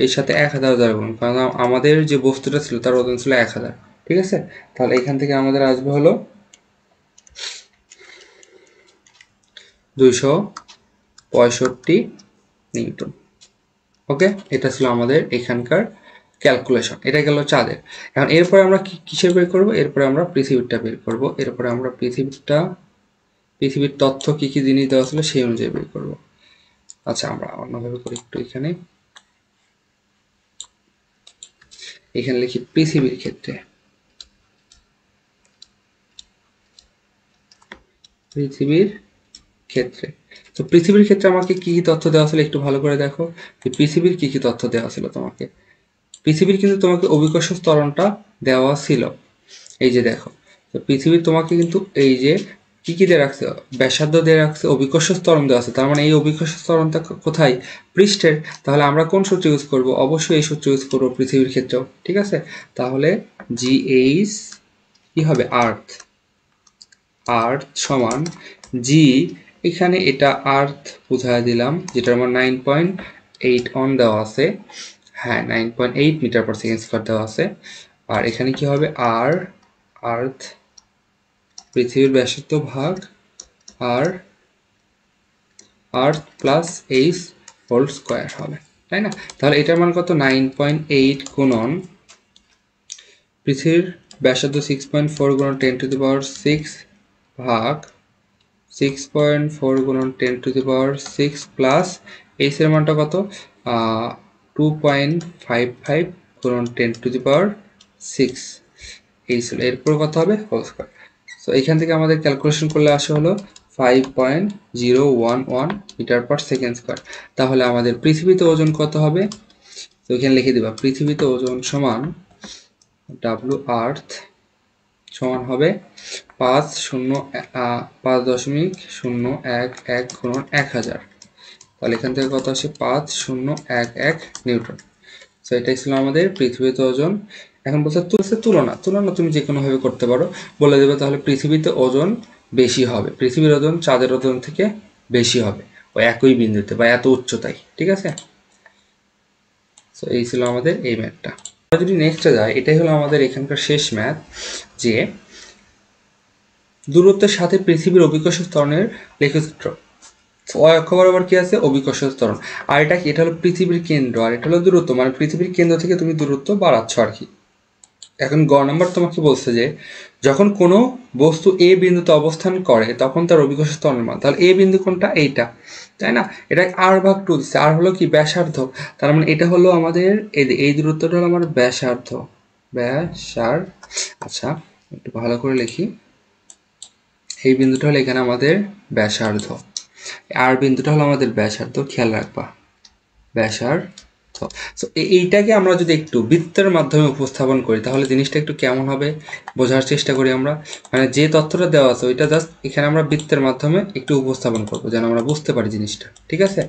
এর সাথে 1000 দ্বারা গুণ, কারণ আমাদের যে বস্তুটা ছিল তার ওজন ছিল 1000, ঠিক আছে? তাহলে এখান থেকে আমাদের আসবে হলো 265 নিউটন। ওকে, এটা ছিল আমাদের এখানকার ক্যালকুলেশন। এটা গেল চাঁদের। এখন এরপরে আমরা কিসের বের করব? এরপরে আমরা পৃথিবীরটা বের করব। এরপরে আমরা পৃথিবীর তথ্য কি কি জিনিস দেওয়া ছিল সেই অনুযায়ী বের করব। আচ্ছা, আমরা অন্যভাবে করি একটু। এখানে লিখি পৃথিবীর ক্ষেত্রে, তো পৃথিবীর ক্ষেত্রে আমাকে কি কি তথ্য দেওয়া ছিল একটু ভালো করে দেখো। যে পৃথিবীর কি কি তথ্য দেওয়া ছিল তোমাকে? পৃথিবীর কিন্তু তোমাকে অভিকর্ষ ত্বরণটা দেওয়া ছিল, এই যে দেখো। তো পৃথিবীর তোমাকে কিন্তু এই যে কি কি দিয়ে রাখছে? ব্যাসার্ধ দিয়ে রাখছে, অভিকর্ষ ত্বরণ দেওয়া আছে, তার মানে এই অভিকর্ষ ত্বরণটা কোথায়? পৃষ্ঠের। তাহলে আমরা কোন সূত্র ইউজ করব? অবশ্যই এই সূত্র ইউজ করবো পৃথিবীর ক্ষেত্রেও, ঠিক আছে? তাহলে জিএইচ কি হবে? আর্থ সমান জি, এখানে এটা আর্থ বুঝায় দিলাম, যেটার আমার 9.8 অন দেওয়া আছে, হ্যাঁ 9.8 মিটার পার সেকেন্ড স্কোয়ার দেওয়া আছে। আর এখানে কি হবে? আর্থ পৃথিবীর ব্যাসার্ধ ভাগ আর আর্থ প্লাস এইচ হোল স্কোয়ার হবে, তাই না? তাহলে এটার মান কত? 9.8 গুণন পৃথিবীর ব্যাসার্ধ 6.4 গুণন 10⁶ ভাগ 6.4 গুণন 10⁶ প্লাস এইচ এর মানটা কত? 2.55 গুণন 10⁶, এই ছিল। এরপর কত হবে? Whole square. সো এখান থেকে আমাদের ক্যালকুলেশন করলে আসে হলো 5.011 মিটার পার সেকেন্ড স্কোয়ার। তাহলে আমাদের পৃথিবীতে ওজন কত হবে? তো এখানে লিখে দিবা, পৃথিবীতে ওজন সমান ডাব্লু আর্থ সমান হবে 5.011 গুণন 1000। তাহলে এখান থেকে কত আসে 5011 নিউটন। সো এটাই ছিল আমাদের পৃথিবীতে ওজন। এখন বলছে তুলনা তুলনা তুমি যে কোনোভাবে করতে পারো, বলে দেবে তাহলে পৃথিবীতে ওজন বেশি হবে, পৃথিবীর ওজন চাঁদের ওজন থেকে বেশি হবে ওই একই বিন্দুতে বা এত উচ্চতায়, ঠিক আছে। সো এই ছিল আমাদের এই ম্যাথটা। আমরা যদি নেক্সটে যাই, এটাই হলো আমাদের এখানকার শেষ ম্যাথ, যে দূরত্বের সাথে পৃথিবীর অভিকর্ষ ত্বরণের লেখচিত্র। অক্ষ বরাবর কি আছে? অভিকর্ষ ত্বরণ। আর এটা কি? এটা হলো পৃথিবীর কেন্দ্র, আর এটা হলো দূরত্ব, মানে পৃথিবীর কেন্দ্র থেকে তুমি দূরত্ব বাড়াচ্ছ আর কি। এখন গ নাম্বার তোমাকে বলছে যে যখন কোনো বস্তু এ বিন্দুতে অবস্থান করে তখন তার অভিকর্ষ ত্বরণের মান। তাহলে এ বিন্দু কোনটা? এইটা, তাই না? এটা r/2 দিচ্ছে। আর হলো কি? ব্যাসার্ধ। তার মানে এটা হলো আমাদের এই দূরত্বটা হলো আমার ব্যাসার্ধ। আচ্ছা, একটু ভালো করে লিখি। এই বিন্দুটা হলো এখানে আমাদের ব্যাসার্ধ, আর বিন্দুটা হলো আমাদের ব্যাসার্ধ, খেয়াল রাখবা ব্যাসার্ধ। সো এইটাকে আমরা যদি একটু বৃত্তের মাধ্যমে উপস্থাপন করি তাহলে জিনিসটা একটু কেমন হবে বোঝার চেষ্টা করি আমরা। মানে যে তথ্যটা দেওয়া আছে ওইটা জাস্ট এখানে আমরা বৃত্তের মাধ্যমে একটু উপস্থাপন করবো যেন আমরা বুঝতে পারি জিনিসটা, ঠিক আছে।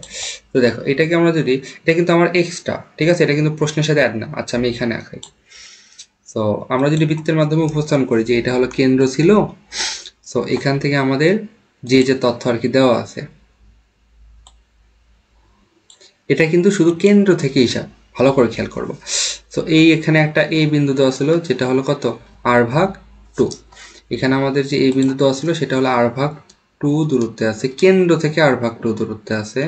তো দেখো এটাকে আমরা যদি, এটা কিন্তু আমার এক্সট্রা, ঠিক আছে, এটা কিন্তু প্রশ্নের সাথে অ্যাড না। আচ্ছা আমি এখানে আঁকাই। সো আমরা যদি বৃত্তের মাধ্যমে উপস্থাপন করি যে এটা হলো কেন্দ্র ছিল, সো এখান থেকে আমাদের যে যে তথ্য আর কি দেওয়া আছে, এটা কিন্তু শুধু কেন্দ্র থেকে হিসাব, ভালো করে খেয়াল করবো। তো এই এখানে একটা এ বিন্দু দেওয়া ছিল যেটা হলো কত? r/2। এখানে আমাদের যে এই বিন্দু দেওয়া ছিল সেটা হলো r/2 দূরত্বে আছে, কেন্দ্র থেকে r/2 দূরত্বে আছে,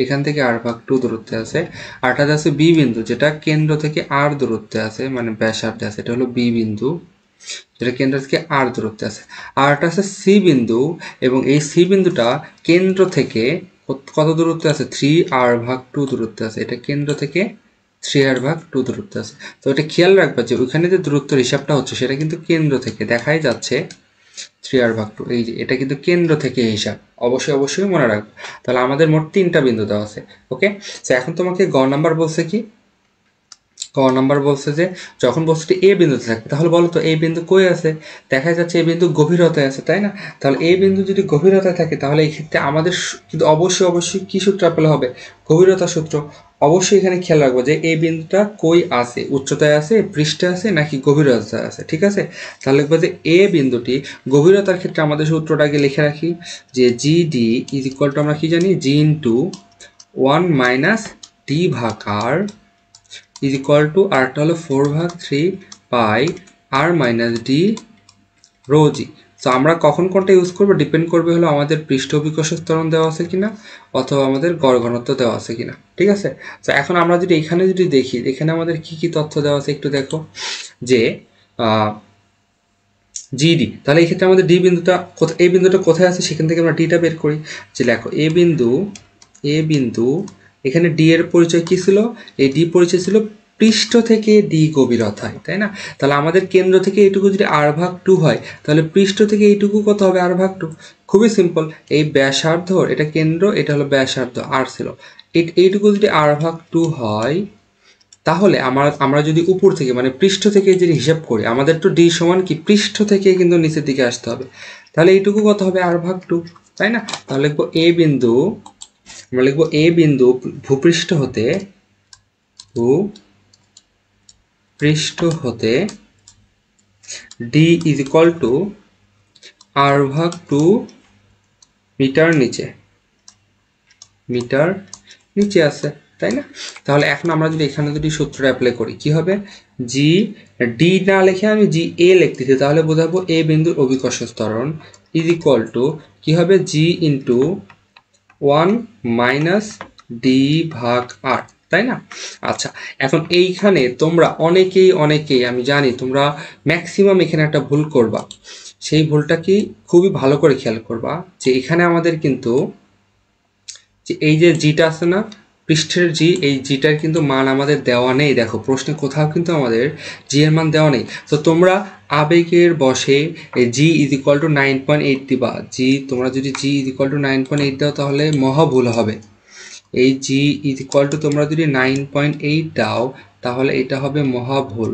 এখান থেকে r/2 দূরত্বে আছে। আরটা আছে বি বিন্দু যেটা কেন্দ্র থেকে r দূরত্বে আছে, মানে ব্যাসার্ধে আছে, এটা হলো বি বিন্দু যেটা কেন্দ্র থেকে r দূরত্বে আছে। আরটা আছে সি বিন্দু, এবং এই সি বিন্দুটা কেন্দ্র থেকে কত দূরত্বে আছে? 3r/2 দূরত্বে আছে, এটা কেন্দ্র থেকে 3r/2 দূরত্বে আছে। তো এটা খেয়াল রাখবা যে ওইখানে যে দূরত্বের হিসাবটা হচ্ছে সেটা কিন্তু কেন্দ্র থেকে দেখাই যাচ্ছে 3r/2, এই যে এটা কিন্তু কেন্দ্র থেকে হিসাব, অবশ্যই মনে রাখবো। তাহলে আমাদের মোট 3টা বিন্দু দেওয়া আছে। ওকে, তো এখন তোমাকে গ নাম্বার বলছে কি? ক নাম্বার বলছে যে যখন বস্তুটি এ বিন্দুতে থাকবে, তাহলে বলো তো এই বিন্দু কই আছে? দেখা যাচ্ছে এই বিন্দু গভীরতায় আছে, তাই না? তাহলে এই বিন্দু যদি গভীরতায় থাকে তাহলে এই ক্ষেত্রে আমাদের কিন্তু অবশ্যই কি সূত্র অ্যাপ্লাই হবে? গভীরতা সূত্র। অবশ্যই এখানে খেয়াল রাখবো যে এই বিন্দুটা কই আছে, উচ্চতায় আছে, পৃষ্ঠে আছে, নাকি গভীরতায় আছে, ঠিক আছে। তাহলে লিখবো যে এ বিন্দুটি গভীরতার ক্ষেত্রে আমাদের সূত্রটাকে লিখে রাখি যে জিডি ইজ ইকুয়াল টু, আমরা কি জানি, জি ইন্টু 1 - ডি ভাগ আর ইজ ইকুয়াল টু, আরটা হলো 4/3 pi R minus D rho জি। তো আমরা কখন কোনটা ইউজ করবো ডিপেন্ড করবে হলো আমাদের পৃষ্ঠ অভিকর্ষ ত্বরণ দেওয়া আছে কিনা অথবা আমাদের গড় ঘনত্ব দেওয়া আছে কিনা, ঠিক আছে। তো এখন আমরা যদি এখানে যদি দেখি এখানে আমাদের কি কি তথ্য দেওয়া আছে একটু দেখো, যে জিডি, তাহলে এই ক্ষেত্রে আমাদের ডি বিন্দুটা কোথায়, এই বিন্দুটা কোথায় আছে সেখান থেকে আমরা ডিটা বের করি। যে দেখো এ বিন্দু এখানে ডি এর পরিচয় কি ছিল? এই ডি পরিচয় ছিল পৃষ্ঠ থেকে ডি গভীরতায়, তাই না? তাহলে আমাদের কেন্দ্র থেকে এইটুকু যদি r/2 হয় তাহলে পৃষ্ঠ থেকে এইটুকু কত হবে? r/2। খুবই সিম্পল, এই ব্যাসার্ধ, এটা কেন্দ্র, এটা হলো ব্যাসার্ধ, আর ছিল এইটুকু যদি r/2 হয় তাহলে আমরা যদি উপর থেকে মানে পৃষ্ঠ থেকে যদি হিসাব করি আমাদের তো ডি সমান কি পৃষ্ঠ থেকে কিন্তু নিচের দিকে আসতে হবে, তাহলে এইটুকু কত হবে? r/2, তাই না? তাহলে লিখবো এ বিন্দু, আমরা লিখবো এ বিন্দু ভূপৃষ্ঠ হতে D is equal to r/2 metre নিচে আছে, তাই না? তাহলে এখন আমরা যদি এখানে যদি সূত্রটা অ্যাপ্লাই করি কি হবে? জি ডি না লিখে আমি জি এ লিখতেছি, তাহলে বোঝাবো এ বিন্দুর অভিকর্ষ ত্বরণ ইজ ইকুয়াল টু কি হবে? জি ইন্টু 1 - ডি ভাগ আর, তাই না? আচ্ছা, এখন এইখানে তোমরা অনেকেই আমি জানি তোমরা ম্যাক্সিমাম এখানে একটা ভুল করবা। সেই ভুলটা কি? খুবই ভালো করে খেয়াল করবা যে এখানে আমাদের কিন্তু যে এই যে জিটা আছে না, পৃষ্ঠের জি, এই জিটার কিন্তু মান আমাদের দেওয়া নেই। দেখো প্রশ্নে কোথাও কিন্তু আমাদের জি এর মান দেওয়া নেই। তো তোমরা আবেগের বশে এই জি ইজ ইকুয়াল টু 9.8 দিবা। জি তোমরা যদি জি ইজ ইকুয়াল টু 9.8 দাও তাহলে মহা ভুল হবে। এই জি ইজ ইকুয়াল টু তোমরা যদি 9.8 দাও তাহলে এটা হবে মহা ভুল।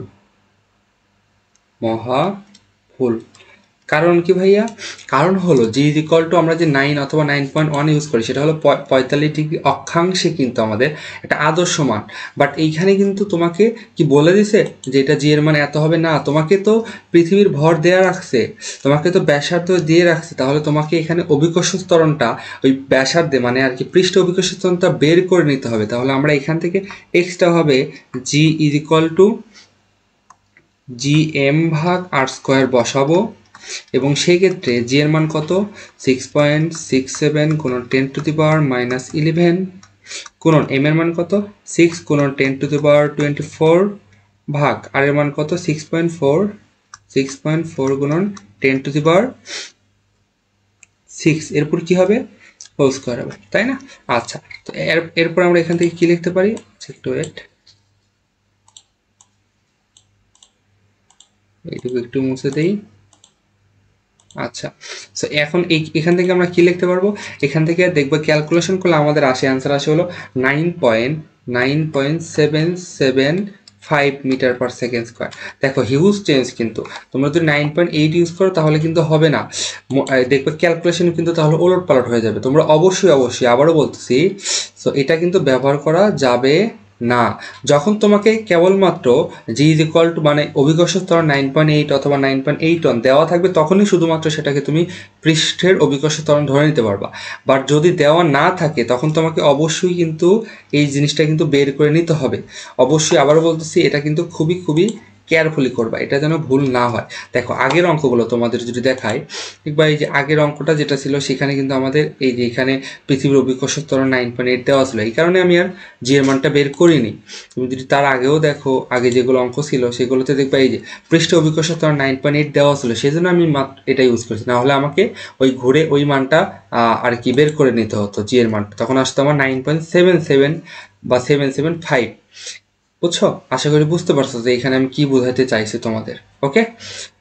কারণ কি ভাইয়া? কারণ হলো জি ইজ ইকুয়াল টু আমরা যে 9 অথবা 9.1 ইউজ করি সেটা হলো 45 ডিগ্রি অক্ষাংশে কিন্তু আমাদের একটা আদর্শ মান। বাট এইখানে কিন্তু তোমাকে কি বলে দিছে যে এটা জি এর মান এত হবে না, তোমাকে তো পৃথিবীর ভর দেয়া রাখছে, তোমাকে তো ব্যাসার্ধ দিয়ে রাখছে, তাহলে তোমাকে এখানে অভিকর্ষ ত্বরণটা ওই ব্যাসার্ধে মানে আর কি পৃষ্ঠ অভিকর্ষ ত্বরণটা বের করে নিতে হবে। তাহলে আমরা এখান থেকে এক্সটা হবে G is equal to G M ভাগ আর স্কোয়ার বসাবো, এবং সেই ক্ষেত্রে জি এর মান কত? 6.67 গুণন 10⁻⁻11 গুণন এম এর মান কত? 6 গুণন 10⁻24 ভাগ আর এর মান কত? 6.4 গুণন 10⁻6, এরপর কি হবে? হোল স্কোয়ার হবে, তাই না? আচ্ছা, তো এরপর আমরা এখান থেকে কি লিখতে পারি? একটু ওয়েট, এইটুকু একটু মুছে দেই। আচ্ছা, সো এখন এখান থেকে আমরা কি লিখতে পারবো? এখান থেকে দেখবো ক্যালকুলেশন করলে আমাদের অ্যান্সার আসে হলো 9.9775 মিটার পার সেকেন্ড স্কোয়ার। দেখো হিউজ চেঞ্জ, কিন্তু তোমরা যদি 9.8 ইউজ করো তাহলে কিন্তু হবে না, দেখবে ক্যালকুলেশন কিন্তু তাহলে ওলট পালট হয়ে যাবে। তোমরা অবশ্যই আবারও বলতেছি, সো এটা কিন্তু ব্যবহার করা যাবে না। যখন তোমাকে কেবলমাত্র জি ইজ ইকুয়াল টু মানে অভিকর্ষ ত্বরণ 9.8 অথবা 9.81 দেওয়া থাকবে, তখনই শুধুমাত্র সেটাকে তুমি পৃষ্ঠের অভিকর্ষ ত্বরণ ধরে নিতে পারবা। বাট যদি দেওয়া না থাকে তখন তোমাকে অবশ্যই কিন্তু এই জিনিসটা কিন্তু বের করে নিতে হবে। অবশ্যই আবারও বলতেছি, এটা কিন্তু খুবই কেয়ারফুলি করবা, এটা যেন ভুল না হয়। দেখো আগের অঙ্কগুলো তোমাদের যদি দেখাই, দেখবা এই যে আগের অঙ্কটা যেটা ছিল সেখানে কিন্তু আমাদের এই যে এখানে পৃথিবীর অভিকর্ষ ত্বরণ 9.8 দেওয়া ছিল, এই কারণে আমি আর জি এর মানটা বের করিনি। তুমি যদি তার আগেও দেখো, আগে যেগুলো অঙ্ক ছিল সেগুলোতে দেখবা এই যে পৃষ্ঠ অভিকর্ষ ত্বরণ 9.8 দেওয়া ছিল, সেই জন্য আমি এটা ইউজ করেছি। না হলে আমাকে ওই ঘুরে ওই মানটা আর কি বের করে নিতে হতো, জি এর মানটা, তখন আসতো আমার 9.77 বা 775। বুঝছো? আশা করি বুঝতে পারছো যে এখানে আমি কি বোঝাতে চাইছি তোমাদের। ওকে,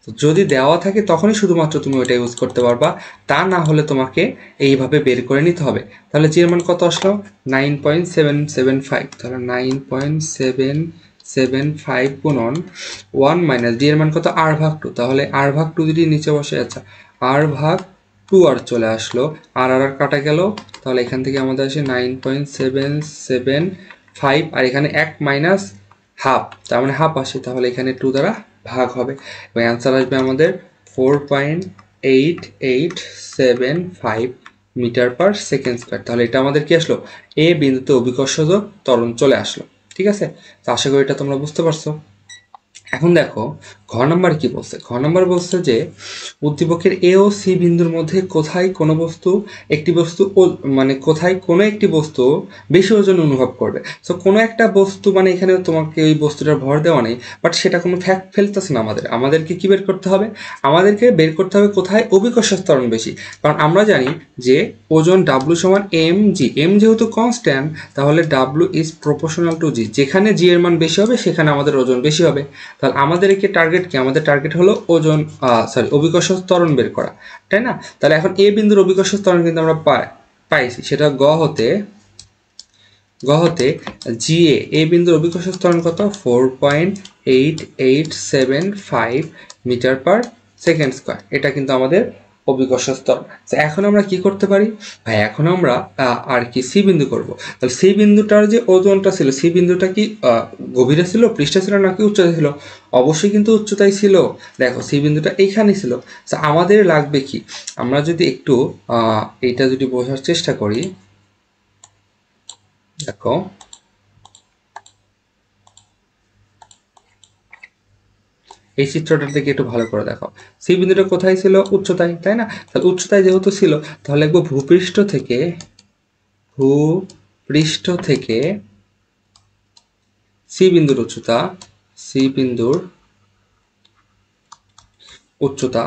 তো যদি দেওয়া থাকে তখনই শুধুমাত্র তুমি ওইটা ইউজ করতে পারবা, তা না হলে তোমাকে এইভাবে বের করে নিতে হবে। তাহলে জি এর মান কত আসলো? 9.775। তাহলে 9.775 গুণন 1 মাইনাস ডি এর মান কত? আর ভাগ 2। তাহলে আর ভাগ 2 যদি নিচে বসে, আচ্ছা আর ভাগ 2 আর চলে আসলো, আর কাটা গেল, তাহলে এখান থেকে আমাদের আসে 9.775, আর এখানে 1 মাইনাস হাফ, তার মানে হাফ আসে, তাহলে এখানে 2 দ্বারা ভাগ হবে এবং অ্যান্সার আসবে আমাদের 4.8875 মিটার পার সেকেন্ড স্কোয়ার। তাহলে এটা আমাদের কি আসলো? এ বিন্দুতে অভিকর্ষজ ত্বরণ চলে আসলো। ঠিক আছে, তো আশা করি এটা তোমরা বুঝতে পারছো। এখন দেখো ঘ নাম্বার কি বলছে। ঘ নাম্বার বলছে যে উদ্দীপকের এ ও সি বিন্দুর মধ্যে কোথায় কোনো একটি বস্তু বেশি ওজন অনুভব করবে। সো কোনো একটা বস্তু মানে এখানে তোমাকে ওই বস্তুটার ভর দেওয়া নেই, বাট সেটা কোনো ফ্যাক্ট ফেলতেছে না। আমাদেরকে কি বের করতে হবে? আমাদেরকে বের করতে হবে কোথায় অভিকর্ষ ত্বরণ বেশি। কারণ আমরা জানি যে ওজন ডাব্লু সমান এম জি, এম যেহেতু কনস্ট্যান্ট তাহলে ডাব্লু ইজ প্রপোর্শনাল টু জি, যেখানে জি এর মান বেশি হবে সেখানে আমাদের ওজন বেশি হবে। তাহলে আমাদের কি টার্গেট কি? আমাদের টার্গেট হলো ওজন অভিকর্ষ ত্বরণ বের করা, তাই না? তাহলে এখন এ বিন্দুর অভিকর্ষ ত্বরণ কিন্তু আমরা পাইছি, সেটা গ হতে জি এ বিন্দুর অভিকর্ষ ত্বরণ কত? 4.8875 মিটার পার সেকেন্ড স্কোয়ার। এটা কিন্তু আমাদের অভিকর্ষ ত্বরণ। এখন আমরা কি করতে পারি ভাই? এখন আমরা আর কি সি বিন্দু করব। তাহলে সি বিন্দুটার যে ওজনটা ছিল, সি বিন্দুটা কি গভীরে ছিল, পৃষ্ঠে ছিল, নাকি উচ্চতায় ছিল? অবশ্যই কিন্তু উচ্চতায় ছিল। দেখো সি বিন্দুটা এইখানে ছিল। আমাদের লাগবে কি? আমরা যদি একটু এইটা যদি বোঝার চেষ্টা করি, দেখো এই চিত্রটার দিকে একটু ভালো করে দেখো। সি বিন্দুটা কোথায় ছিল? উচ্চতায়, তাই না? তাহলে উচ্চতায় যেহেতু ছিল, তাহলে লিখবো ভূপৃষ্ঠ থেকে সি বিন্দুর উচ্চতা,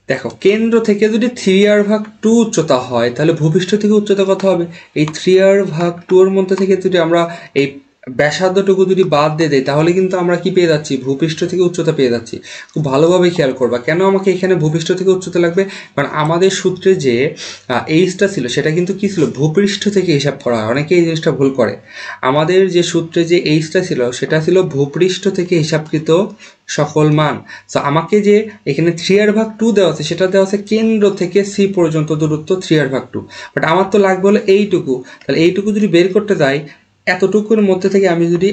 দেখো কেন্দ্র থেকে যদি 3r/2 উচ্চতা হয় তাহলে ভূপৃষ্ঠ থেকে উচ্চতা কত হবে? এই 3r/2 এর মধ্যে থেকে যদি আমরা এই ব্যাসার্ধটুকু যদি বাদ দিয়ে দেয় তাহলে কিন্তু আমরা কি পেয়ে যাচ্ছি, ভূপৃষ্ঠ থেকে উচ্চতা পেয়ে যাচ্ছি। খুব ভালোভাবে খেয়াল করবা, কেন আমাকে এখানে ভূপৃষ্ঠ থেকে উচ্চতা লাগবে, কারণ আমাদের সূত্রে যে এইচটা ছিল সেটা কিন্তু কি ছিল, ভূপৃষ্ঠ থেকে হিসাব করা হয়। অনেকে এই জিনিসটা ভুল করে। আমাদের যে সূত্রে যে এইচটা ছিল সেটা ছিল ভূপৃষ্ঠ থেকে হিসাবকৃত সকল মান। সো আমাকে যে এখানে 3/2 দেওয়া আছে, সেটা দেওয়া আছে কেন্দ্র থেকে সি পর্যন্ত দূরত্ব 3/2, বাট আমার তো লাগবে হলো এইটুকু। তাহলে এইটুকু যদি বের করতে যাই, এতটুকুর মধ্যে থেকে আমি যদি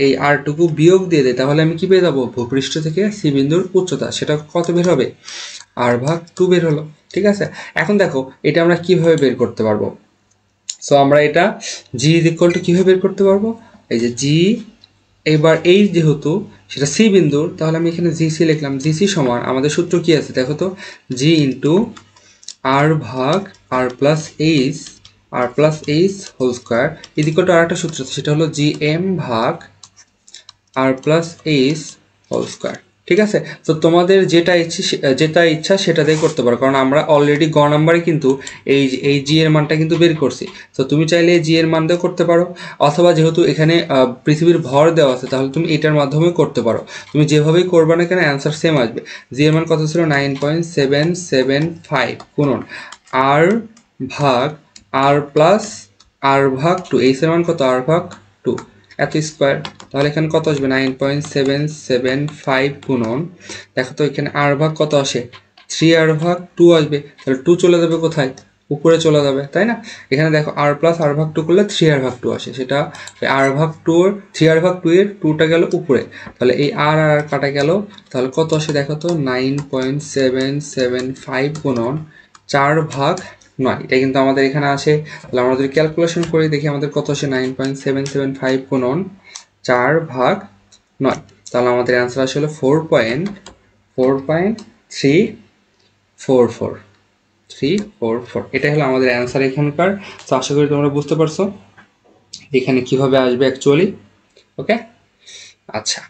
এই আরটুকু বিয়োগ দিয়ে দিই, তাহলে আমি কি পেয়ে যাবো, ভূপৃষ্ঠ থেকে সি বিন্দুর উচ্চতা, সেটা কত বের হবে, r/2 বের হলো। ঠিক আছে, এখন দেখো এটা আমরা কিভাবে বের করতে পারবো। সো আমরা এটা জি ইজ ইকুয়াল টু কীভাবে বের করতে পারবো, এই যে জি, এবার এই যেহেতু সেটা সি বিন্দুর, তাহলে আমি এখানে জি সি লিখলাম। জি সি সমান আমাদের সূত্র কি আছে দেখো তো, G into r/r+h whole square equal to আরেকটা সূত্র আছে, সেটা হলো gm/r+h হোল স্কোয়ার। ঠিক আছে, তো তোমাদের যেটা ইচ্ছা সেটা দিয়ে করতে পারো, কারণ আমরা অলরেডি গ নাম্বারে কিন্তু এই জি এর মানটা কিন্তু বের করছি। তো তুমি চাইলে জি এর মান দিয়েও করতে পারো, অথবা যেহেতু এখানে পৃথিবীর ভর দেওয়া আছে, তাহলে তুমি এটার মাধ্যমে করতে পারো। তুমি যেভাবেই করবে না কেন অ্যান্সার সেম আসবে। জি এর মান কত ছিল, 9.775 গুণন r/r+r/2, এইচ এর মান কত, r/2 এত স্কোয়ার, তাহলে এখানে কত আসবে, 9.775 গুণন, দেখো তো এখানে r/, কত আসে, 3r/2 আসবে। তাহলে 2 চলে যাবে কোথায়, উপরে চলে যাবে, তাই না। এখানে দেখো r+r/2 করলে 3r/2 আসে, সেটা r/2 3r/2 এর 2টা গেল উপরে, তাহলে এই আর আর কাটা গেল, তাহলে কত আসে দেখো তো, 9.775 গুণন 4/9, এটা কিন্তু আমাদের এখানে আসে। তাহলে আমরা যদি ক্যালকুলেশন করি দেখি আমাদের কত আসে, 9.775 গুণন 4/9, তাহলে আমাদের অ্যান্সার আসে হলো 4.344। এটাই হলো আমাদের অ্যান্সার এখানকার। তো আশা করি তোমরা বুঝতে পারছো এখানে কিভাবে আসবে অ্যাকচুয়ালি। ওকে, আচ্ছা।